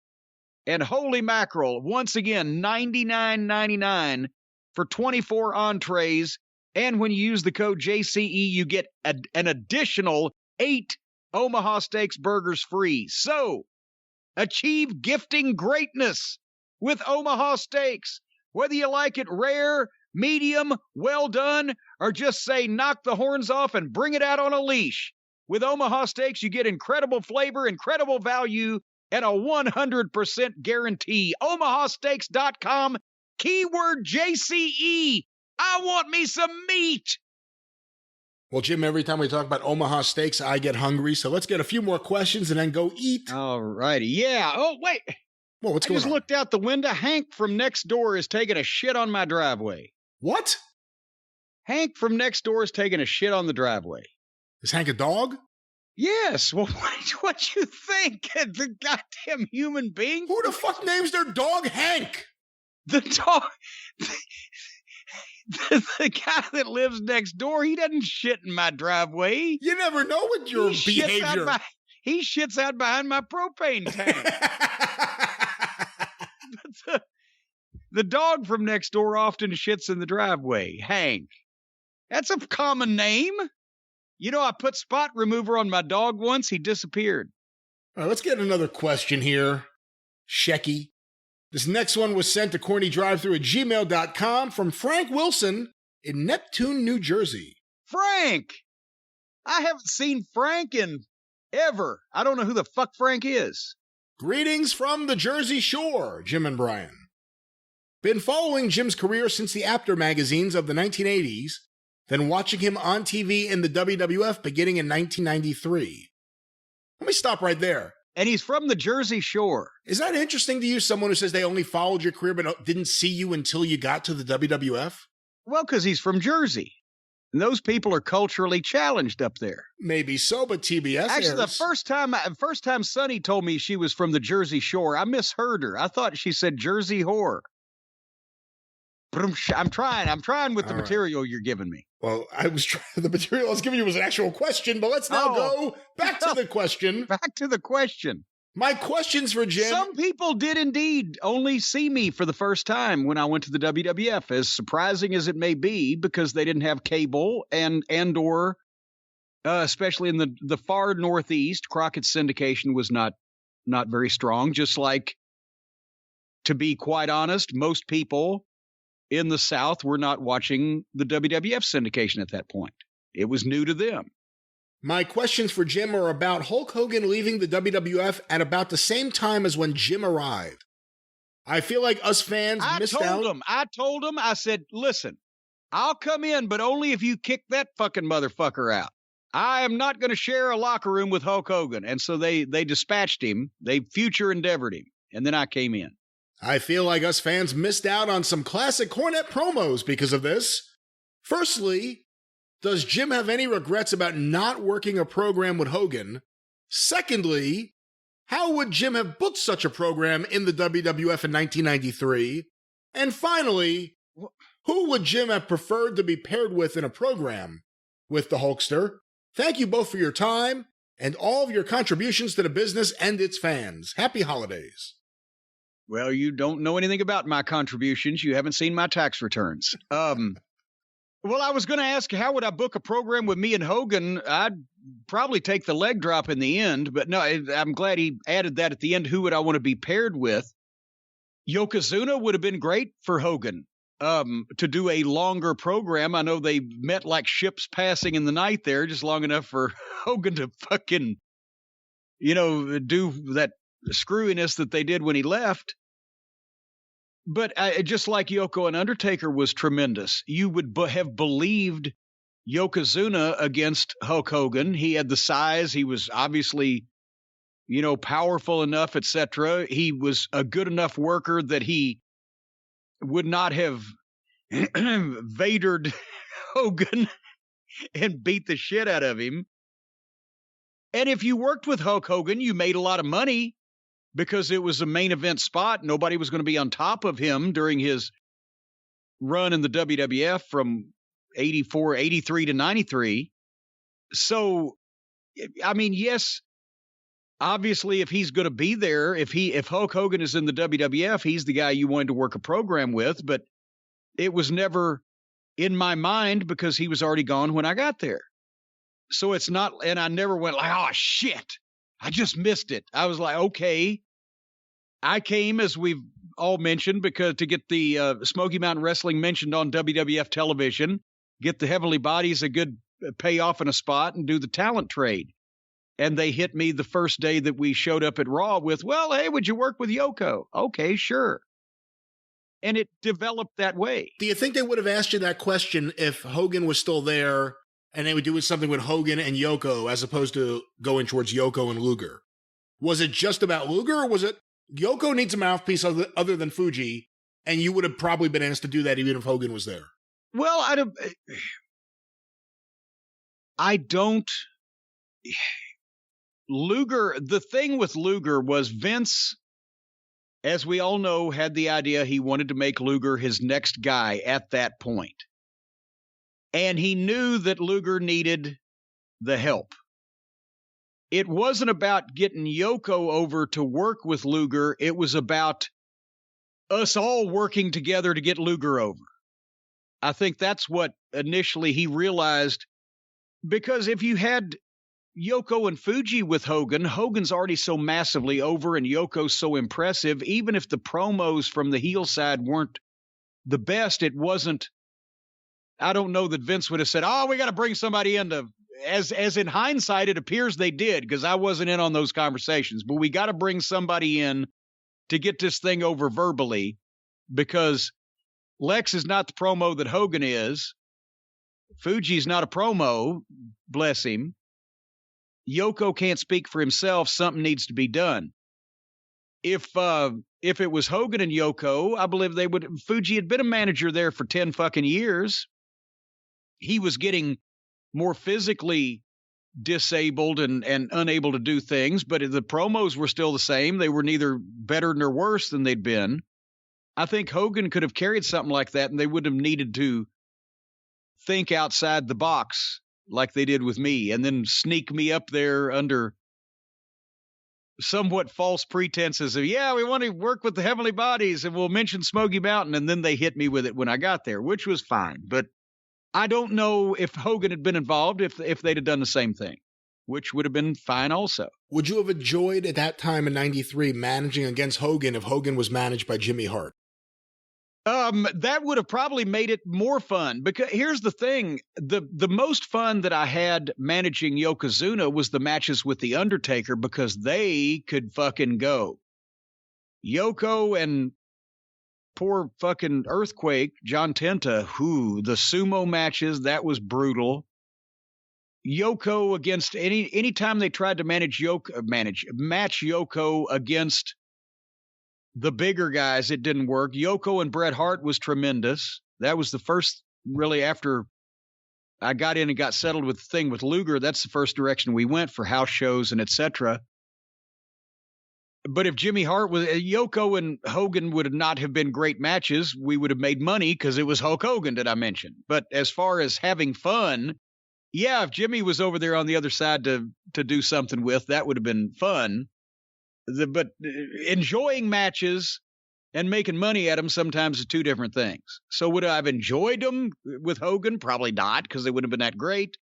And holy mackerel, once again, $99.99 for 24 entrees. And when you use the code JCE, you get an additional 8 Omaha Steaks burgers free. So achieve gifting greatness with Omaha Steaks. Whether you like it rare, medium, well done, or just say knock the horns off and bring it out on a leash. With Omaha Steaks, you get incredible flavor, incredible value, and a 100% guarantee. omahasteaks.com, keyword JCE. I want me some meat. Well, Jim, every time we talk about Omaha Steaks, I get hungry. So let's get a few more questions and then go eat. All righty. Yeah. Oh, wait. Well, what's going on? I just looked out the window. Hank from next door is taking a shit on my driveway. What? Hank from next door is taking a shit on the driveway. Is Hank a dog? Yes. Well, what you think? The goddamn human being? Who the fuck names their dog Hank? The dog... The guy that lives next door, he doesn't shit in my driveway. You never know with your behavior. He shits out behind my propane tank. The dog from next door often shits in the driveway. Hank. That's a common name. You know, I put spot remover on my dog once. He disappeared. All right, let's get another question here. Shecky. This next one was sent to CornyDriveThru@gmail.com from Frank Wilson in Neptune, New Jersey. Frank! I haven't seen Frank in ever. I don't know who the fuck Frank is. Greetings from the Jersey Shore, Jim and Brian. Been following Jim's career since the After magazines of the 1980s, then watching him on TV in the WWF beginning in 1993. Let me stop right there. And he's from the Jersey Shore. Is that interesting to you, someone who says they only followed your career but didn't see you until you got to the WWF? Well, because he's from Jersey. And those people are culturally challenged up there. Maybe so, but TBS Actually, airs. the first time Sonny told me she was from the Jersey Shore, I misheard her. I thought she said Jersey Whore. I'm trying with the material you're giving me. Well, the material I was giving you was an actual question, but let's now go back to the question. Back to the question. My questions for Jim. Some people did indeed only see me for the first time when I went to the WWF, as surprising as it may be, because they didn't have cable and/or especially in the far Northeast, Crockett's syndication was not very strong. Just like, to be quite honest, most people in the South were not watching the WWF syndication at that point. It was new to them. My questions for Jim are about Hulk Hogan leaving the WWF at about the same time as when Jim arrived. I feel like us fans missed out. I told him, I said, listen, I'll come in, but only if you kick that fucking motherfucker out. I am not going to share a locker room with Hulk Hogan. And so they dispatched him. They future endeavored him. And then I came in. I feel like us fans missed out on some classic Cornette promos because of this. Firstly, does Jim have any regrets about not working a program with Hogan? Secondly, how would Jim have booked such a program in the WWF in 1993? And finally, who would Jim have preferred to be paired with in a program with the Hulkster? Thank you both for your time and all of your contributions to the business and its fans. Happy holidays. Well, you don't know anything about my contributions. You haven't seen my tax returns. Well, I was going to ask, how would I book a program with me and Hogan? I'd probably take the leg drop in the end, but no, I'm glad he added that at the end. Who would I want to be paired with? Yokozuna would have been great for Hogan to do a longer program. I know they met like ships passing in the night there, just long enough for Hogan to fucking, do that screwiness that they did when he left. But just like Yoko and Undertaker was tremendous, you would have believed Yokozuna against Hulk Hogan. He had the size. He was obviously, powerful enough, etc. He was a good enough worker that he would not have Vadered Hogan and beat the shit out of him. And if you worked with Hulk Hogan, you made a lot of money, because it was a main event spot. Nobody was going to be on top of him during his run in the WWF from 83 to 93. So, I mean, yes, obviously, if he's going to be there, if Hulk Hogan is in the WWF, he's the guy you wanted to work a program with, but it was never in my mind because he was already gone when I got there. So it's not, and I never went like, oh shit, I just missed it. I was like, okay. I came, as we've all mentioned, because to get the Smoky Mountain Wrestling mentioned on WWF television, get the Heavenly Bodies a good payoff in a spot, and do the talent trade. And they hit me the first day that we showed up at Raw with, well, hey, would you work with Yoko? Okay, sure. And it developed that way. Do you think they would have asked you that question if Hogan was still there and they would do something with Hogan and Yoko as opposed to going towards Yoko and Luger? Was it just about Luger, or was it Yoko needs a mouthpiece other than Fuji, and you would have probably been asked to do that even if Hogan was there? Well, I don't. Luger, the thing with Luger was Vince as we all know, had the idea he wanted to make Luger his next guy at that point. And he knew that Luger needed the help. It wasn't about getting Yoko over to work with Luger. It was about us all working together to get Luger over. I think that's what initially he realized, because if you had Yoko and Fuji with Hogan, Hogan's already so massively over and Yoko's so impressive. Even if the promos from the heel side weren't the best, it wasn't. I don't know that Vince would have said, "Oh, we got to bring somebody in to," as in hindsight, it appears they did, because I wasn't in on those conversations, but we got to bring somebody in to get this thing over verbally, because Lex is not the promo that Hogan is. Fuji's not a promo, bless him. Yoko can't speak for himself. Something needs to be done. If it was Hogan and Yoko, I believe they would. Fuji had been a manager there for 10 fucking years. He was getting more physically disabled and unable to do things, but the promos were still the same. They were neither better nor worse than they'd been. I think Hogan could have carried something like that, and they wouldn't have needed to think outside the box like they did with me, and then sneak me up there under somewhat false pretenses of, yeah, we want to work with the Heavenly Bodies, and we'll mention Smoky Mountain, and then they hit me with it when I got there, which was fine. But I don't know if Hogan had been involved, if they'd have done the same thing, which would have been fine also. Would you have enjoyed at that time in 93 managing against Hogan if Hogan was managed by Jimmy Hart? That would have probably made it more fun, because here's the thing. The most fun that I had managing Yokozuna was the matches with The Undertaker, because they could fucking go. Yoko and poor fucking Earthquake, John Tenta, the sumo matches, that was brutal. Yoko against any time they tried to match Yoko against the bigger guys, it didn't work. Yoko and Bret Hart was tremendous. That was the first, really, after I got in and got settled with the thing with Luger, that's the first direction we went for house shows and etc. But if Jimmy Hart was, Yoko and Hogan would not have been great matches. We would have made money because it was Hulk Hogan that I mentioned. But as far as having fun, yeah, if Jimmy was over there on the other side to do something with, that would have been fun. But enjoying matches and making money at them sometimes is two different things. So would I have enjoyed them with Hogan? Probably not, because they wouldn't have been that great.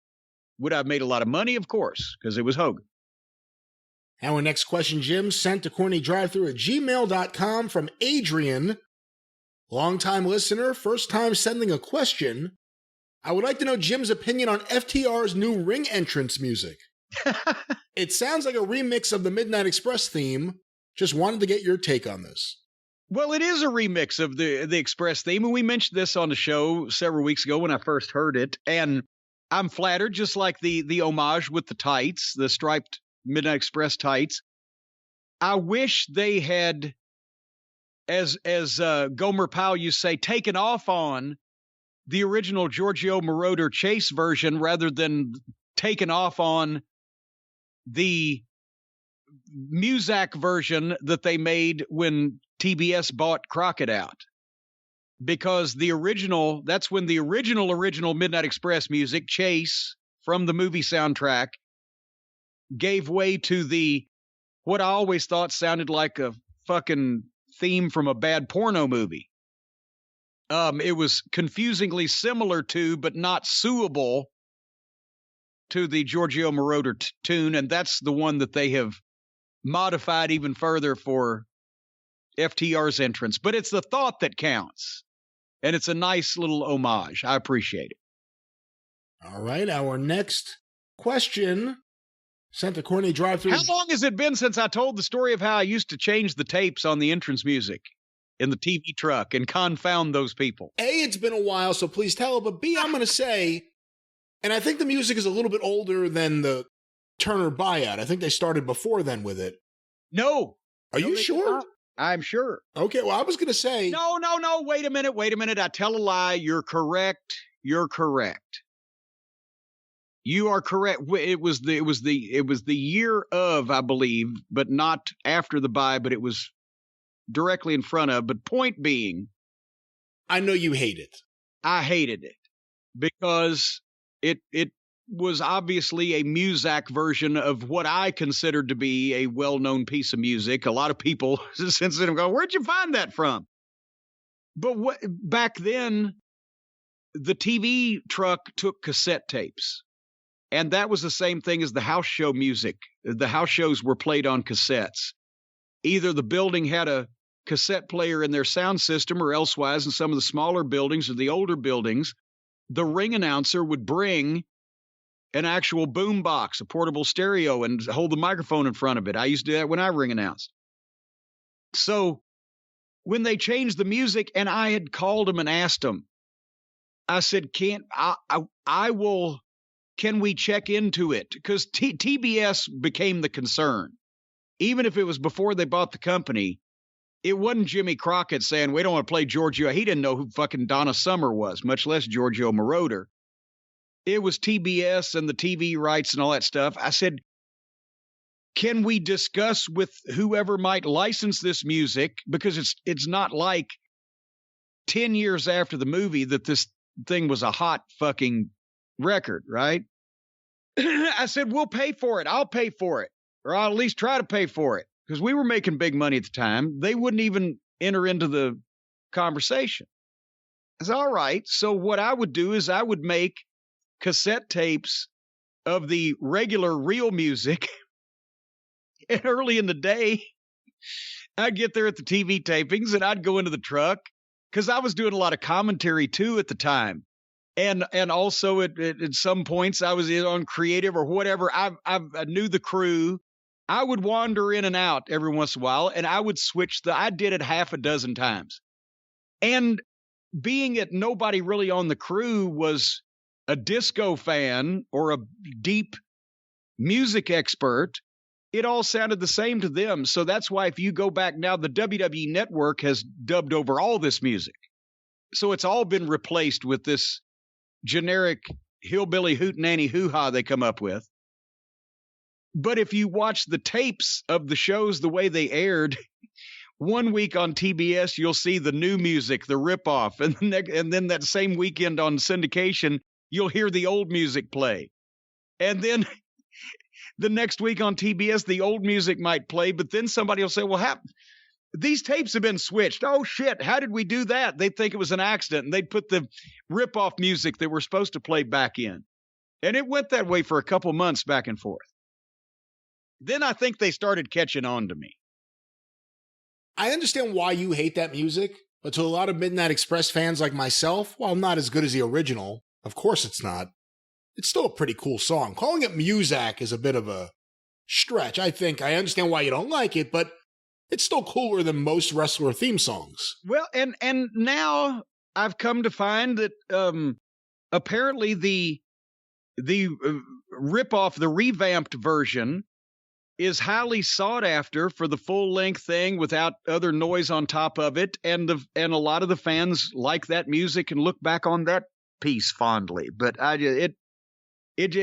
Would I have made a lot of money? Of course, because it was Hogan. Our next question, Jim, sent to CornyDriveThru@gmail.com from Adrian. Longtime listener, first time sending a question. I would like to know Jim's opinion on FTR's new ring entrance music. It sounds like a remix of the Midnight Express theme. Just wanted to get your take on this. Well, it is a remix of the Express theme, and we mentioned this on the show several weeks ago when I first heard it, and I'm flattered, just like the homage with the tights, the striped Midnight Express tights. I wish they had, as Gomer Powell used to say, taken off on the original Giorgio Moroder Chase version rather than taken off on the Muzak version that they made when TBS bought Crockett out. Because the original, that's when the original Midnight Express music, Chase, from the movie soundtrack, gave way to what I always thought sounded like a fucking theme from a bad porno movie. It was confusingly similar to, but not suable to, the Giorgio Moroder tune, and that's the one that they have modified even further for FTR's entrance. But it's the thought that counts, and it's a nice little homage. I appreciate it. All right, our next question, sent to CornyDriveThru. How long has it been since I told the story of how I used to change the tapes on the entrance music in the TV truck and confound those people? A, it's been a while, so please tell. But B, I'm going to say, and I think the music is a little bit older than the Turner buyout. I think they started before then with it. No. Are you sure? I'm sure. Okay, well, I was going to say. No. Wait a minute. I tell a lie. You're correct. You are correct. It was the year of, I believe, but not after the buy, but it was directly in front of. But point being, I know you hate it. I hated it because it was obviously a Muzak version of what I considered to be a well-known piece of music. A lot of people since then go, "Where'd you find that from?" But back then, the TV truck took cassette tapes, and that was the same thing as the house show music. The house shows were played on cassettes. Either the building had a cassette player in their sound system, or elsewise in some of the smaller buildings or the older buildings, the ring announcer would bring an actual boom box, a portable stereo, and hold the microphone in front of it. I used to do that when I ring announced. So when they changed the music, and I had called them and asked them, I said, can we check into it? Because TBS became the concern. Even if it was before they bought the company, it wasn't Jimmy Crockett saying, we don't want to play Giorgio. He didn't know who fucking Donna Summer was, much less Giorgio Moroder. It was TBS and the TV rights and all that stuff. I said, can we discuss with whoever might license this music? Because it's not like 10 years after the movie that this thing was a hot fucking record, right? I said, we'll pay for it. I'll pay for it. Or I'll at least try to pay for it. Because we were making big money at the time. They wouldn't even enter into the conversation. I said, all right. So what I would do is I would make cassette tapes of the regular real music. And early in the day, I'd get there at the TV tapings and I'd go into the truck because I was doing a lot of commentary too at the time. And also at some points I was on creative or whatever. I knew the crew. I would wander in and out every once in a while, and I would switch I did it half a dozen times. And being that nobody really on the crew was a disco fan or a deep music expert, it all sounded the same to them. So that's why if you go back now, the WWE Network has dubbed over all this music. So it's all been replaced with this generic hillbilly hootenanny hoo-ha they come up with. But if you watch the tapes of the shows the way they aired, one week on TBS, you'll see the new music, the ripoff. And then that same weekend on syndication, you'll hear the old music play. And then the next week on TBS, the old music might play, but then somebody will say, well, these tapes have been switched. Oh, shit, how did we do that? They'd think it was an accident, and they'd put the ripoff music that we're supposed to play back in. And it went that way for a couple months back and forth. Then I think they started catching on to me. I understand why you hate that music, but to a lot of Midnight Express fans like myself, while not as good as the original, of course it's not, it's still a pretty cool song. Calling it Muzak is a bit of a stretch. I understand why you don't like it, but it's still cooler than most wrestler theme songs. Well, and now I've come to find that apparently the ripoff, the revamped version, is highly sought after for the full length thing without other noise on top of it, and a lot of the fans like that music and look back on that piece fondly. But it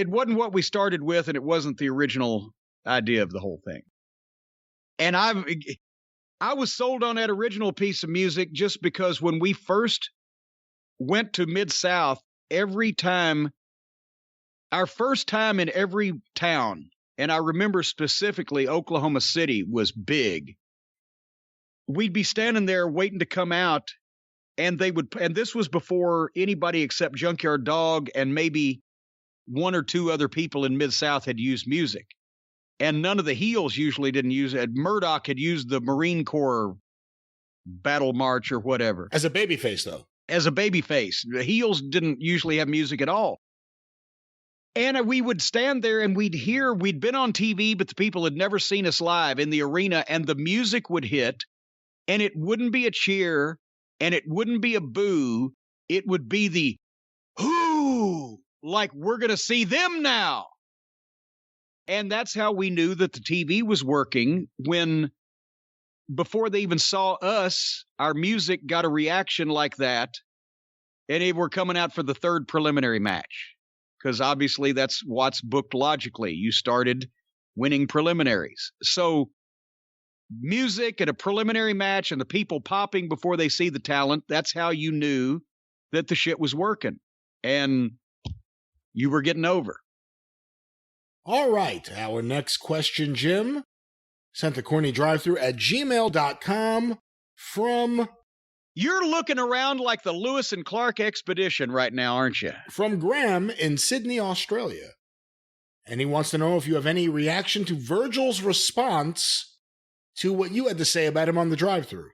wasn't what we started with, and it wasn't the original idea of the whole thing. And I was sold on that original piece of music just because when we first went to Mid-South, our first time in every town, and I remember specifically Oklahoma City was big. We'd be standing there waiting to come out, and this was before anybody except Junkyard Dog and maybe one or two other people in Mid-South had used music. And none of the heels usually didn't use it. Murdoch had used the Marine Corps Battle March or whatever. As a babyface, though. As a babyface. The heels didn't usually have music at all. And we would stand there and we'd been on TV, but the people had never seen us live in the arena, and the music would hit, and it wouldn't be a cheer, and it wouldn't be a boo. It would be the whoo, like we're going to see them now. And that's how we knew that the TV was working when, before they even saw us, our music got a reaction like that, and they were coming out for the third preliminary match. Because obviously that's what's booked logically. You started winning preliminaries. So music and a preliminary match and the people popping before they see the talent, that's how you knew that the shit was working and you were getting over. All right. Our next question, Jim, sent to CornyDriveThru@gmail.com from... You're looking around like the Lewis and Clark expedition right now, aren't you? From Graham in Sydney, Australia. And he wants to know if you have any reaction to Virgil's response to what you had to say about him on the drive-thru.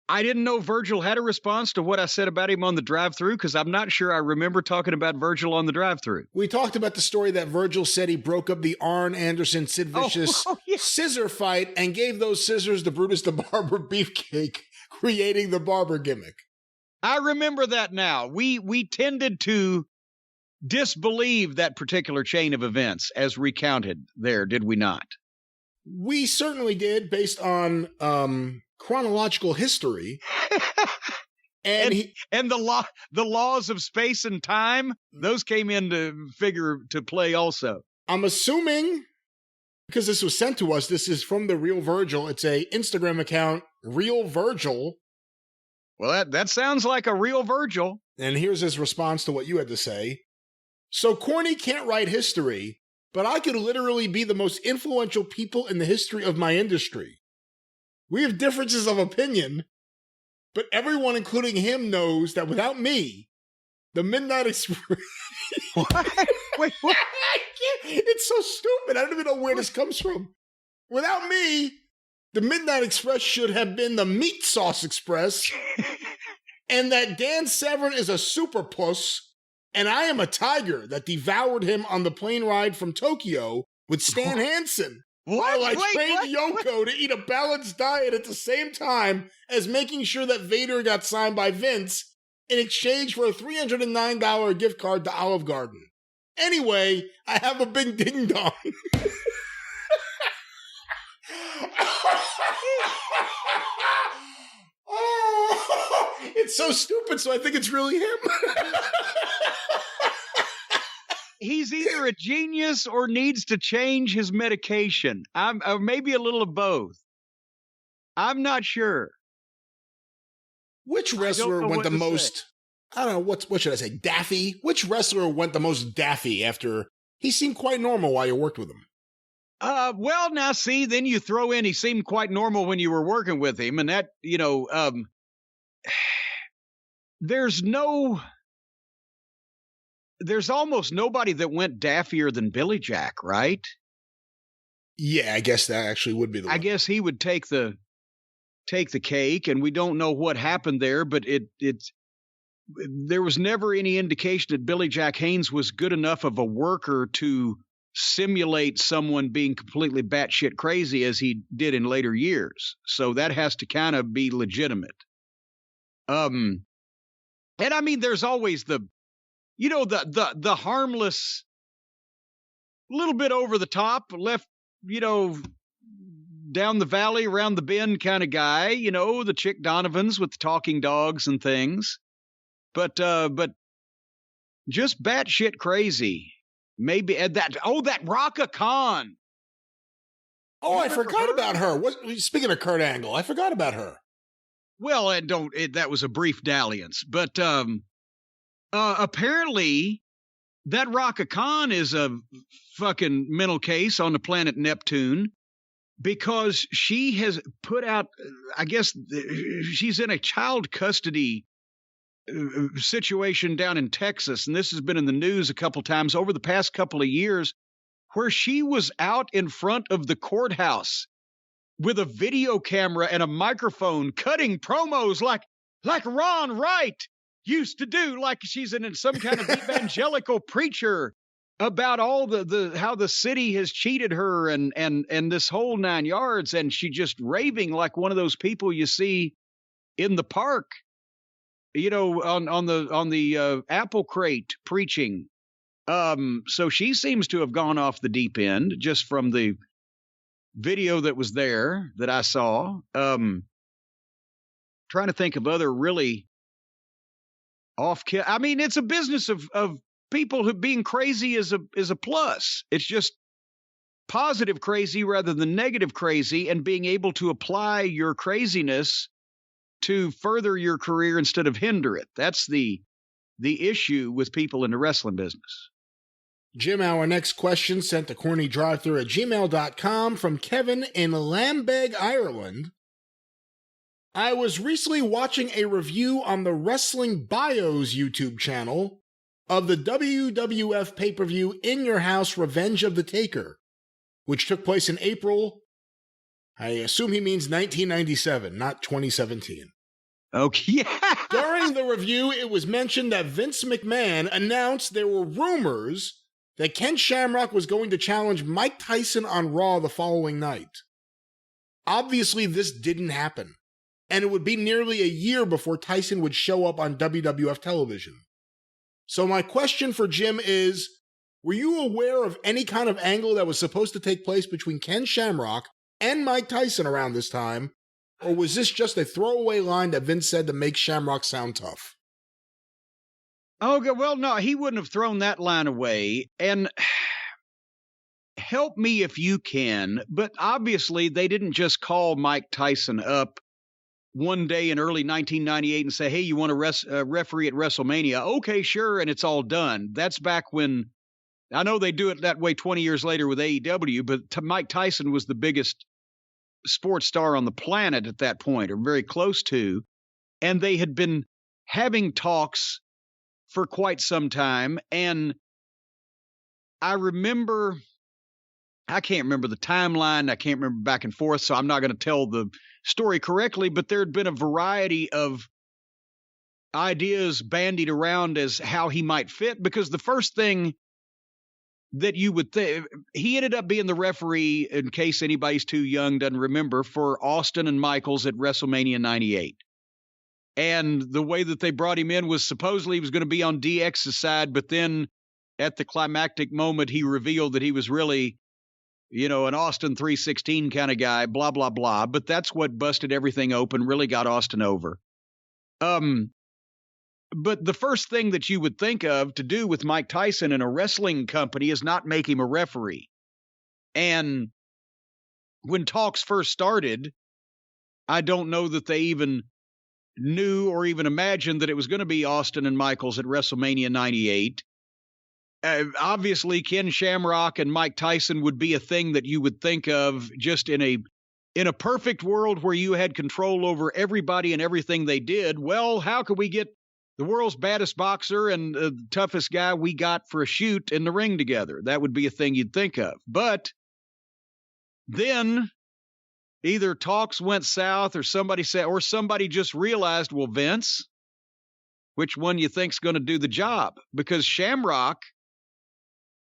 I didn't know Virgil had a response to what I said about him on the drive-thru because I'm not sure I remember talking about Virgil on the drive-thru. We talked about the story that Virgil said he broke up the Arn Anderson Sid Vicious scissor fight and gave those scissors to Brutus the Barber Beefcake, creating the barber gimmick. I remember that now. We tended to disbelieve that particular chain of events as recounted there, did we not? We certainly did, based on chronological history. and the laws of space and time, those came into figure to play also. I'm assuming, because this was sent to us, this is from the Real Virgil. It's a Instagram account, Real Virgil. Well, that sounds like a real Virgil. And here's his response to what you had to say. So Corny can't write history, but I could literally be the most influential people in the history of my industry. We have differences of opinion, but everyone, including him, knows that without me, the Midnight Express... What? Wait, what? It's so stupid. I don't even know where this comes from. Without me, the Midnight Express should have been the Meat Sauce Express, and that Dan Severn is a super puss, and I am a tiger that devoured him on the plane ride from Tokyo with Stan Hansen. While I trained Yoko to eat a balanced diet at the same time as making sure that Vader got signed by Vince in exchange for a $309 gift card to Olive Garden. Anyway, I have a big ding-dong. Oh, it's so stupid, so I think it's really him. He's either a genius or needs to change his medication. Or maybe a little of both. I'm not sure. Which wrestler went the most... I don't know, what should I say, daffy? Which wrestler went the most daffy after... He seemed quite normal while you worked with him. Well, now see, then you throw in he seemed quite normal when you were working with him, and that, there's almost nobody that went daffier than Billy Jack, right? Yeah, I guess that actually would be the one. I guess he would take the cake, and we don't know what happened there, but there was never any indication that Billy Jack Haynes was good enough of a worker to simulate someone being completely batshit crazy as he did in later years. So that has to kind of be legitimate. And I mean, there's always the harmless, little bit over the top, left, down the valley, around the bend kind of guy, the Chick Donovans with the talking dogs and things. But just batshit crazy. Maybe that Raka Khan. Oh, I forgot about her. Speaking of Kurt Angle, I forgot about her. Well, that was a brief dalliance, but apparently that Raka Khan is a fucking mental case on the planet Neptune because she has put out, I guess she's in a child custody situation down in Texas, and this has been in the news a couple times over the past couple of years, where she was out in front of the courthouse with a video camera and a microphone cutting promos like Ron Wright used to do, like she's in some kind of evangelical preacher about all the how the city has cheated her and this whole 9 yards, and she just raving like one of those people you see in the park, on the apple crate preaching. So she seems to have gone off the deep end just from the video that was there that I saw. Trying to think of other really I mean, it's a business of people who being crazy is a plus. It's just positive crazy rather than negative crazy, and being able to apply your craziness to further your career instead of hinder it. That's the issue with people in the wrestling business. Jim, our next question sent to CornyDriveThru@gmail.com from Kevin in Lambeg, Ireland. I was recently watching a review on the Wrestling Bios YouTube channel of the WWF pay-per-view In Your House Revenge of the Taker, which took place in April, I assume he means 1997, not 2017. Okay. During the review, it was mentioned that Vince McMahon announced there were rumors that Ken Shamrock was going to challenge Mike Tyson on Raw the following night. Obviously, this didn't happen, and it would be nearly a year before Tyson would show up on WWF television. So my question for Jim is, were you aware of any kind of angle that was supposed to take place between Ken Shamrock and Mike Tyson around this time, or was this just a throwaway line that Vince said to make Shamrock sound tough? Oh, well, no, he wouldn't have thrown that line away. And help me if you can, but obviously they didn't just call Mike Tyson up one day in early 1998 and say, hey, you want to referee at WrestleMania? Okay, sure, and it's all done. That's back when, I know they do it that way 20 years later with AEW, but Mike Tyson was the biggest sports star on the planet at that point, or very close to, and they had been having talks for quite some time. And I can't remember the timeline. I can't remember back and forth, so I'm not going to tell the story correctly, but there had been a variety of ideas bandied around as how he might fit, because the first thing that you would think, he ended up being the referee, in case anybody's too young, doesn't remember, for Austin and Michaels at WrestleMania 98. And the way that they brought him in was supposedly he was going to be on DX's side, but then at the climactic moment, he revealed that he was really, an Austin 316 kind of guy, blah, blah, blah. But that's what busted everything open, really got Austin over. But the first thing that you would think of to do with Mike Tyson in a wrestling company is not make him a referee. And when talks first started, I don't know that they even knew or even imagined that it was going to be Austin and Michaels at WrestleMania 98. Obviously, Ken Shamrock and Mike Tyson would be a thing that you would think of just in a perfect world where you had control over everybody and everything they did. Well, how could we get the world's baddest boxer and the toughest guy we got for a shoot in the ring together? That would be a thing you'd think of. But then either talks went south, or somebody just realized, well, Vince, which one you think's going to do the job? Because Shamrock,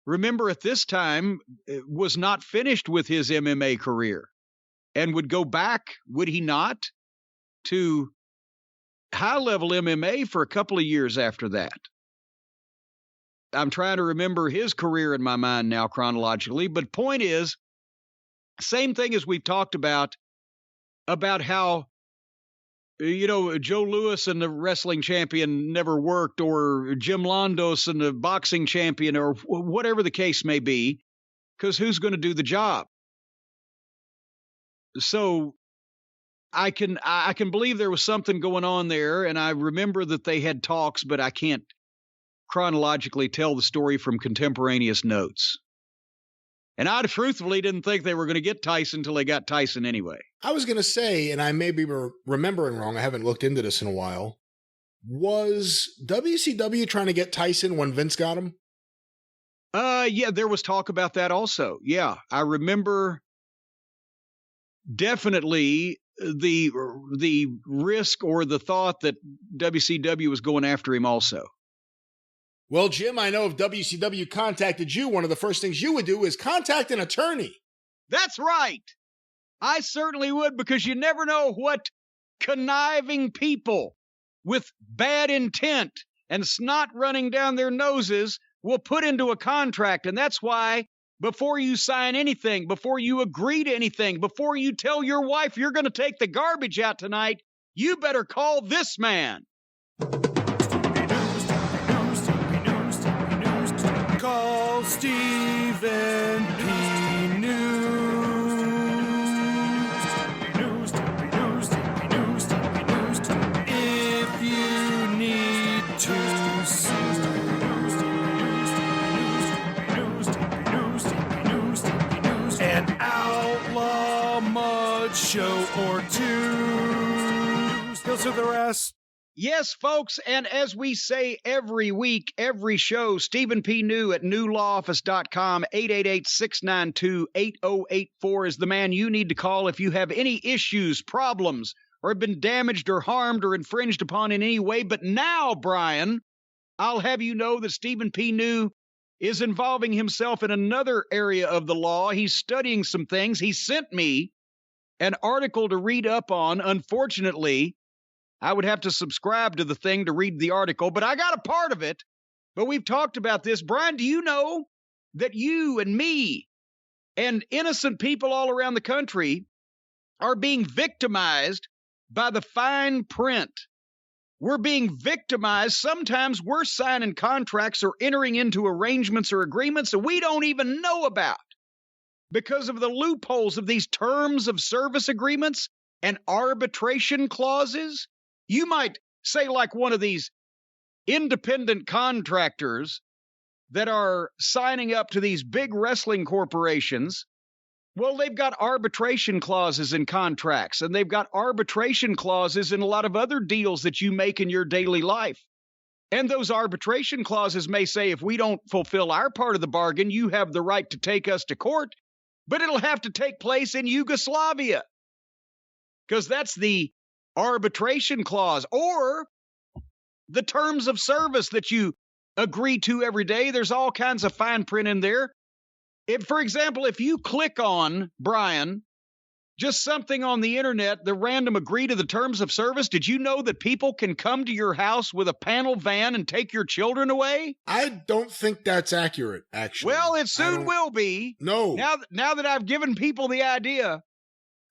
remember at this time, was not finished with his MMA career and would go back, would he not, to high-level MMA for a couple of years after that. I'm trying to remember his career in my mind now chronologically, but point is, same thing as we've talked about how, Joe Louis and the wrestling champion never worked, or Jim Londos and the boxing champion, or whatever the case may be, because who's going to do the job? So I can believe there was something going on there, and I remember that they had talks, but I can't chronologically tell the story from contemporaneous notes. And I truthfully didn't think they were going to get Tyson until they got Tyson anyway. I was going to say, and I may be remembering wrong, I haven't looked into this in a while, was WCW trying to get Tyson when Vince got him? Yeah, there was talk about that also. Yeah, I remember definitely the risk or the thought that WCW was going after him also. Well, Jim, I know if WCW contacted you, one of the first things you would do is contact an attorney. That's right. I certainly would, because you never know what conniving people with bad intent and snot running down their noses will put into a contract. And that's why before you sign anything, before you agree to anything, before you tell your wife you're going to take the garbage out tonight, you better call this man. Call Stephen P. News. show or two. Skills to the rest. Yes, folks, and as we say every week, every show, Stephen P. New at newlawoffice.com, 888-692-8084 is the man you need to call if you have any issues, problems, or have been damaged or harmed or infringed upon in any way. But now, Brian, I'll have you know that Stephen P. New is involving himself in another area of the law. He's studying some things. He sent me an article to read up on. Unfortunately, I would have to subscribe to the thing to read the article, but I got a part of it. But we've talked about this. Brian, do you know that you and me and innocent people all around the country are being victimized by the fine print? We're being victimized. Sometimes we're signing contracts or entering into arrangements or agreements that we don't even know about because of the loopholes of these terms of service agreements and arbitration clauses. You might say, like one of these independent contractors that are signing up to these big wrestling corporations. Well, they've got arbitration clauses in contracts, and they've got arbitration clauses in a lot of other deals that you make in your daily life. And those arbitration clauses may say, if we don't fulfill our part of the bargain, you have the right to take us to court, but it'll have to take place in Yugoslavia, because that's the arbitration clause, or the terms of service that you agree to every day. There's all kinds of fine print in there. If, for example, if you click on, Brian, just something on the internet, the random agree to the terms of service, did you know that people can come to your house with a panel van and take your children away? I don't think that's accurate, actually. Well, it soon will be. No. Now that I've given people the idea.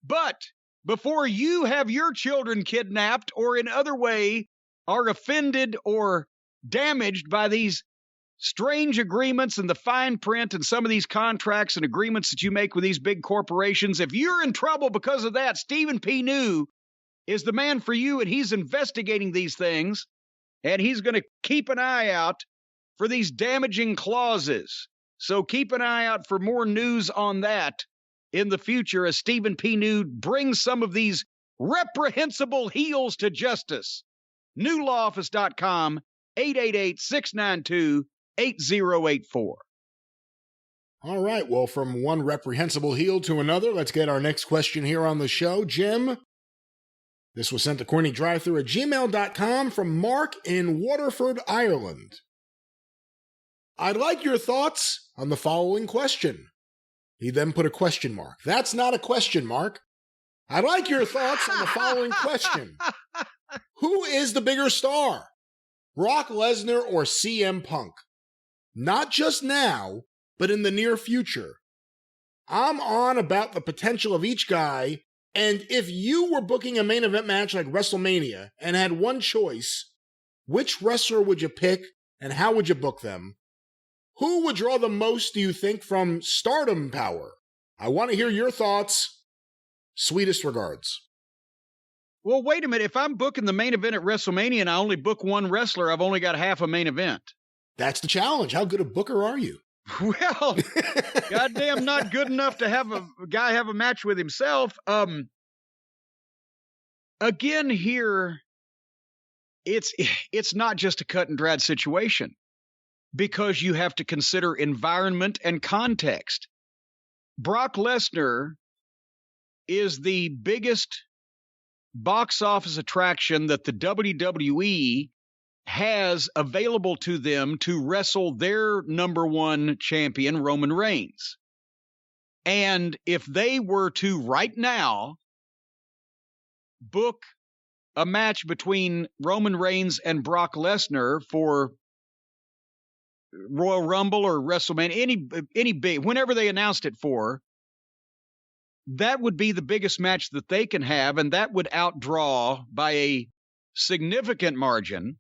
But before you have your children kidnapped or in other way are offended or damaged by these strange agreements and the fine print and some of these contracts and agreements that you make with these big corporations, if you're in trouble because of that, Stephen P. New is the man for you, and he's investigating these things, and he's going to keep an eye out for these damaging clauses. So keep an eye out for more news on that in the future as Stephen P. New brings some of these reprehensible heels to justice. newlawoffice.com, 888-692-8084. All right. Well, from one reprehensible heel to another, let's get our next question here on the show. Jim, this was sent to CornyDriveThru at gmail.com from Mark in Waterford, Ireland. I'd like your thoughts on the following question. He then put a question mark. That's not a question mark. I'd like your thoughts on the following question. Who is the bigger star? Brock Lesnar or CM Punk? Not just now, but in the near future. I'm on about the potential of each guy, and if you were booking a main event match like WrestleMania and had one choice, which wrestler would you pick and how would you book them? Who would draw the most, do you think, from stardom power? I want to hear your thoughts. Sweetest regards. Well, wait a minute. If I'm booking the main event at WrestleMania and I only book one wrestler, I've only got half a main event. That's the challenge. How good a booker are you? Well, goddamn not good enough to have a guy have a match with himself. Again, here, it's not just a cut and dried situation, because you have to consider environment and context. Brock Lesnar is the biggest box office attraction that the WWE has available to them to wrestle their number one champion, Roman Reigns. And if they were to right now book a match between Roman Reigns and Brock Lesnar for Royal Rumble or WrestleMania, any big, whenever they announced it for, that would be the biggest match that they can have, and that would outdraw by a significant margin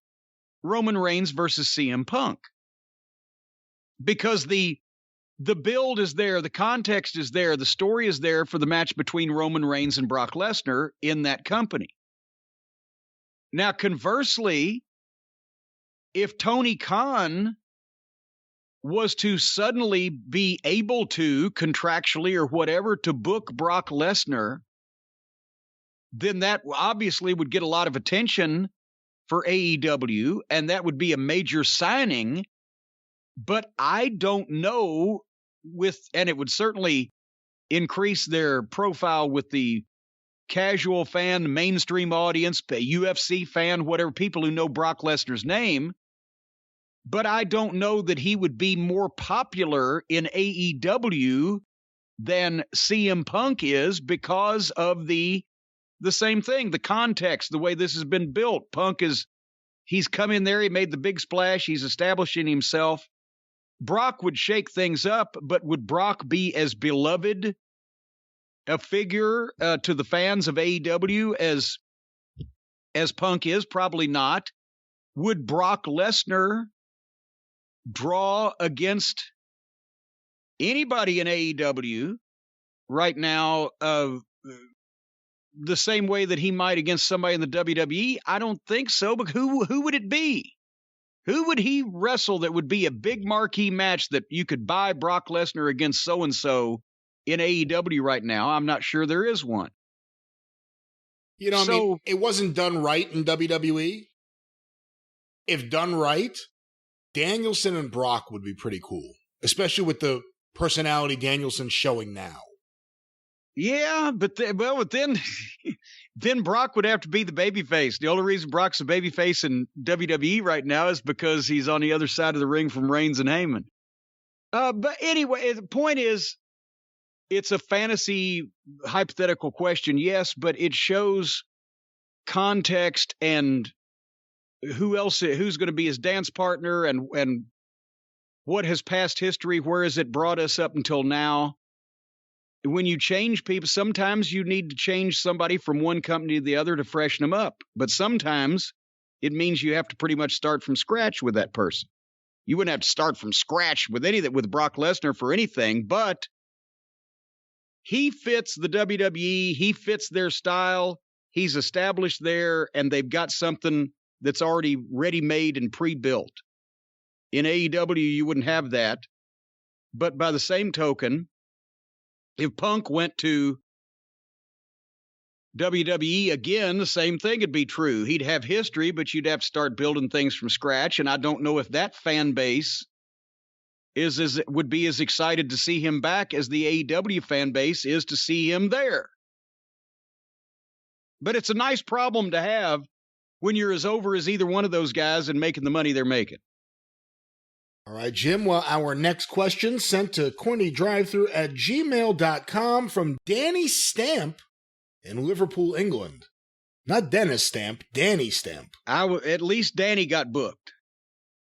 Roman Reigns versus CM Punk. Because the build is there, the context is there, the story is there for the match between Roman Reigns and Brock Lesnar in that company. Now, conversely, if Tony Khan was to suddenly be able to, contractually or whatever, to book Brock Lesnar then that obviously would get a lot of attention for AEW, and that would be a major signing. But I don't know and it would certainly increase their profile with the casual fan, mainstream audience, UFC fan, whatever, people who know Brock Lesnar's name. But I don't know that he would be more popular in AEW than CM Punk is because of the same thing, the context, the way this has been built. He's come in there, he made the big splash, he's establishing himself. Brock would shake things up, but would Brock be as beloved a figure to the fans of AEW as Punk is? Probably not. Would Brock Lesnar draw against anybody in AEW right now the same way that he might against somebody in the WWE? I don't think so, but who would it be? Who would he wrestle that would be a big marquee match that you could buy Brock Lesnar against so-and-so in AEW right now? I'm not sure there is one. You know, I mean, it wasn't done right in WWE. If done right, Danielson and Brock would be pretty cool, especially with the personality Danielson's showing now. Yeah, but then Brock would have to be the babyface. The only reason Brock's a babyface in WWE right now is because he's on the other side of the ring from Reigns and Heyman. But anyway, the point is, it's a fantasy hypothetical question, yes, but it shows context and who's going to be his dance partner and what has past history, where has it brought us up until now. When you change people, sometimes you need to change somebody from one company to the other to freshen them up. But sometimes it means you have to pretty much start from scratch with that person. You wouldn't have to start from scratch with Brock Lesnar for anything, but he fits the WWE. He fits their style. He's established there, and they've got something that's already ready-made and pre-built. In AEW, you wouldn't have that. But by the same token, if Punk went to WWE again, the same thing would be true. He'd have history, but you'd have to start building things from scratch. And I don't know if that fan base would be as excited to see him back as the AEW fan base is to see him there. But it's a nice problem to have when you're as over as either one of those guys and making the money they're making. All right, Jim. Well, our next question sent to CornyDriveThru@gmail.com from Danny Stamp in Liverpool, England. Not Dennis Stamp, Danny Stamp. At least Danny got booked.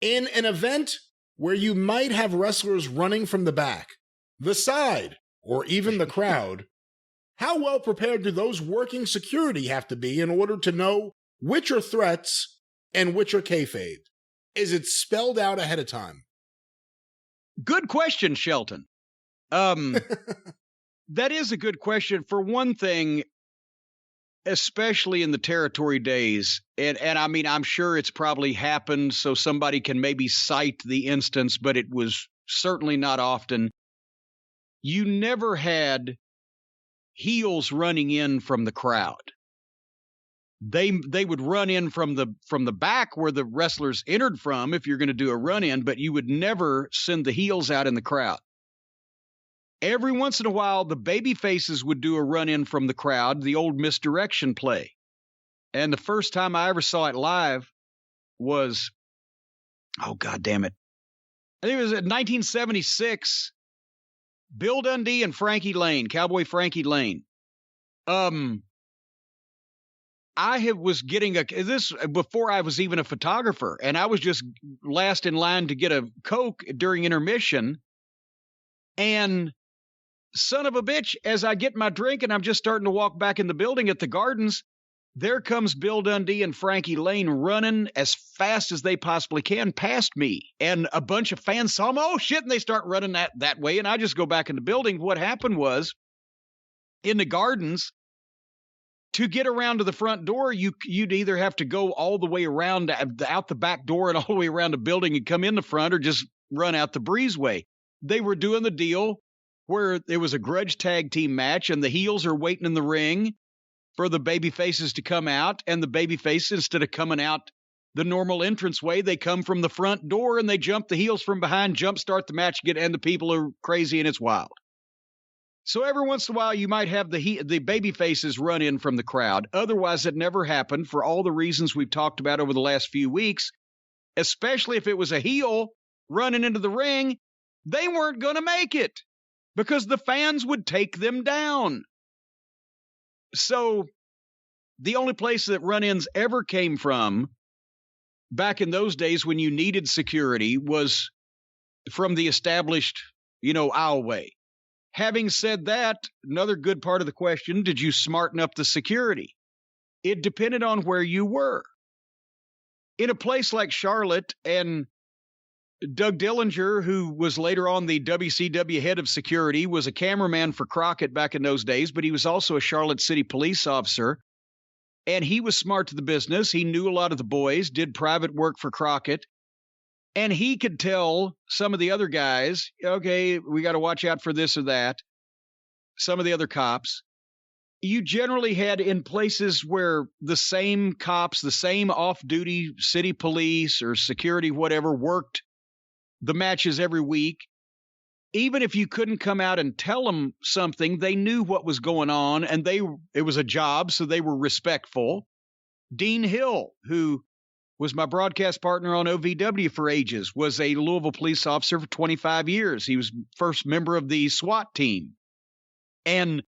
In an event where you might have wrestlers running from the back, the side, or even the crowd, how well prepared do those working security have to be in order to know which are threats and which are kayfabe? Is it spelled out ahead of time? Good question, Shelton. That is a good question. For one thing, especially in the territory days, and I mean, I'm sure it's probably happened so somebody can maybe cite the instance, but it was certainly not often. You never had heels running in from the crowd. They would run in from the back where the wrestlers entered from if you're going to do a run in, but you would never send the heels out in the crowd. Every once in a while, the baby faces would do a run in from the crowd, the old misdirection play. And the first time I ever saw it live was, oh, God damn it. I think it was in 1976, Bill Dundee and Frankie Lane, Cowboy Frankie Lane. Was getting this before I was even a photographer, and I was just last in line to get a Coke during intermission. And son of a bitch, as I get my drink and I'm just starting to walk back in the building at the Gardens, there comes Bill Dundee and Frankie Lane running as fast as they possibly can past me. And a bunch of fans saw them, oh shit, and they start running that way. And I just go back in the building. What happened was, in the Gardens, to get around to the front door, you'd either have to go all the way around out the back door and all the way around the building and come in the front, or just run out the breezeway. They were doing the deal where there was a grudge tag team match and the heels are waiting in the ring for the baby faces to come out, and the baby faces, instead of coming out the normal entrance way, they come from the front door and they jump the heels from behind, jumpstart the match, and the people are crazy and it's wild. So every once in a while, you might have the baby faces run in from the crowd. Otherwise, it never happened for all the reasons we've talked about over the last few weeks, especially if it was a heel running into the ring. They weren't going to make it because the fans would take them down. So the only place that run-ins ever came from back in those days when you needed security was from the established, aisleway. Having said that, another good part of the question, did you smarten up the security? It depended on where you were. In a place like Charlotte, and Doug Dillinger, who was later on the WCW head of security, was a cameraman for Crockett back in those days, but he was also a Charlotte City police officer. And he was smart to the business. He knew a lot of the boys, did private work for Crockett. And he could tell some of the other guys, okay, we got to watch out for this or that. Some of the other cops. You generally had in places where the same cops, the same off-duty city police or security, whatever, worked the matches every week. Even if you couldn't come out and tell them something, they knew what was going on, and it was a job, so they were respectful. Dean Hill, who was my broadcast partner on OVW for ages, was a Louisville police officer for 25 years. He was first member of the SWAT team. And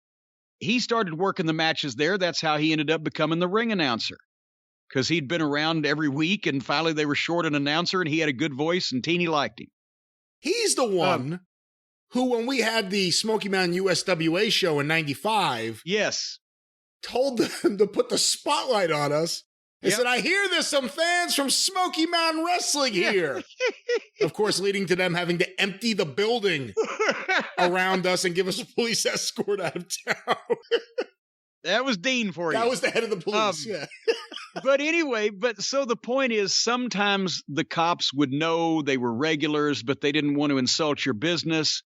he started working the matches there. That's how he ended up becoming the ring announcer, because he'd been around every week, and finally they were short an announcer, and he had a good voice, and Teeny liked him. He's the one who, when we had the Smoky Mountain USWA show in 95, yes, told them to put the spotlight on us. He said, I hear there's some fans from Smoky Mountain Wrestling here. Of course, leading to them having to empty the building around us and give us a police escort out of town. That was Dean for you. That was the head of the police, yeah. But anyway, so the point is, sometimes the cops would know they were regulars, but they didn't want to insult your business.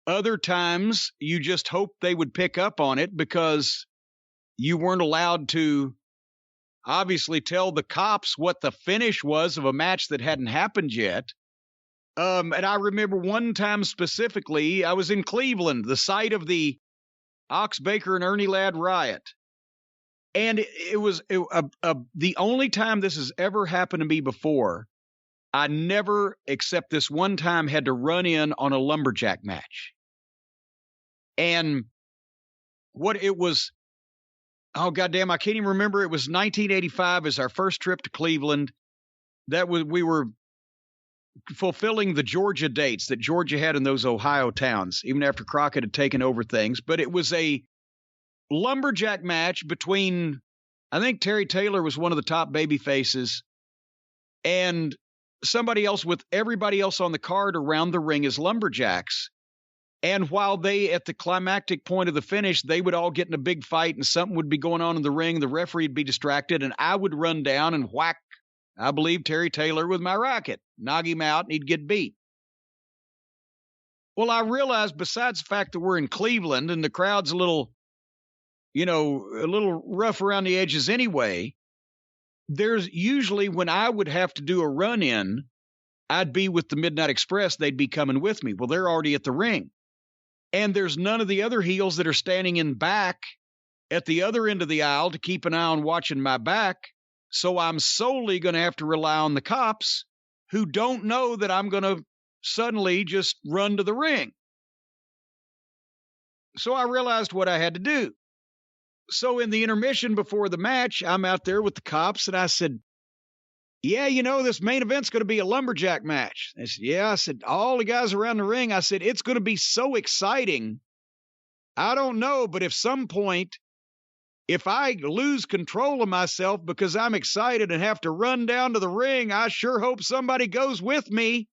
Other times, you just hoped they would pick up on it because you weren't allowed to obviously tell the cops what the finish was of a match that hadn't happened yet. And I remember one time specifically, I was in Cleveland, the site of the Ox Baker and Ernie Ladd riot. And it was the only time this has ever happened to me before. I never, except this one time, had to run in on a lumberjack match. And what it was, oh, goddamn, I can't even remember. It was 1985 as our first trip to Cleveland. We were fulfilling the Georgia dates that Georgia had in those Ohio towns, even after Crockett had taken over things. But it was a lumberjack match between, I think Terry Taylor was one of the top baby faces, and somebody else with everybody else on the card around the ring as lumberjacks. And while they, at the climactic point of the finish, they would all get in a big fight and something would be going on in the ring. The referee would be distracted and I would run down and whack, I believe, Terry Taylor with my racket, knock him out, and he'd get beat. Well, I realized, besides the fact that we're in Cleveland and the crowd's a little rough around the edges anyway, there's usually, when I would have to do a run-in, I'd be with the Midnight Express. They'd be coming with me. Well, they're already at the ring. And there's none of the other heels that are standing in back at the other end of the aisle to keep an eye on watching my back. So I'm solely going to have to rely on the cops who don't know that I'm going to suddenly just run to the ring. So I realized what I had to do. So in the intermission before the match, I'm out there with the cops, and I said, yeah, this main event's going to be a lumberjack match. They said, yeah. I said, all the guys around the ring, I said, it's going to be so exciting. I don't know, but if some point, if I lose control of myself because I'm excited and have to run down to the ring, I sure hope somebody goes with me.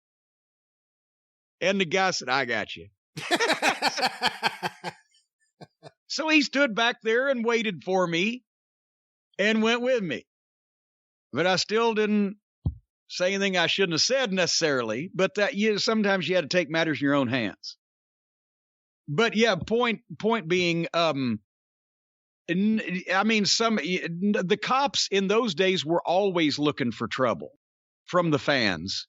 And the guy said, I got you. So he stood back there and waited for me and went with me. But I still didn't say anything I shouldn't have said necessarily. But that sometimes you had to take matters in your own hands. But yeah, point being, I mean, the cops in those days were always looking for trouble from the fans.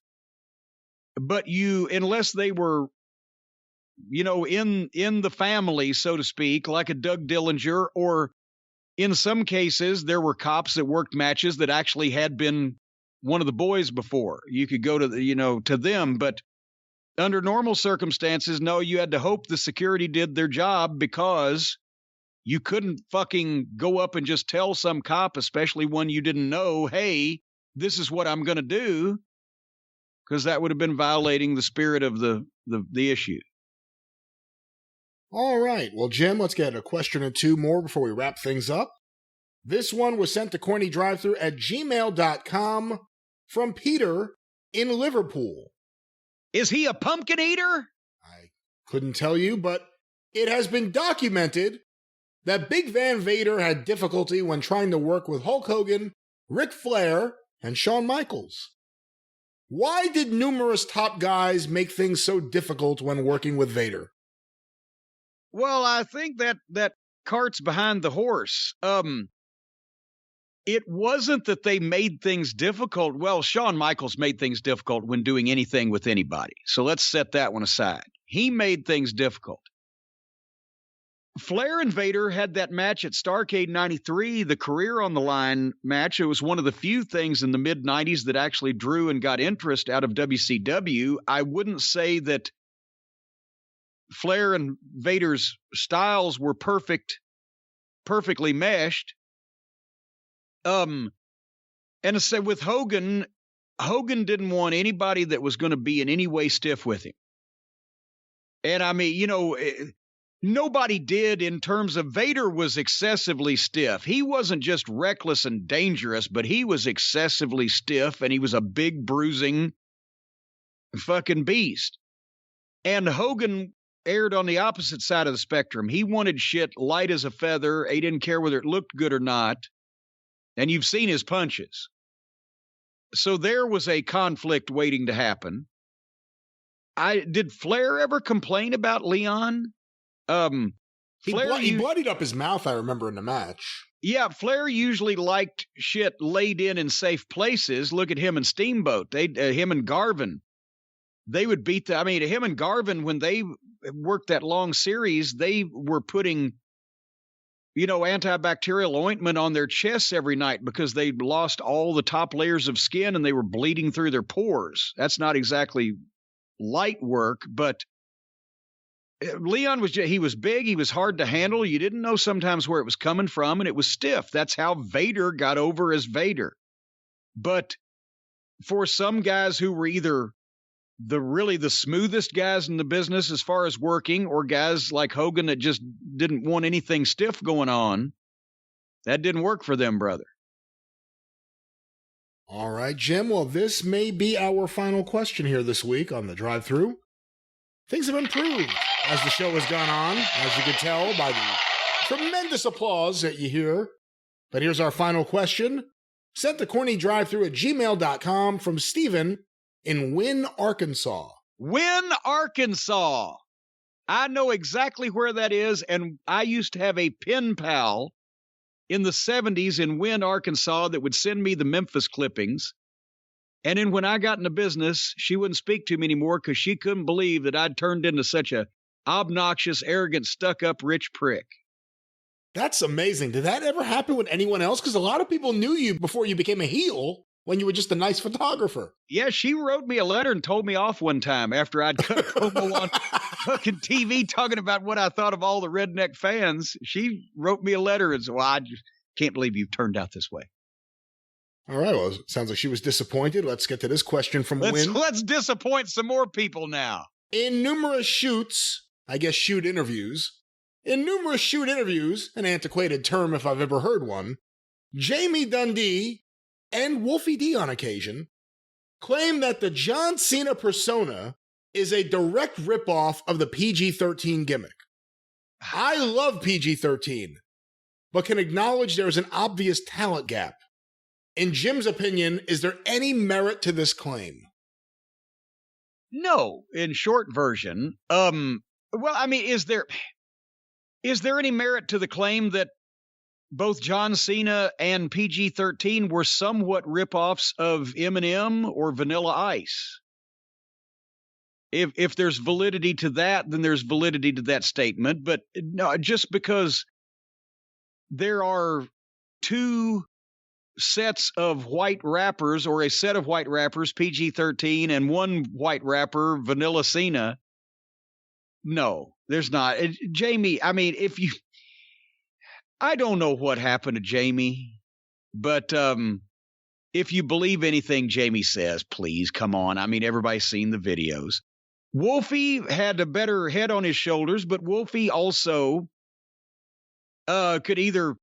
But unless they were, in the family, so to speak, like a Doug Dillinger, or in some cases, there were cops that worked matches that actually had been one of the boys before. You could go to, to them, but under normal circumstances, no, you had to hope the security did their job, because you couldn't fucking go up and just tell some cop, especially one you didn't know, hey, this is what I'm going to do, because that would have been violating the spirit of the issue. All right. Well, Jim, let's get a question or two more before we wrap things up. This one was sent to CornyDriveThru@gmail.com from Peter in Liverpool. Is he a pumpkin eater? I couldn't tell you, but it has been documented that Big Van Vader had difficulty when trying to work with Hulk Hogan, Ric Flair, and Shawn Michaels. Why did numerous top guys make things so difficult when working with Vader? Well, I think that cart's behind the horse. It wasn't that they made things difficult. Well, Shawn Michaels made things difficult when doing anything with anybody. So let's set that one aside. He made things difficult. Flair and Vader had that match at Starrcade 93, the career on the line match. It was one of the few things in the mid-90s that actually drew and got interest out of WCW. I wouldn't say that Flair and Vader's styles were perfectly meshed. And I said with Hogan didn't want anybody that was going to be in any way stiff with him. And I mean, nobody did. In terms of Vader was excessively stiff. He wasn't just reckless and dangerous, but he was excessively stiff, and he was a big bruising fucking beast. And Hogan aired on the opposite side of the spectrum. He wanted shit light as a feather. He didn't care whether it looked good or not. And you've seen his punches. So there was a conflict waiting to happen. Did Flair ever complain about Leon? He bloodied up his mouth, I remember, in the match. Yeah, Flair usually liked shit laid in safe places. Look at him and Steamboat. Him and Garvin. They would beat him and Garvin, when they worked that long series, they were putting, antibacterial ointment on their chests every night because they'd lost all the top layers of skin and they were bleeding through their pores. That's not exactly light work, but Leon he was big. He was hard to handle. You didn't know sometimes where it was coming from, and it was stiff. That's how Vader got over as Vader. But for some guys who were either the smoothest guys in the business as far as working, or guys like Hogan that just didn't want anything stiff going on, that didn't work for them, brother. All right, Jim. Well, this may be our final question here this week on the Drive Thru. Things have improved as the show has gone on, as you can tell by the tremendous applause that you hear. But here's our final question, sent to CornyDriveThru@gmail.com from Stephen in Wynne, Arkansas. Wynne, Arkansas. I know exactly where that is, and I used to have a pen pal in the 70s in Wynne, Arkansas that would send me the Memphis clippings. And then when I got into business, she wouldn't speak to me anymore because she couldn't believe that I'd turned into such a obnoxious, arrogant, stuck-up rich prick. That's amazing. Did that ever happen with anyone else? Because a lot of people knew you before you became a heel, when you were just a nice photographer. Yeah, she wrote me a letter and told me off one time after I'd cut a promo on fucking TV talking about what I thought of all the redneck fans. She wrote me a letter and said, well, I just can't believe you've turned out this way. All right, well, it sounds like she was disappointed. Let's get to this question from Wynn. Let's disappoint some more people now. In numerous shoot interviews, an antiquated term if I've ever heard one, Jamie Dundee and Wolfie D on occasion claim that the John Cena persona is a direct ripoff of the PG-13 gimmick. I love PG-13, but can acknowledge there is an obvious talent gap. In Jim's opinion, is there any merit to this claim? No, in short version. Well, I mean, is there any merit to the claim that both John Cena and PG-13 were somewhat ripoffs of Eminem or Vanilla Ice. If there's validity to that, then there's validity to that statement. But no, just because there are two sets of white rappers, or a set of white rappers, PG-13, and one white rapper, Vanilla Cena, no, there's not. Jamie, I mean, I don't know what happened to Jamie, but if you believe anything Jamie says, please come on. I mean, everybody's seen the videos. Wolfie had a better head on his shoulders, but Wolfie also could either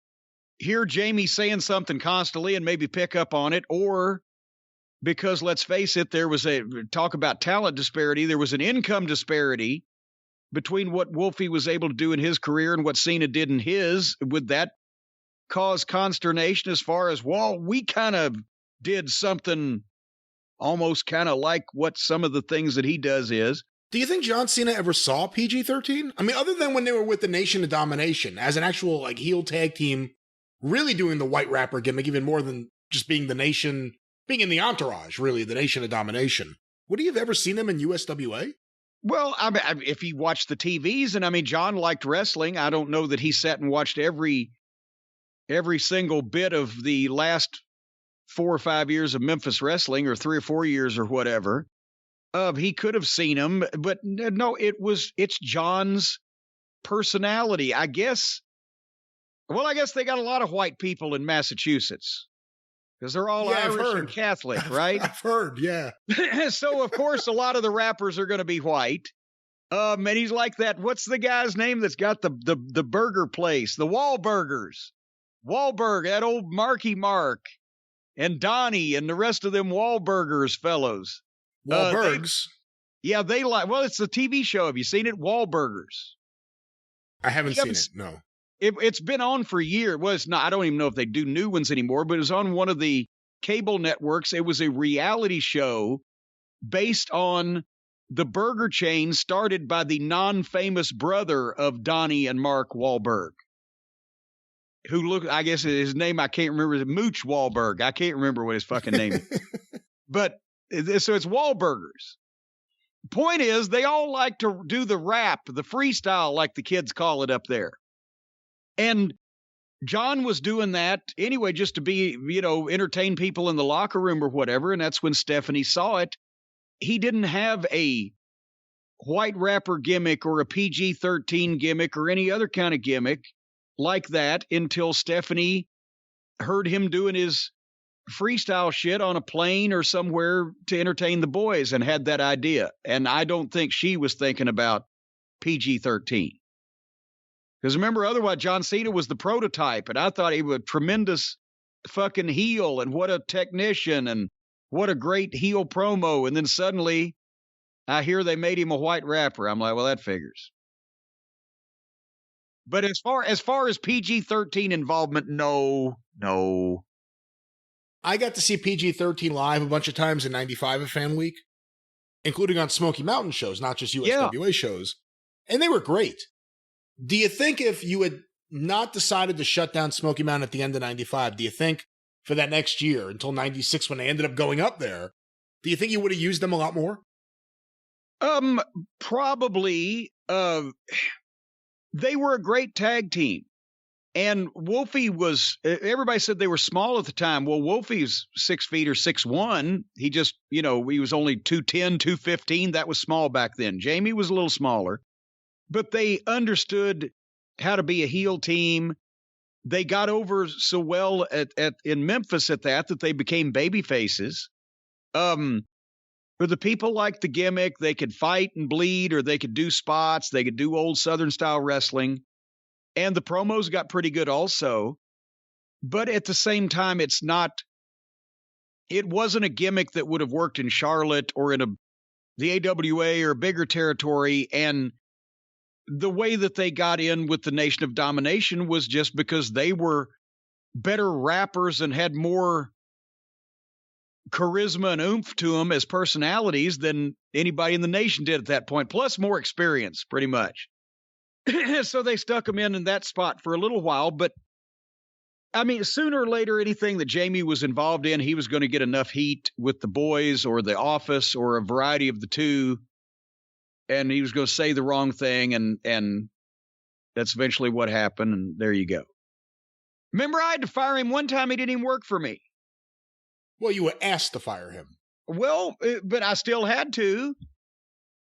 hear Jamie saying something constantly and maybe pick up on it, or because, let's face it, there was talk about talent disparity. There was an income disparity between what Wolfie was able to do in his career and what Cena did in his. Would that cause consternation as far as, well, we kind of did something almost kind of like what some of the things that he does is. Do you think John Cena ever saw PG-13? I mean, other than when they were with the Nation of Domination as an actual like heel tag team, really doing the white rapper gimmick even more than just being the Nation, being in the entourage, really, the Nation of Domination. Would you have ever seen them in USWA? Well, I mean, if he watched the TVs, and I mean, John liked wrestling. I don't know that he sat and watched every single bit of the last 4 or 5 years of Memphis wrestling, or 3 or 4 years or whatever. He could have seen him, but no, it's John's personality, I guess. Well, I guess they got a lot of white people in Massachusetts because they're all Irish and Catholic, right? I've heard, yeah. So, of course, a lot of the rappers are going to be white. And he's like that. What's the guy's name that's got the burger place? The Wahlburgers. Wahlberg, that old Marky Mark, and Donnie, and the rest of them Wahlburgers fellows. Wahlbergs? They like, well, it's a TV show. Have you seen it? Wahlburgers. I haven't seen it, no. It's been on for years. Well, it's not. I don't even know if they do new ones anymore, but it was on one of the cable networks. It was a reality show based on the burger chain started by the non-famous brother of Donnie and Mark Wahlberg, who I guess his name, I can't remember, Mooch Wahlberg. I can't remember what his fucking name is. But so it's Wahlburgers. Point is, they all like to do the rap, the freestyle, like the kids call it up there. And John was doing that anyway, just to be, entertain people in the locker room or whatever. And that's when Stephanie saw it. He didn't have a white rapper gimmick or a PG-13 gimmick or any other kind of gimmick like that until Stephanie heard him doing his freestyle shit on a plane or somewhere to entertain the boys and had that idea. And I don't think she was thinking about PG-13. Because remember, otherwise, John Cena was the prototype, and I thought he was a tremendous fucking heel, and what a technician, and what a great heel promo. And then suddenly, I hear they made him a white rapper. I'm like, well, that figures. But as far as PG-13 involvement, no. I got to see PG-13 live a bunch of times in '95 at Fan Week, including on Smoky Mountain shows, not just USWA shows, and they were great. Do you think if you had not decided to shut down Smoky Mountain at the end of '95, do you think for that next year until '96 when they ended up going up there, do you think you would have used them a lot more? Probably. They were a great tag team. And Wolfie everybody said they were small at the time. Well, Wolfie's 6 feet or 6'1". He just, he was only 210, 215. That was small back then. Jamie was a little smaller. But they understood how to be a heel team. They got over so well in Memphis at that they became baby faces. For the people like the gimmick, they could fight and bleed, or they could do spots. They could do old Southern style wrestling. And the promos got pretty good also. But at the same time, it wasn't a gimmick that would have worked in Charlotte or in the AWA or bigger territory. And the way that they got in with the Nation of Domination was just because they were better rappers and had more charisma and oomph to them as personalities than anybody in the nation did at that point, plus more experience, pretty much. So they stuck them in that spot for a little while, but I mean, sooner or later, anything that Jamie was involved in, he was going to get enough heat with the boys or the office or a variety of the two. And he was going to say the wrong thing. And that's eventually what happened. And there you go. Remember, I had to fire him one time. He didn't even work for me. Well, you were asked to fire him. Well, but I still had to.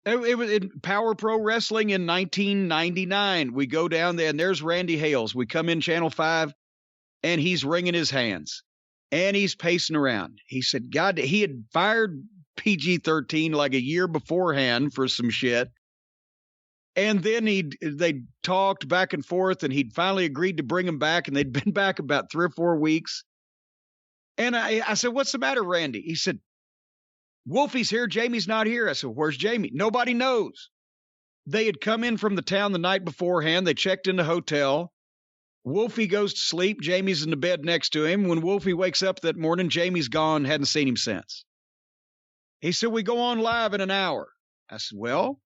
It was in Power Pro Wrestling in 1999. We go down there, and there's Randy Hales. We come in Channel 5, and he's wringing his hands, and he's pacing around. He said, God, he had fired PG-13 like a year beforehand for some shit. And then they talked back and forth, and he'd finally agreed to bring him back, and they'd been back about 3 or 4 weeks. And I said, what's the matter, Randy? He said, Wolfie's here. Jamie's not here. I said, where's Jamie? Nobody knows. They had come in from the town the night beforehand. They checked in the hotel. Wolfie goes to sleep. Jamie's in the bed next to him. When Wolfie wakes up that morning, Jamie's gone. Hadn't seen him since. He said, we go on live in an hour. I said, well,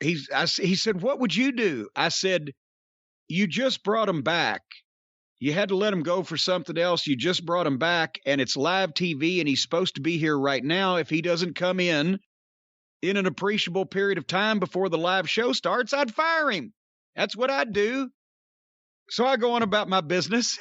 he said, what would you do? I said, you just brought him back. You had to let him go for something else. You just brought him back, and it's live TV, and he's supposed to be here right now. If he doesn't come in an appreciable period of time before the live show starts, I'd fire him. That's what I'd do. So I go on about my business.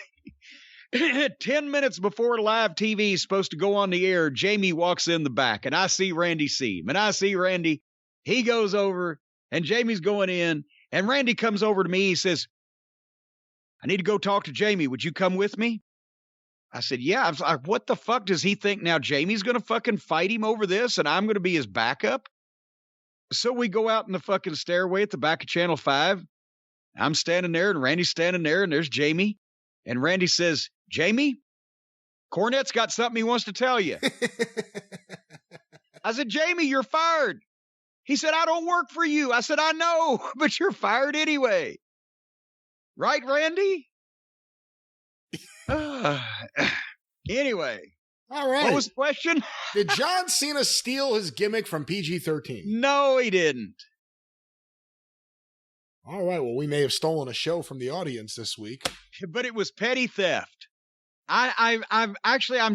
10 minutes before live TV is supposed to go on the air, Jamie walks in the back, and I see Randy see him. And I see Randy. He goes over, and Jamie's going in, and Randy comes over to me. He says, I need to go talk to Jamie. Would you come with me? I said, yeah. I was like, what the fuck does he think now? Jamie's going to fucking fight him over this and I'm going to be his backup? So we go out in the fucking stairway at the back of Channel 5. I'm standing there and Randy's standing there and there's Jamie. And Randy says, Jamie, Cornette's got something he wants to tell you. I said, Jamie, you're fired. He said, I don't work for you. I said, I know, but you're fired anyway. Right, Randy? Anyway. All right. What was the question? Did John Cena steal his gimmick from PG-13? No, he didn't. All right. Well, we may have stolen a show from the audience this week. But it was petty theft. I'm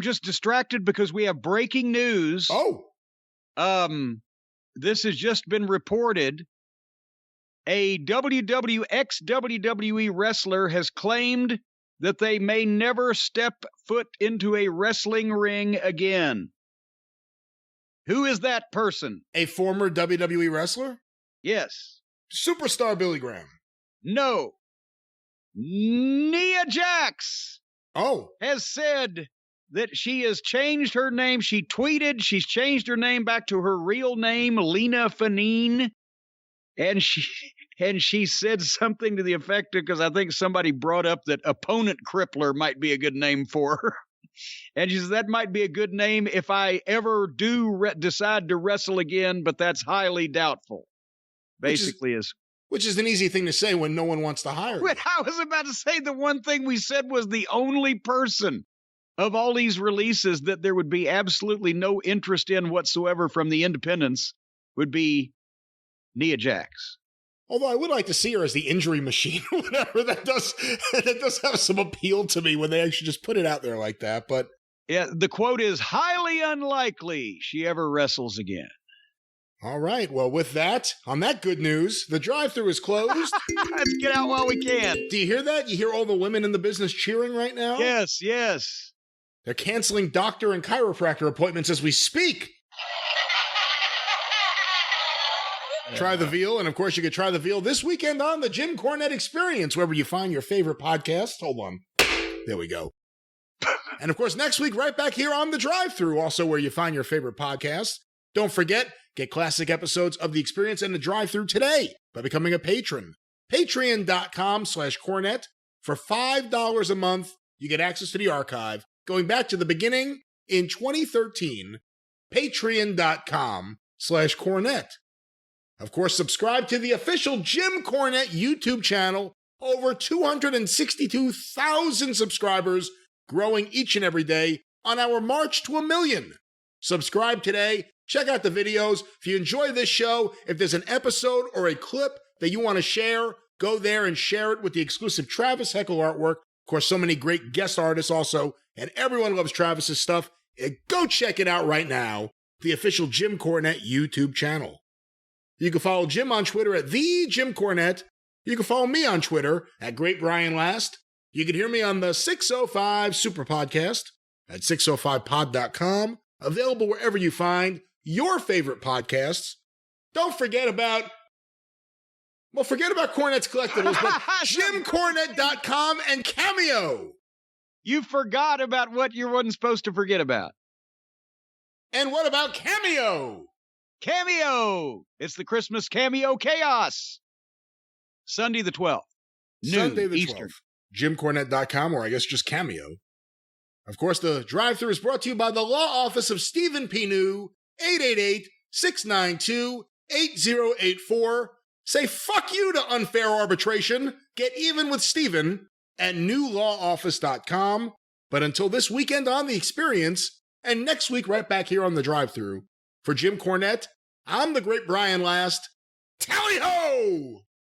just distracted because we have breaking news. Oh. This has just been reported. A WWE wrestler has claimed that they may never step foot into a wrestling ring again. Who is that person? A former WWE wrestler? Yes. Superstar Billy Graham. No. Nia Jax. Oh. Has said that she has changed her name. She tweeted she's changed her name back to her real name, Lena Fanine. And she said something to the effect of, because I think somebody brought up that opponent crippler might be a good name for her. And she says, that might be a good name if I ever do decide to wrestle again, but that's highly doubtful. Basically Which is an easy thing to say when no one wants to hire you. I was about to say the one thing we said was the only person of all these releases that there would be absolutely no interest in whatsoever from the independents would be Nia Jax. Although I would like to see her as the injury machine or whatever. That does have some appeal to me when they actually just put it out there like that. But yeah, the quote is highly unlikely she ever wrestles again. All right. Well, with that, on that good news, the drive-thru is closed. Let's get out while we can. Do you hear that? You hear all the women in the business cheering right now? Yes, yes. They're canceling doctor and chiropractor appointments as we speak. Try the veal, and of course you can try the veal this weekend on the Jim Cornette Experience, wherever you find your favorite podcast. Hold on. There we go. And of course, next week, right back here on the Drive-Thru, also where you find your favorite podcast. Don't forget, get classic episodes of The Experience and the Drive-Thru today by becoming a patron. Patreon.com/Cornette. For $5 a month, you get access to the archive going back to the beginning in 2013. Patreon.com/Cornette. Of course, subscribe to the official Jim Cornette YouTube channel. Over 262,000 subscribers, growing each and every day on our march to 1 million. Subscribe today. Check out the videos. If you enjoy this show, if there's an episode or a clip that you want to share, go there and share it with the exclusive Travis Heckel artwork Of course, so many great guest artists also, and everyone loves Travis's stuff. Go check it out right now, the official Jim Cornette YouTube channel. You can follow Jim on Twitter at @TheJimCornette. You can follow me on Twitter at @GreatBrianLast. You can hear me on the 605 Superpodcast at 605pod.com, available wherever you find your favorite podcasts. Don't forget about, forget about Cornette's Collectibles, but JimCornette.com and Cameo. You forgot about what you wasn't supposed to forget about. And what about Cameo? Cameo! It's the Christmas Cameo Chaos. Sunday the 12th. Sunday the 12th. Eastern. JimCornette.com, or I guess just Cameo. Of course, the drive-thru is brought to you by the Law Office of Stephen P. New, 888-692-8084. Say fuck you to unfair arbitration. Get even with Stephen at newlawoffice.com. But until this weekend on The Experience, and next week right back here on the drive-thru, for Jim Cornette, I'm the great Brian Last. Tally-ho!